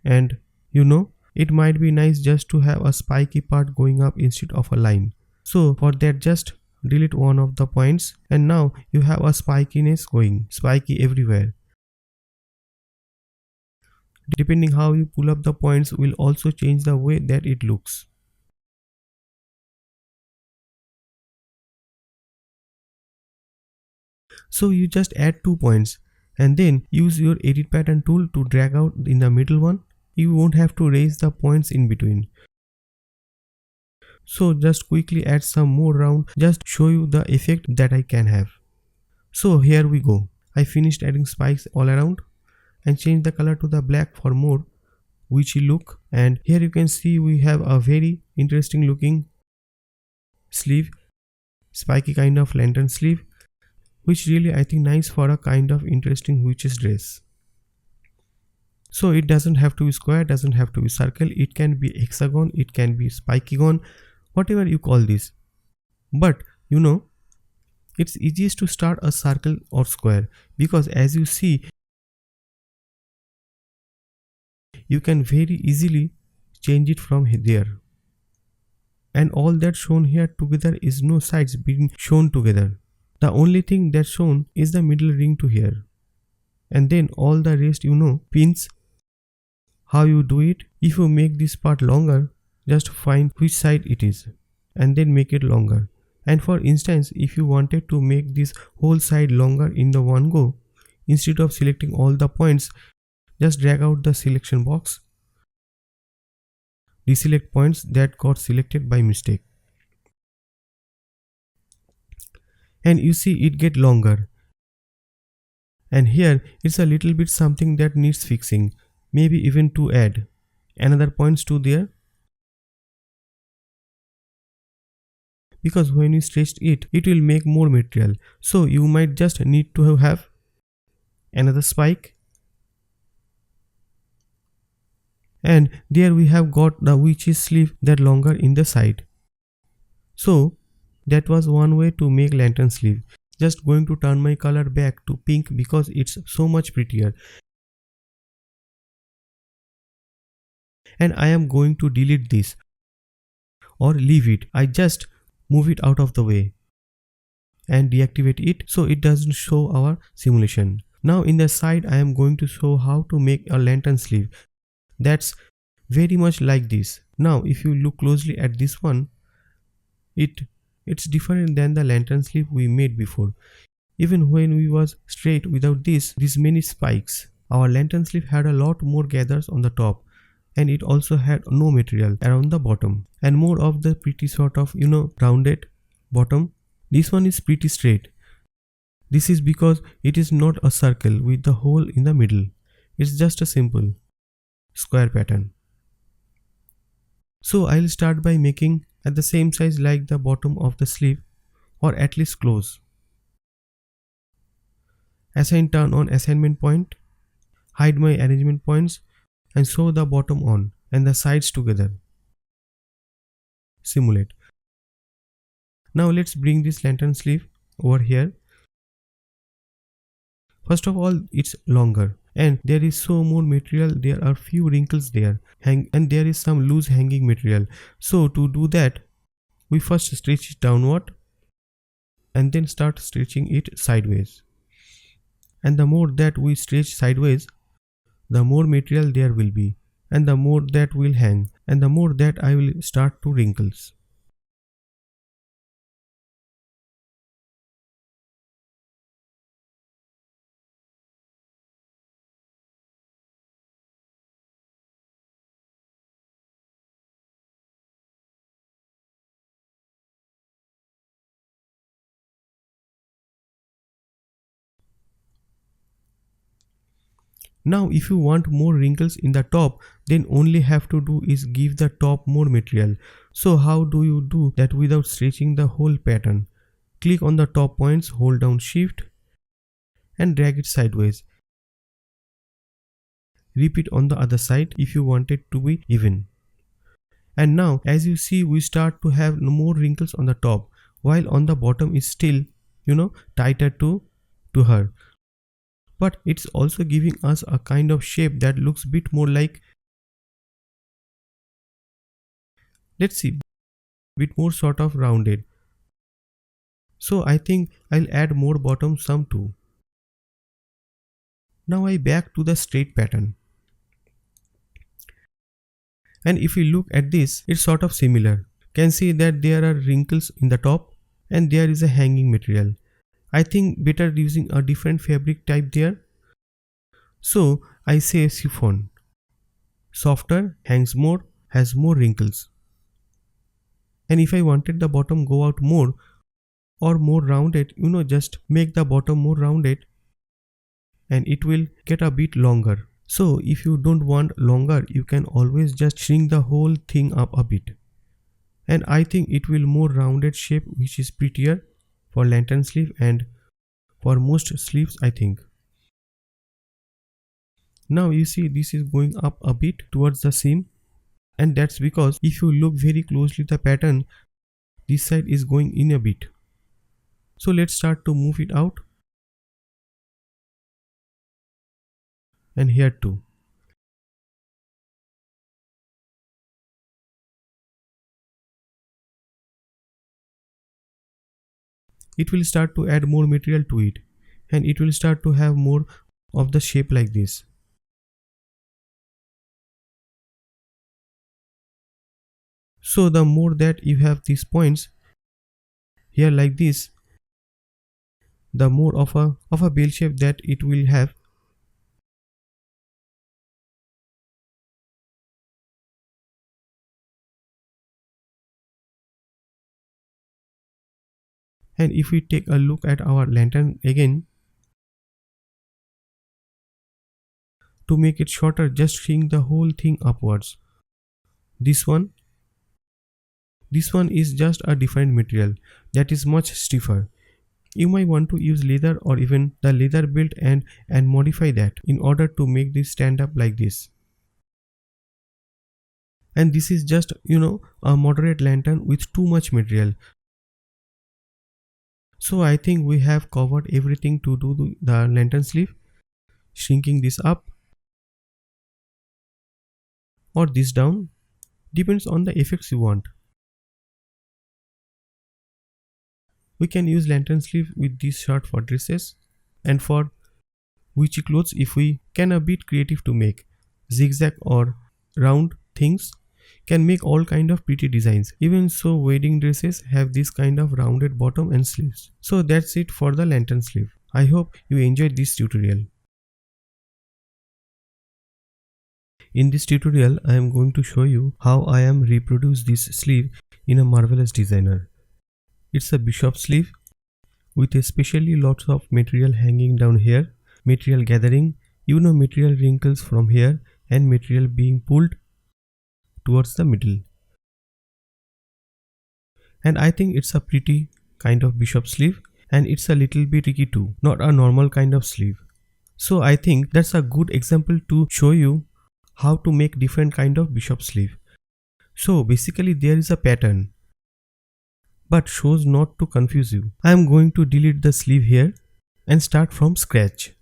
And it might be nice just to have a spiky part going up instead of a line. So for that, just delete one of the points, and now you have a spikiness going, spiky everywhere. Depending how you pull up the points will also change the way that it looks. So you just add 2 points and then use your edit pattern tool to drag out in the middle one. You won't have to raise the points in between. So just quickly add some more round, just show you the effect that I can have. So here we go. I finished adding spikes all around and changed the color to the black for more witchy look. And here you can see we have a very interesting looking sleeve, spiky kind of lantern sleeve, which really I think nice for a kind of interesting witch's dress. So it doesn't have to be square, doesn't have to be circle, it can be hexagon, it can be spikygon, whatever you call this. But you know, it's easiest to start a circle or square, because as you see, you can very easily change it from there. And all that shown here together is no sides being shown together. The only thing that's shown is the middle ring to here. And then all the rest pins. How you do it? If you make this part longer, just find which side it is and then make it longer. And for instance, if you wanted to make this whole side longer in the one go, instead of selecting all the points, just drag out the selection box, deselect points that got selected by mistake, and you see it get longer. And here it's a little bit something that needs fixing, maybe even to add another points to there, because when you stretch it, it will make more material. So you might just need to have another spike. And there we have got the witch's sleeve that longer in the side. So that was one way to make lantern sleeve. Just going to turn my color back to pink because it's so much prettier. And I am going to delete this or leave it. I just move it out of the way and deactivate it so it doesn't show our simulation. Now in the side I am going to show how to make a lantern sleeve that's very much like this. Now if you look closely at this one, it's different than the lantern sleeve we made before. Even when we was straight without these many spikes, our lantern sleeve had a lot more gathers on the top, and it also had no material around the bottom and more of the pretty sort of rounded bottom. This one is pretty straight. This is because it is not a circle with the hole in the middle. It's just a simple square pattern. So I'll start by making at the same size like the bottom of the sleeve, or at least close. Assign turn on assignment point, hide my arrangement points, and sew the bottom on and the sides together. Simulate. Now let's bring this lantern sleeve over here. First of all, it's longer and there is so more material. There are few wrinkles there and there is some loose hanging material. So to do that, we first stretch it downward and then start stretching it sideways. And the more that we stretch sideways, the more material there will be, and the more that will hang, and the more that I will start to wrinkles. Now if you want more wrinkles in the top, then only have to do is give the top more material. So how do you do that without stretching the whole pattern? Click on the top points, hold down shift and drag it sideways. Repeat on the other side if you want it to be even. And now as you see, we start to have more wrinkles on the top, while on the bottom is still tighter to her. But it's also giving us a kind of shape that looks a bit more like, let's see, bit more sort of rounded. So I think I'll add more bottom some too. Now I back to the straight pattern. And if we look at this, it's sort of similar. Can see that there are wrinkles in the top and there is a hanging material. I think better using a different fabric type there. So I say chiffon. Softer, hangs more, has more wrinkles. And if I wanted the bottom go out more or more rounded, just make the bottom more rounded and it will get a bit longer. So if you don't want longer, you can always just shrink the whole thing up a bit. And I think it will more rounded shape, which is prettier for lantern sleeve and for most sleeves, I think. Now you see this is going up a bit towards the seam, and that's because if you look very closely the pattern, this side is going in a bit. So let's start to move it out, and here too. It will start to add more material to it, and it will start to have more of the shape like this. So the more that you have these points here like this, the more of a bell shape that it will have. And if we take a look at our lantern again, to make it shorter, just shrink the whole thing upwards. This one is just a different material that is much stiffer. You might want to use leather or even the leather belt and modify that in order to make this stand up like this. And this is just a moderate lantern with too much material. So I think we have covered everything to do the lantern sleeve. Shrinking this up or this down depends on the effects you want. We can use lantern sleeve with this shirt for dresses, and for witchy clothes if we can a bit creative to make zigzag or round things, can make all kind of pretty designs. Even so, wedding dresses have this kind of rounded bottom and sleeves. So that's it for the lantern sleeve. I hope you enjoyed this tutorial. In this tutorial, I am going to show you how I am reproduce this sleeve in a marvelous designer. It's a bishop sleeve with especially lots of material hanging down here, material gathering, material wrinkles from here and material being pulled towards the middle. And I think it's a pretty kind of bishop sleeve, and it's a little bit tricky too, not a normal kind of sleeve. So I think that's a good example to show you how to make different kind of bishop sleeve. So basically there is a pattern, but shows not to confuse you. I am going to delete the sleeve here and start from scratch.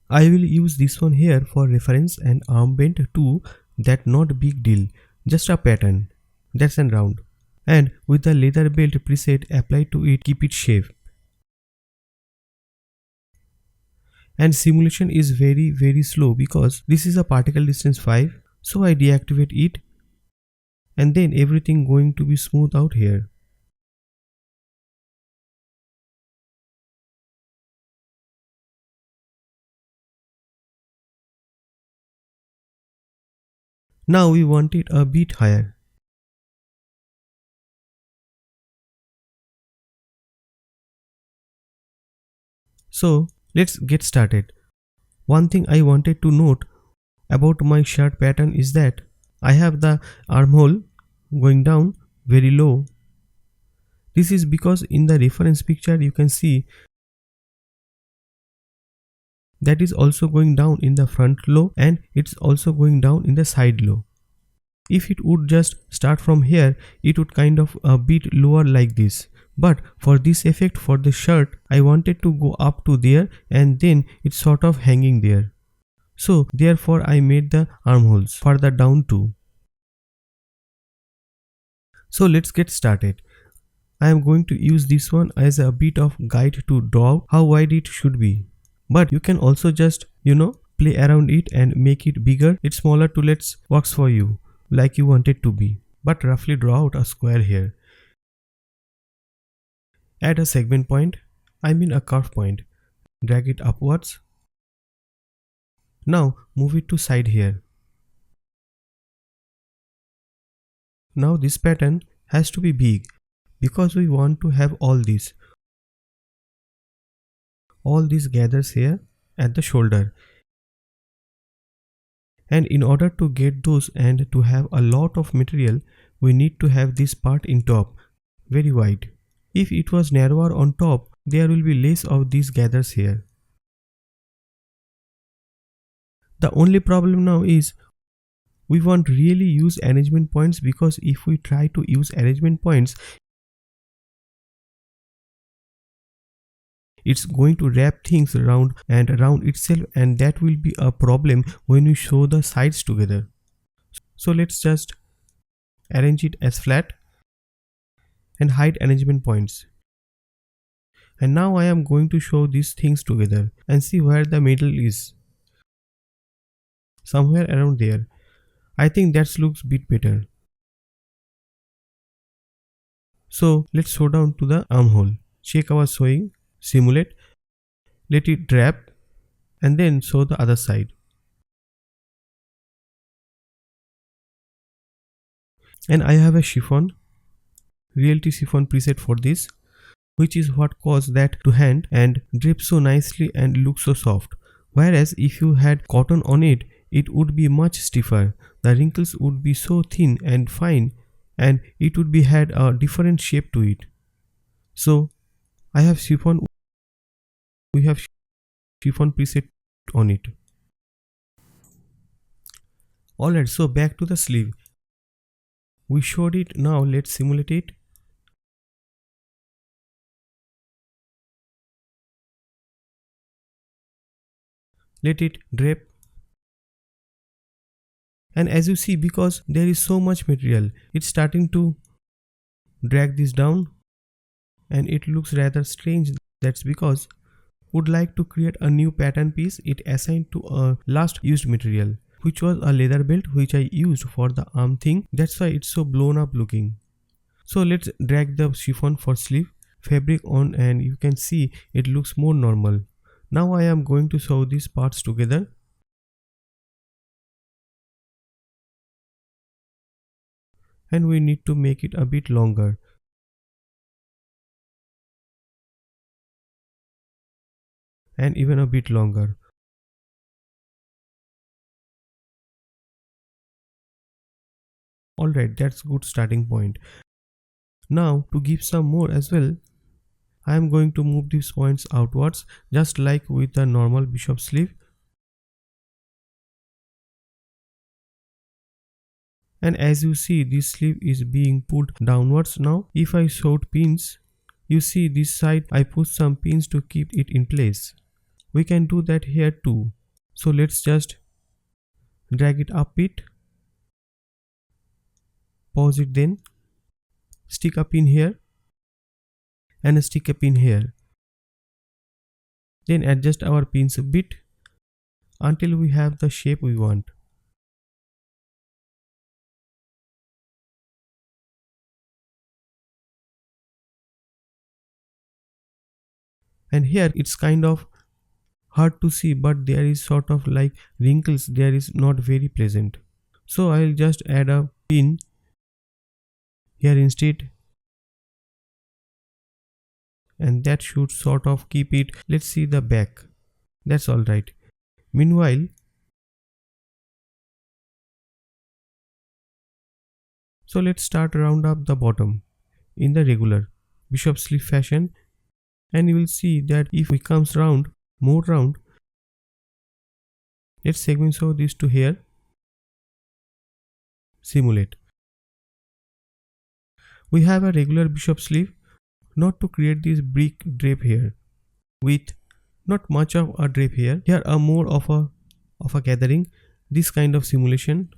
I will use this one here for reference and armband too. That not big deal, just a pattern. That's an round. And with the leather belt preset applied to it, keep it shape. And simulation is very slow because this is a particle distance 5. So I deactivate it, and then everything going to be smooth out here. Now we want it a bit higher. So let's get started. One thing I wanted to note about my shirt pattern is that I have the armhole going down very low. This is because in the reference picture you can see that is also going down in the front low and it's also going down in the side low. If it would just start from here, it would kind of a bit lower like this. But for this effect for the shirt, I wanted to go up to there and then it's sort of hanging there. So therefore I made the armholes further down too. So let's get started. I am going to use this one as a bit of guide to draw out how wide it should be. But you can also just, play around it and make it bigger. It's smaller to let's works for you like you want it to be. But roughly draw out a square here. Add a segment point, a curve point. Drag it upwards. Now move it to side here. Now this pattern has to be big because we want to have all these gathers here at the shoulder. And in order to get those and to have a lot of material, we need to have this part in top very wide. If it was narrower on top, there will be less of these gathers here. The only problem now is we won't really use arrangement points, because if we try to use arrangement points, it's going to wrap things around and around itself, and that will be a problem when we show the sides together. So let's just arrange it as flat and hide arrangement points. And now I am going to show these things together and see where the middle is. Somewhere around there. I think that looks a bit better. So let's sew down to the armhole. Check our sewing, simulate, let it wrap, and then sew the other side. And I have a chiffon, realty chiffon preset for this, which is what caused that to hand and drape so nicely and look so soft. Whereas if you had cotton on it, it would be much stiffer. The wrinkles would be so thin and fine, and it would be had a different shape to it. So I have chiffon. We have chiffon preset on it. Alright, so back to the sleeve. We showed it, now let's simulate it. Let it drape. And as you see, because there is so much material, it's starting to drag this down and it looks rather strange. That's because would like to create a new pattern piece it assigned to a last used material, which was a leather belt which I used for the arm thing. That's why it's so blown up looking. So let's drag the chiffon for sleeve fabric on, and you can see it looks more normal. Now I am going to sew these parts together. And we need to make it a bit longer. And even a bit longer. Alright, that's good starting point. Now to give some more as well, I am going to move these points outwards just like with the normal bishop sleeve. And as you see, this sleeve is being pulled downwards now. If I sewed pins, you see this side I put some pins to keep it in place. We can do that here too. So let's just drag it up it. Pause it, then stick a pin here and stick a pin here. Then adjust our pins a bit until we have the shape we want. And here it's kind of hard to see, but there is sort of like wrinkles there, is not very pleasant. So I'll just add a pin here instead, and that should sort of keep it. Let's see the back. That's alright. Meanwhile, so let's start round up the bottom in the regular bishop sleeve fashion, and you will see that if it comes round, more round, let's segment sew this to here. Simulate. We have a regular bishop sleeve, not to create this brick drape here with not much of a drape here. Here are more of a gathering, this kind of simulation.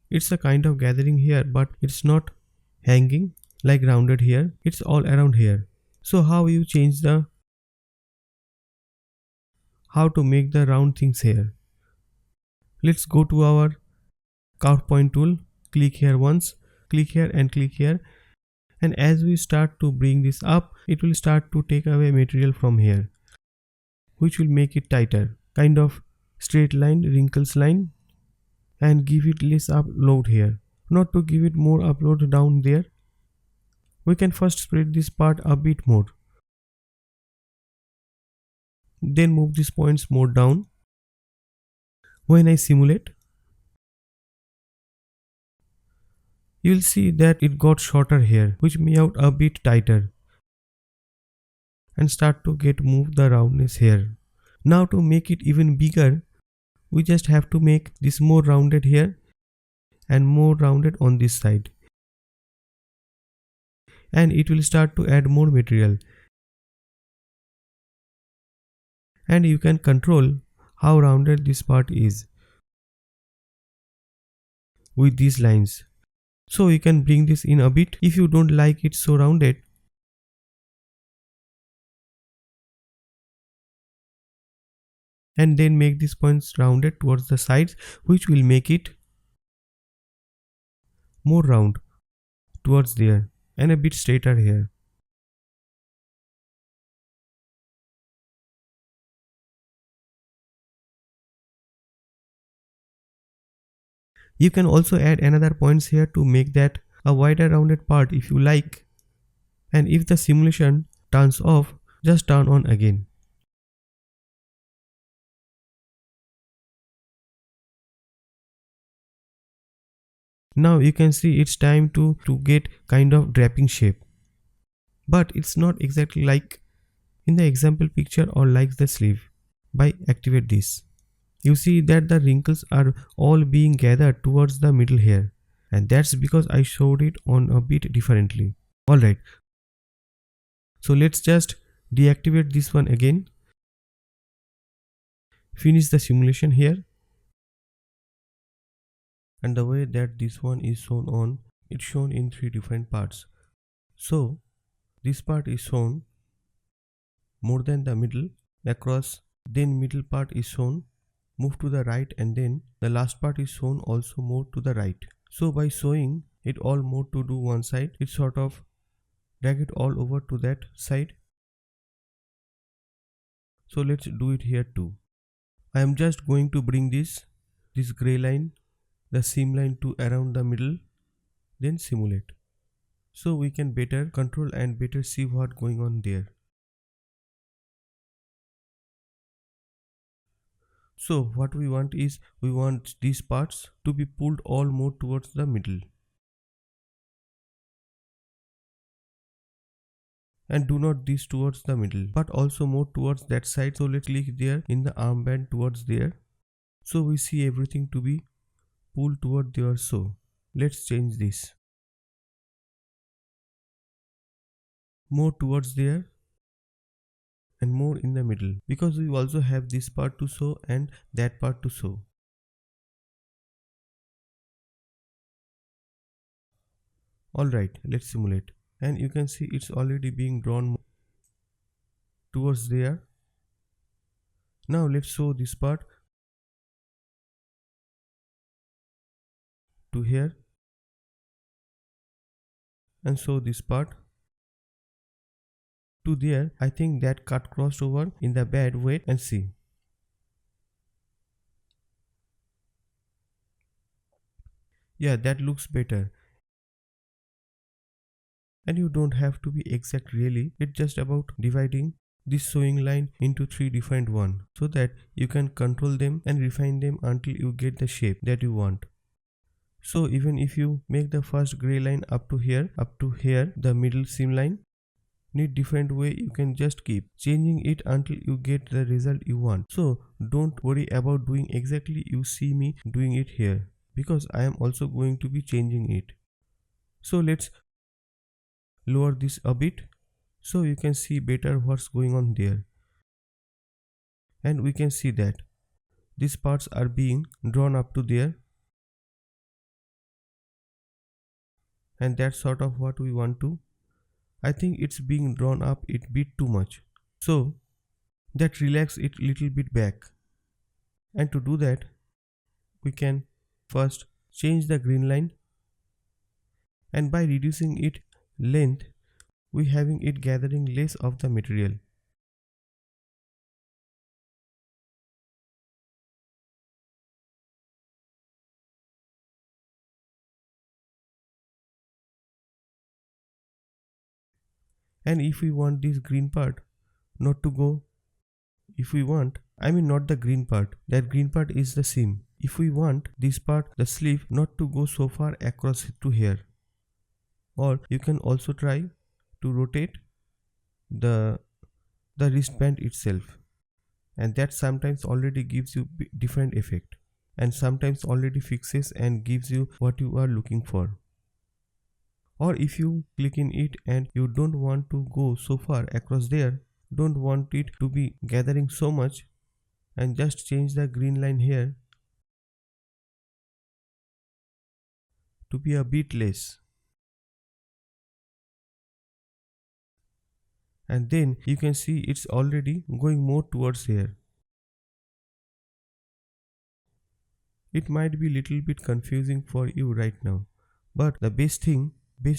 It's a kind of gathering here, but it's not hanging like rounded here. It's all around here. So how you change how to make the round things here? Let's go to our curve point tool. Click here once, click here and click here. And as we start to bring this up, it will start to take away material from here, which will make it tighter, kind of straight line, wrinkles line, and give it less upload here. Not to give it more upload down there, we can first spread this part a bit more. Then move these points more down. When I simulate, you'll see that it got shorter here, which me out a bit tighter and start to get move the roundness here. Now to make it even bigger, we just have to make this more rounded here and more rounded on this side. And it will start to add more material. And you can control how rounded this part is with these lines. So you can bring this in a bit if you don't like it so rounded. And then make these points rounded towards the sides, which will make it more round towards there and a bit straighter here. You can also add another points here to make that a wider rounded part if you like. And if the simulation turns off, just turn on again. Now you can see it's time to get kind of draping shape. But it's not exactly like in the example picture or like the sleeve. By activate this, you see that the wrinkles are all being gathered towards the middle here. And that's because I showed it on a bit differently. Alright, so let's just deactivate this one again. Finish the simulation here. And the way that this one is shown on, it's shown in 3 different parts. So this part is shown more than the middle across, then middle part is shown, move to the right, and then the last part is shown also more to the right. So by showing it all more to do one side, it sort of drag it all over to that side. So let's do it here too. I am just going to bring this gray line, the seam line to around the middle, then simulate. So we can better control and better see what going on there. So what we want is, we want these parts to be pulled all more towards the middle. And do not this towards the middle, but also more towards that side. So let's click there in the armband towards there. So we see everything to be pulled toward there. So let's change this. More towards there and more in the middle, because we also have this part to show and that part to show. Alright, let's simulate. And you can see it's already being drawn towards there. Now let's show this part to here and show this part to there. I think that cut crossed over in the bad. Wait and see. Yeah, that looks better. And you don't have to be exact really, it's just about dividing this sewing line into 3 different one, so that you can control them and refine them until you get the shape that you want. So even if you make the first gray line up to here, the middle seam line, need different way, you can just keep changing it until you get the result you want. So don't worry about doing exactly you see me doing it here, because I am also going to be changing it. So let's lower this a bit so you can see better what's going on there. And we can see that these parts are being drawn up to there, and that's sort of what we want to. I think it's being drawn up a bit too much, so that relax it little bit back. And to do that, we can first change the green line, and by reducing it length, we having it gathering less of the material. And if we want this green part not to go, if we want, I mean not the green part, that green part is the seam. If we want this part, the sleeve, not to go so far across to here, or you can also try to rotate the wristband itself, and that sometimes already gives you different effect, and sometimes already fixes and gives you what you are looking for. Or if you click in it and you don't want to go so far across there, don't want it to be gathering so much, and just change the green line here to be a bit less, and then you can see it's already going more towards here. It might be little bit confusing for you right now, but the best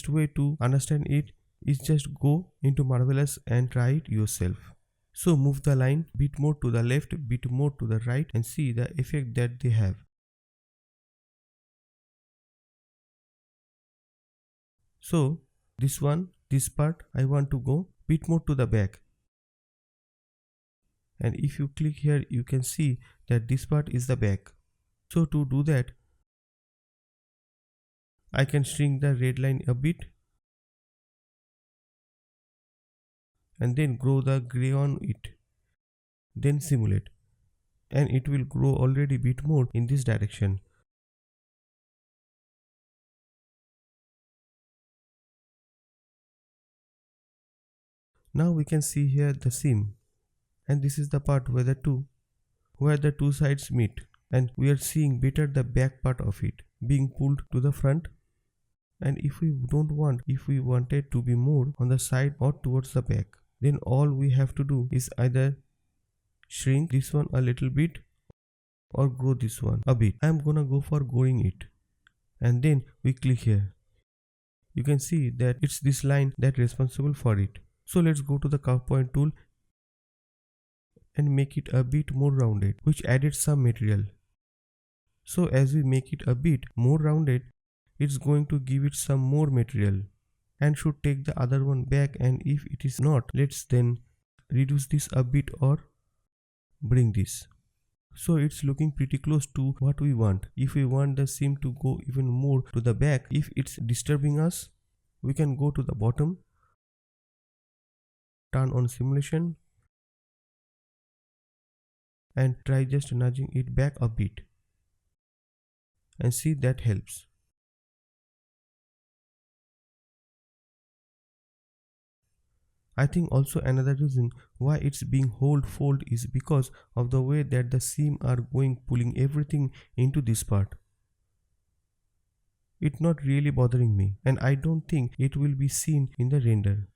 way to understand it is just go into Marvelous and try it yourself. So move the line bit more to the left, bit more to the right, and see the effect that they have. So this part I want to go bit more to the back, and if you click here you can see that this part is the back. So to do that, I can shrink the red line a bit and then grow the gray on it, then simulate, and it will grow already bit more in this direction. Now we can see here the seam, and this is the part where the two sides meet, and we are seeing better the back part of it being pulled to the front. And if we wanted to be more on the side or towards the back, then all we have to do is either shrink this one a little bit or grow this one a bit. I am gonna go for growing it, and then we click here. You can see that it's this line that responsible for it. So let's go to the curve point tool and make it a bit more rounded, which added some material. So as we make it a bit more rounded, it's going to give it some more material, and should take the other one back, and if it is not, let's then reduce this a bit or bring this. So it's looking pretty close to what we want. If we want the seam to go even more to the back, if it's disturbing us, we can go to the bottom, turn on simulation, and try just nudging it back a bit, and see that helps. I think also another reason why it's being fold is because of the way that the seam are pulling everything into this part. It's not really bothering me, and I don't think it will be seen in the render,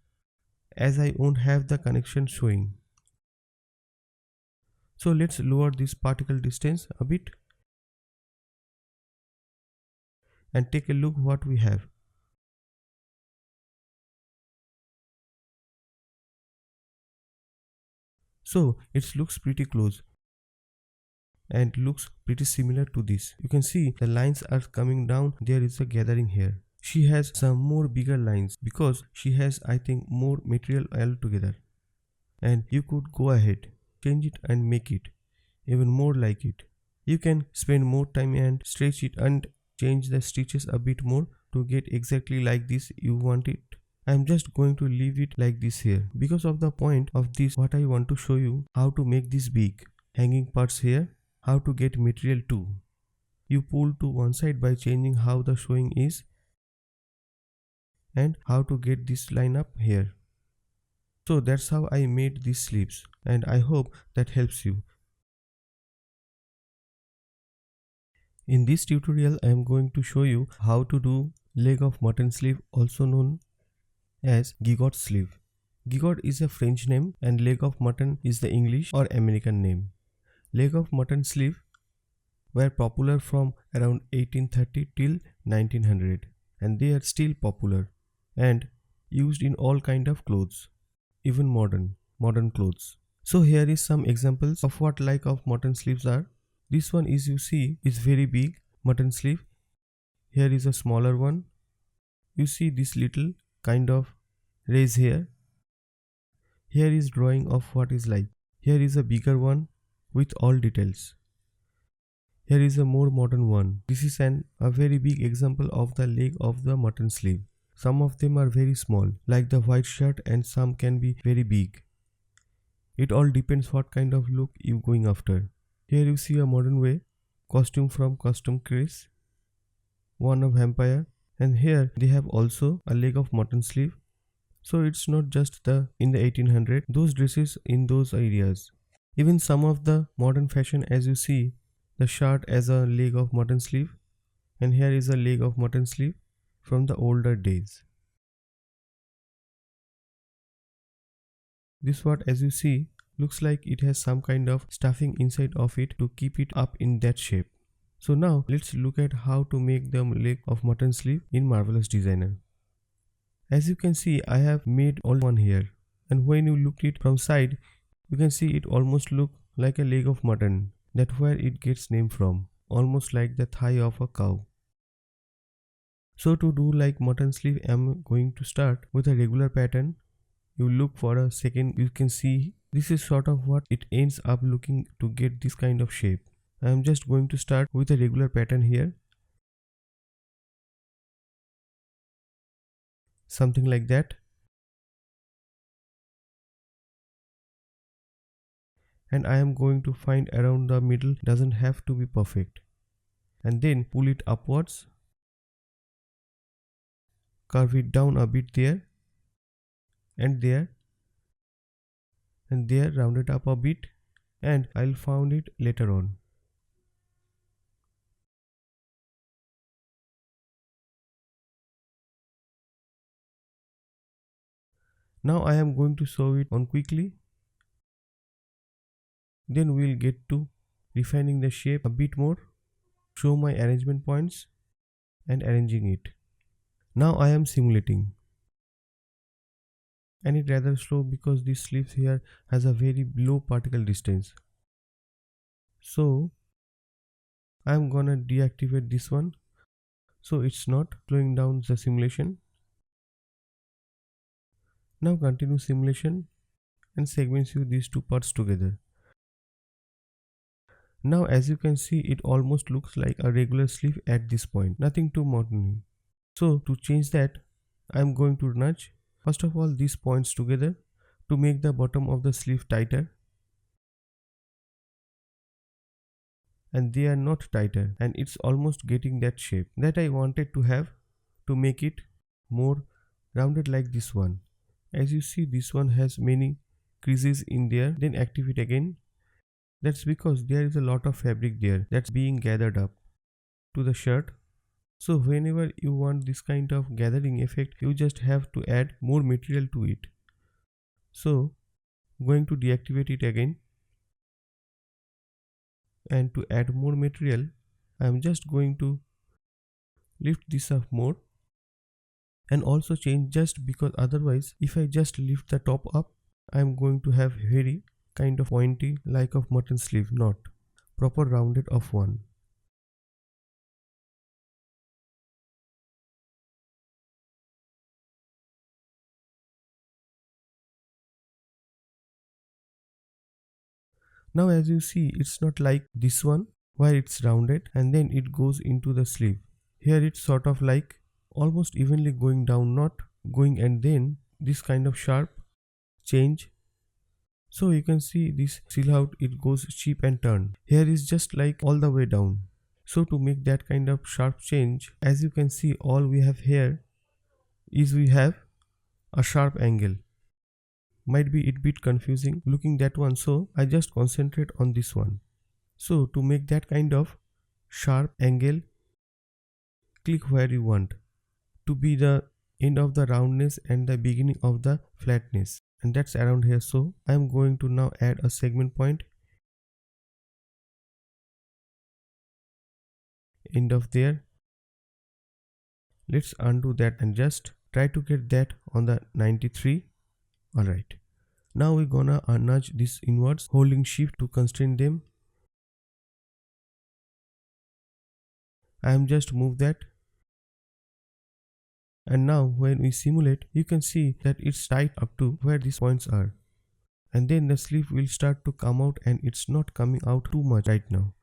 as I won't have the connection showing. So let's lower this particle distance a bit and take a look what we have. So it looks pretty close and looks pretty similar to this. You can see the lines are coming down. There is a gathering here. She has some more bigger lines because she has, I think, more material altogether. And you could go ahead, change it and make it even more like it. You can spend more time and stretch it and change the stitches a bit more to get exactly like this you want it. I am just going to leave it like this here. Because of the point of this, what I want to show you how to make this big hanging parts here, how to get material too. You pull to one side by changing how the showing is, and how to get this line up here. So that's how I made these sleeves, and I hope that helps you. In this tutorial I am going to show you how to do leg of mutton sleeve, also known as gigot sleeve. Gigot is a French name and leg of mutton is the English or American name. Leg of mutton sleeve were popular from around 1830 till 1900, and they are still popular and used in all kind of clothes, even modern clothes. So here is some examples of what leg of mutton sleeves are. This one is, you see, is very big mutton sleeve. Here is a smaller one. You see this little kind of raise here, Here is drawing of what is like. Here is a bigger one with all details. Here is a more modern one. This is a very big example of the leg of the mutton sleeve. Some of them are very small, like the white shirt, and some can be very big. It all depends what kind of look you going after. Here you see a modern way, costume from Custom Craze, one of vampire, and here they have also a leg of mutton sleeve. So it's not just the in the 1800 those dresses in those areas. Even some of the modern fashion, as you see, the shirt as a leg of mutton sleeve, and here is a leg of mutton sleeve from the older days. This what, as you see, looks like it has some kind of stuffing inside of it to keep it up in that shape. So now let's look at how to make the leg of mutton sleeve in Marvelous Designer. As you can see, I have made all one here, and when you look it from side, you can see it almost look like a leg of mutton. That's where it gets name from, almost like the thigh of a cow. So to do like mutton sleeve, I am going to start with a regular pattern. You look for a second, you can see this is sort of what it ends up looking to get this kind of shape. I am just going to start with a regular pattern here. Something like that. And I am going to find around the middle, doesn't have to be perfect. And then pull it upwards. Curve it down a bit there. And there. And there, round it up a bit. And I'll find it later on. Now I am going to sew it on quickly. Then we'll get to refining the shape a bit more, show my arrangement points and arranging it. Now I am simulating. And it rather slow because this sleeve here has a very low particle distance. So I am gonna deactivate this one so it's not slowing down the simulation. Now continue simulation and segments you these two parts together. Now as you can see, it almost looks like a regular sleeve at this point, nothing too modern. So to change that, I am going to nudge first of all these points together to make the bottom of the sleeve tighter, and they are not tighter, and it's almost getting that shape that I wanted to have to make it more rounded like this one. As you see, this one has many creases in there. Then active it again. That's because there is a lot of fabric there that's being gathered up to the shirt. So whenever you want this kind of gathering effect, you just have to add more material to it. So going to deactivate it again, and to add more material, I am just going to lift this up more and also change, just because otherwise if I just lift the top up, I am going to have very kind of pointy like of mutton sleeve, not proper rounded of one. Now as you see, it's not like this one where it's rounded and then it goes into the sleeve. Here it's sort of like almost evenly going down, not going and then this kind of sharp change. So you can see this silhouette, it goes cheap and turn. Here is just like all the way down. So to make that kind of sharp change, as you can see, all we have here is we have a sharp angle. Might be it bit confusing looking that one, so I just concentrate on this one. So to make that kind of sharp angle, click where you want to be the end of the roundness and the beginning of the flatness, and that's around here. So I am going to now add a segment point, end of there. Let's undo that and just try to get that on the 93. Alright, now we're gonna nudge this inwards, holding shift to constrain them. I am just move that, and now when we simulate, you can see that it's tight up to where these points are. and then the sleeve will start to come out, and it's not coming out too much right now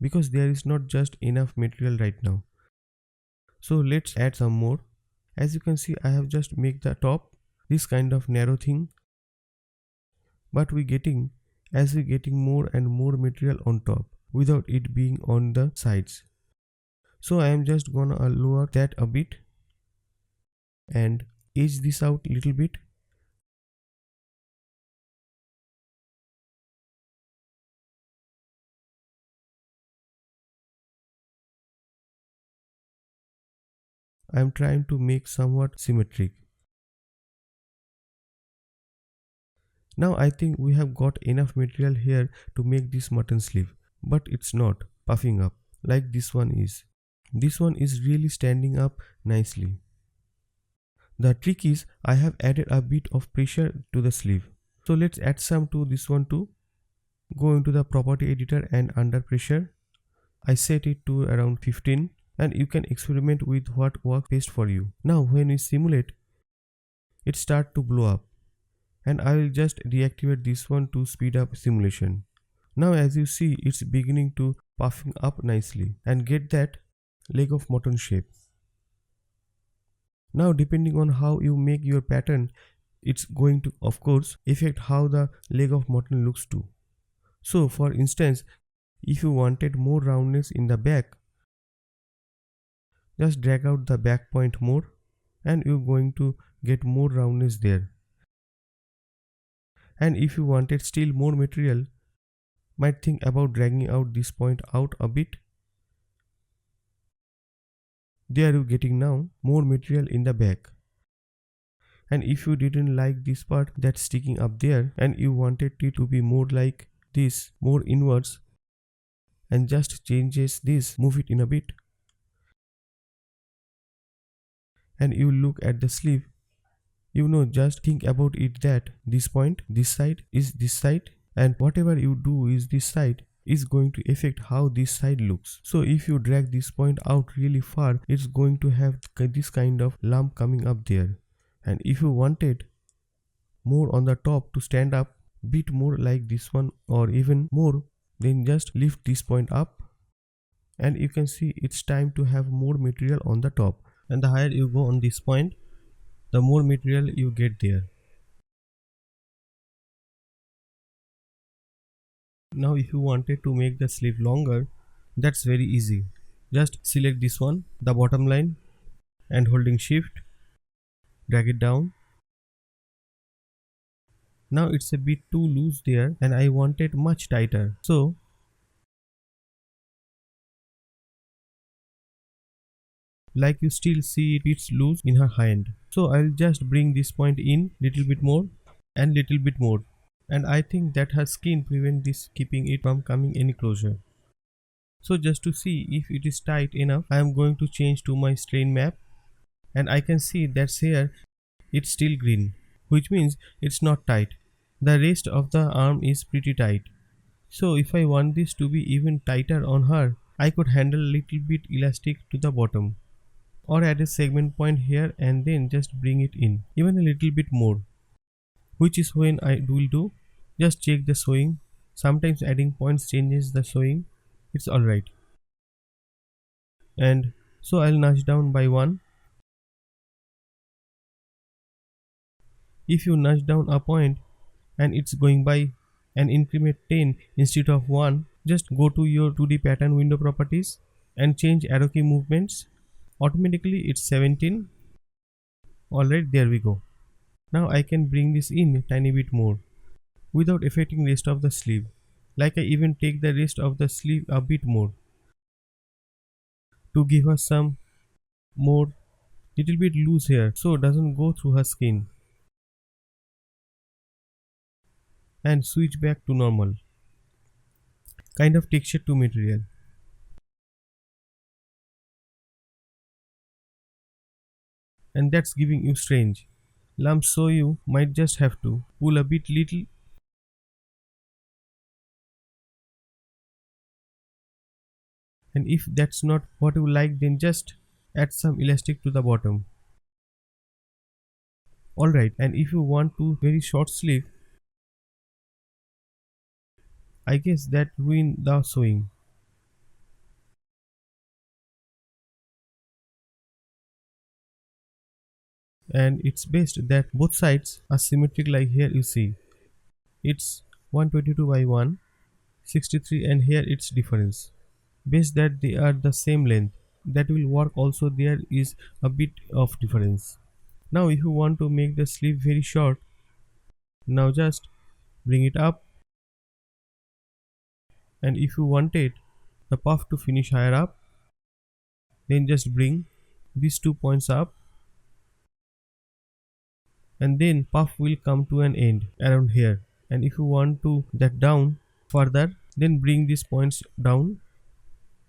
because there is not just enough material right now. So let's add some more. As you can see, I have just make the top this kind of narrow thing, but we getting more and more material on top without it being on the sides. So I am just gonna lower that a bit and edge this out little bit. I am trying to make somewhat symmetric. Now I think we have got enough material here to make this mutton sleeve, but it's not puffing up like this one is. This one is really standing up nicely. The trick is I have added a bit of pressure to the sleeve. So let's add some to this one too. Go into the property editor and under pressure, I set it to around 15, and you can experiment with what works best for you. Now when we simulate, it start to blow up, and I will just deactivate this one to speed up simulation. Now as you see, it's beginning to puffing up nicely and get that leg of mutton shape. Now depending on how you make your pattern, it's going to of course affect how the leg of mutton looks too. So for instance, if you wanted more roundness in the back, just drag out the back point more and you're going to get more roundness there. And if you wanted still more material, might think about dragging out this point out a bit. There you're getting now more material in the back. And if you didn't like this part that's sticking up there and you wanted it to be more like this, more inwards, and just changes this, move it in a bit, and you look at the sleeve, just think about it that this point, this side is this side, and whatever you do is this side is going to affect how this side looks. So if you drag this point out really far, it's going to have this kind of lump coming up there. And if you wanted more on the top to stand up, bit more like this one or even more, then just lift this point up, and you can see it's time to have more material on the top. And the higher you go on this point, the more material you get there. Now if you wanted to make the sleeve longer, that's very easy. Just select this one, the bottom line, and holding shift, drag it down. Now it's a bit too loose there and I want it much tighter. So like you still see it's loose in her hand. So I'll just bring this point in little bit more and little bit more. And I think that her skin prevents this keeping it from coming any closer. So just to see if it is tight enough, I am going to change to my strain map, and I can see that's here it's still green, which means it's not tight. The rest of the arm is pretty tight. So if I want this to be even tighter on her, I could handle a little bit elastic to the bottom, or add a segment point here and then just bring it in even a little bit more, which is when I will do. Just check the sewing. Sometimes adding points changes the sewing. It's alright. And so I'll nudge down by 1. If you nudge down a point and it's going by an increment 10 instead of 1, just go to your 2D pattern window properties and change arrow key movements. Automatically it's 17. Alright, there we go. Now I can bring this in a tiny bit more without affecting rest of the sleeve. Like I even take the rest of the sleeve a bit more to give her some more little bit loose here so it doesn't go through her skin, and switch back to normal kind of texture to material. And that's giving you strange lumps, so you might just have to pull a bit little. And if that's not what you like, then just add some elastic to the bottom. Alright, and if you want to very short sleeve, I guess that ruined the sewing. And it's best that both sides are symmetric like here you see. It's 122 by 163 and here it's difference. Best that they are the same length. That will work also there is a bit of difference. Now if you want to make the sleeve very short, now just bring it up, and if you wanted the puff to finish higher up, then just bring these 2 points up, and then puff will come to an end around here. And if you want to that down further, then bring these points down.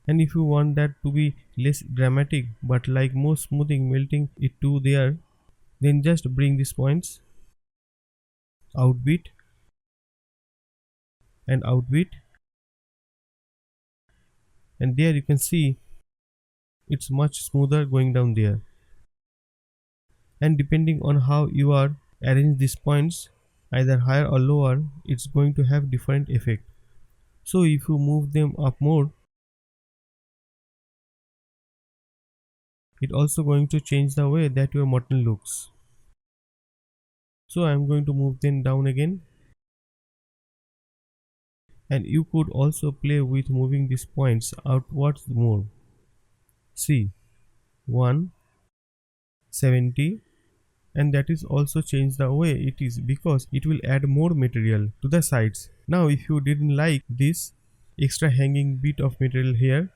And if you want that to be less dramatic but like more smoothing melting it to there, then just bring these points outbeat and outbeat, and there you can see it's much smoother going down there. And depending on how you are arrange these points, either higher or lower, it's going to have different effect. So if you move them up more, it also going to change the way that your mutton looks. So I'm going to move them down again, and you could also play with moving these points outwards more. See, 170, and that is also change the way it is because it will add more material to the sides. Now if you didn't like this extra hanging bit of material here,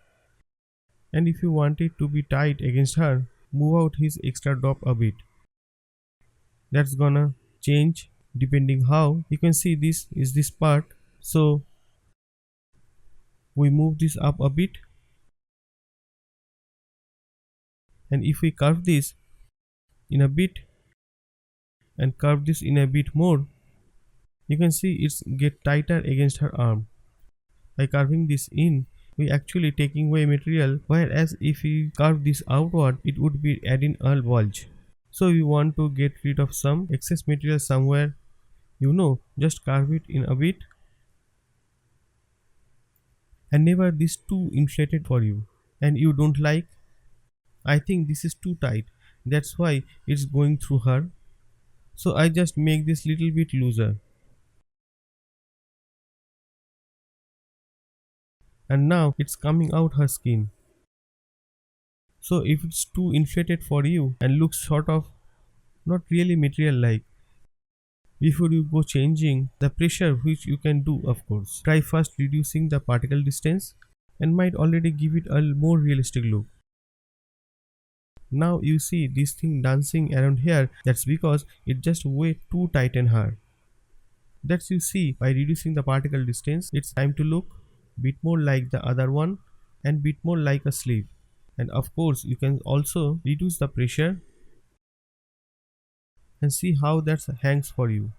and if you want it to be tight against her, move out his extra drop a bit. That's gonna change depending how you can see this is this part. So we move this up a bit, and if we curve this in a bit and curve this in a bit more, you can see it's get tighter against her arm. By carving this in, we actually taking away material, whereas if we curve this outward, it would be adding a bulge. So we want to get rid of some excess material somewhere, just carve it in a bit, and never this too inflated for you. And you don't like, I think this is too tight, that's why it's going through her. So I just make this little bit looser, and now it's coming out her skin. So if it's too inflated for you and looks sort of not really material like, before you go changing the pressure, which you can do of course, try first reducing the particle distance and might already give it a more realistic look. Now you see this thing dancing around here, that's because it just way too tighten her. That's you see by reducing the particle distance, it's time to look bit more like the other one and bit more like a sleeve. And of course you can also reduce the pressure and see how that hangs for you.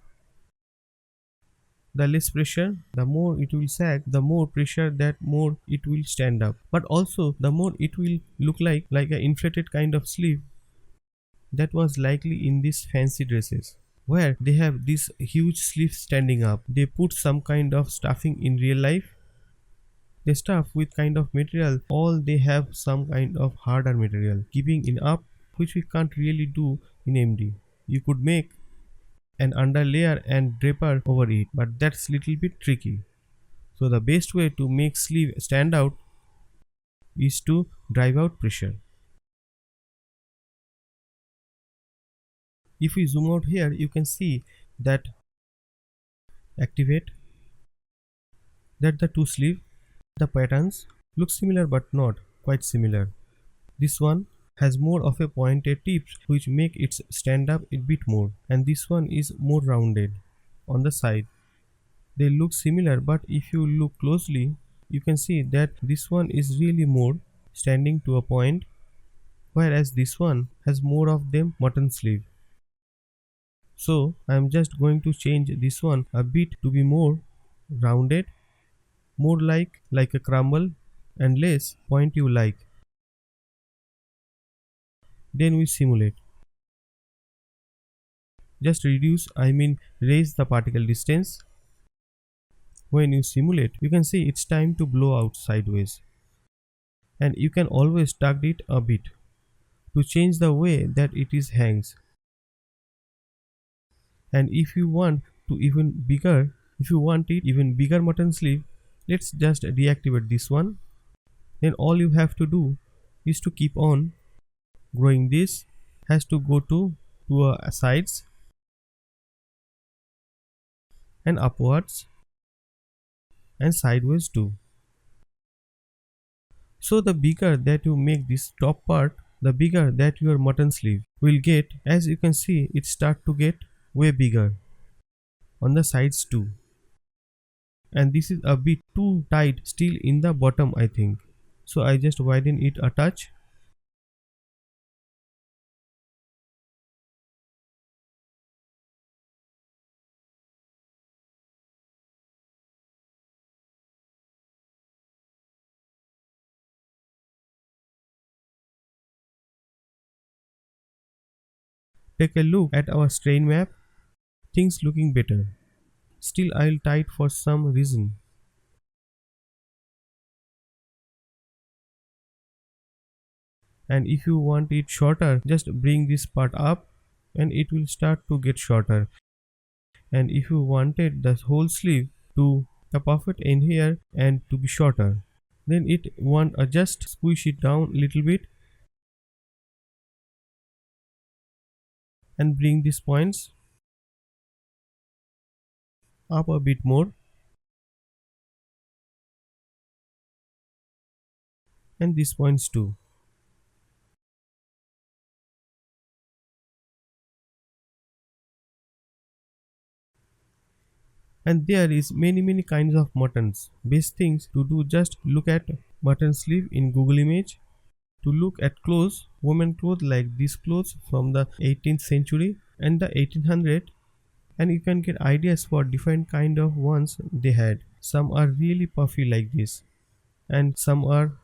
The less pressure, the more it will sag, the more pressure, that more it will stand up. But also the more it will look like an inflated kind of sleeve that was likely in these fancy dresses, where they have this huge sleeve standing up. They put some kind of stuffing in real life. They stuff with kind of material, all they have some kind of harder material, keeping it up, which we can't really do in MD. You could make an underlayer and draper over it, but that's little bit tricky. So the best way to make sleeve stand out is to drive out pressure. If we zoom out here, you can see that activate that the two sleeve, the patterns look similar but not quite similar. This one has more of a pointed tips which make it stand up a bit more, and this one is more rounded on the side. They look similar, but if you look closely, you can see that this one is really more standing to a point, whereas this one has more of them mutton sleeve. So I am just going to change this one a bit to be more rounded, more like a crumble, and less point you like. Then we simulate. Just reduce, I mean raise the particle distance, When you simulate, you can see it's time to blow out sideways, and you can always tuck it a bit to change the way that it is hangs. And if you want it even bigger mutton sleeve, let's just deactivate this one. Then all you have to do is to keep on growing. This has to go to sides and upwards and sideways too. So the bigger that you make this top part, the bigger that your mutton sleeve will get. As you can see, it start to get way bigger on the sides too. And this is a bit too tight still in the bottom, I think. So I just widen it a touch. Take a look at our strain map. Things looking better. Still I'll tie it for some reason. And if you want it shorter, just bring this part up and it will start to get shorter. And if you wanted the whole sleeve to the perfect end here and to be shorter, then it want just squish it down a little bit and bring these points up a bit more, and these points too. And there is many kinds of muttons. Best things to do, just look at mutton sleeve in Google image. To look at clothes, women clothes like these clothes from the 18th century and the 1800, and you can get ideas for different kind of ones they had. Some are really puffy like this, and some are,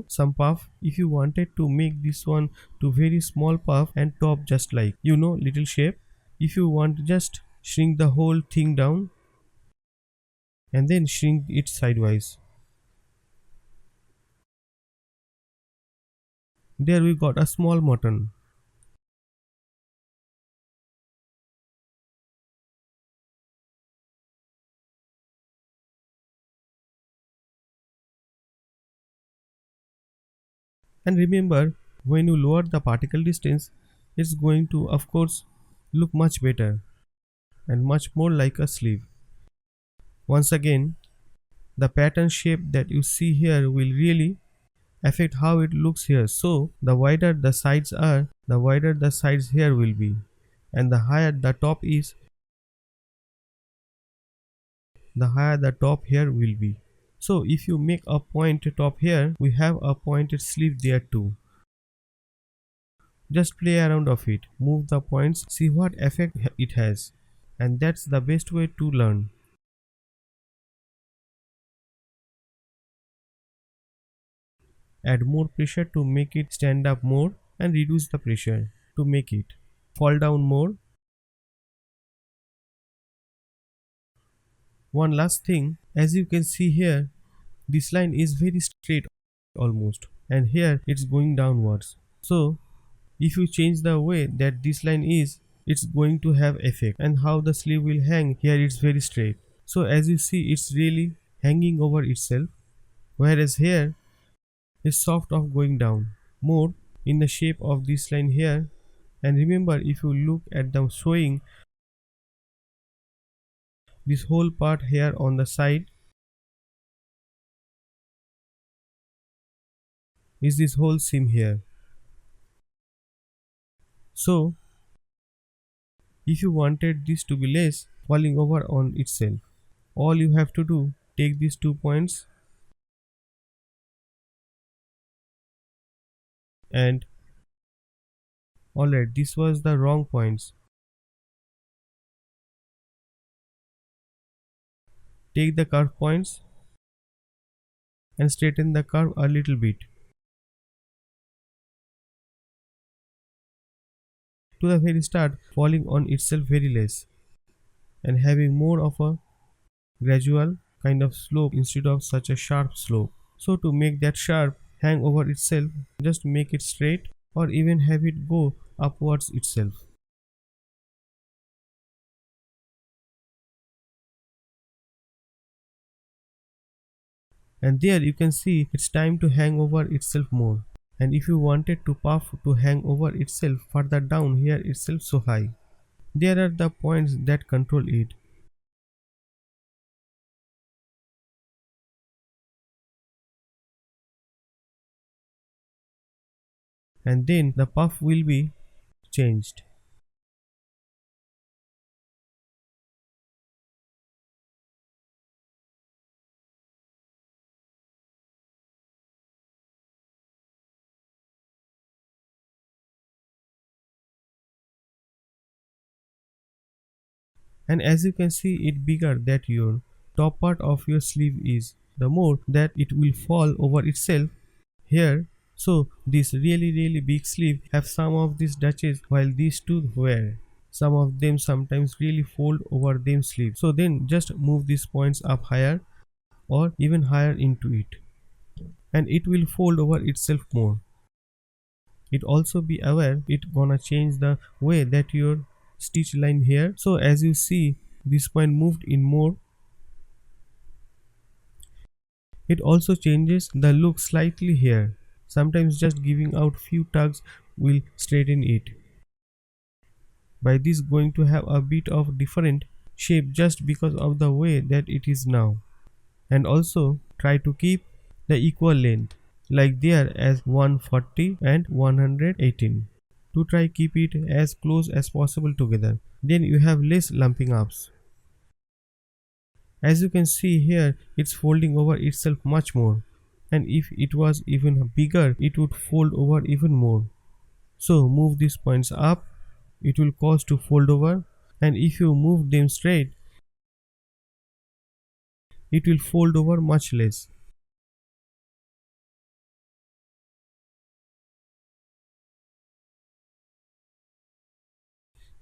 some puff. If you wanted to make this one to very small puff and top just like, little shape. If you want, just shrink the whole thing down and then shrink it sidewise. There we got a small mutton. And remember, when you lower the particle distance, it's going to, of course, look much better and much more like a sleeve. Once again, the pattern shape that you see here will really affect how it looks here. So the wider the sides are, the wider the sides here will be, and the higher the top is, the higher the top here will be. So if you make a point top here, we have a pointed sleeve there too. Just play around of it, move the points, see what effect it has, and that's the best way to learn. Add more pressure to make it stand up more, and reduce the pressure to make it fall down more. One last thing, as you can see here, this line is very straight almost, and here it's going downwards. So if you change the way that this line is, it's going to have effect, and how the sleeve will hang here, it's very straight. So as you see, it's really hanging over itself, whereas here is soft of going down more in the shape of this line here. And remember, if you look at the sewing, this whole part here on the side is this whole seam here. So if you wanted this to be less falling over on itself, all you have to do, take these 2 points and alright, this was the wrong points. Take the curve points and straighten the curve a little bit to the very start, falling on itself very less and having more of a gradual kind of slope instead of such a sharp slope. So to make that sharp hang over itself, just make it straight or even have it go upwards itself. And there you can see it's time to hang over itself more. And if you wanted to puff to hang over itself further down here itself so high, there are the points that control it. And then the puff will be changed. And as you can see it bigger that your top part of your sleeve is, the more that it will fall over itself here. So this really big sleeve have some of these dutches while these two wear. Some of them sometimes really fold over them sleeve. So then just move these points up higher or even higher into it, and it will fold over itself more. It also be aware it gonna change the way that your stitch line here. So as you see this point moved in more, it also changes the look slightly here. Sometimes just giving out few tugs will straighten it. By this going to have a bit of different shape just because of the way that it is now. And also try to keep the equal length like there as 140 and 118. To try keep it as close as possible together. Then you have less lumping ups. As you can see here, it's folding over itself much more, and if it was even bigger it would fold over even more. So move these points up, it will cause to fold over, and if you move them straight it will fold over much less.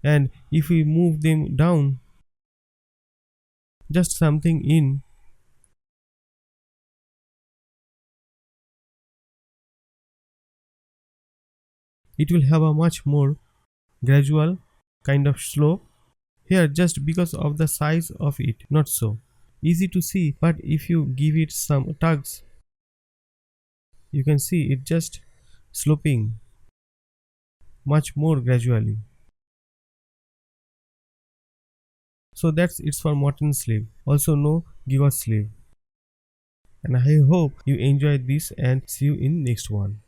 And if we move them down just something in, it will have a much more gradual kind of slope here just because of the size of it, not so easy to see, but if you give it some tugs you can see it just sloping much more gradually. So that's it for mutton sleeve, also no giver sleeve. And I hope you enjoyed this and see you in next one.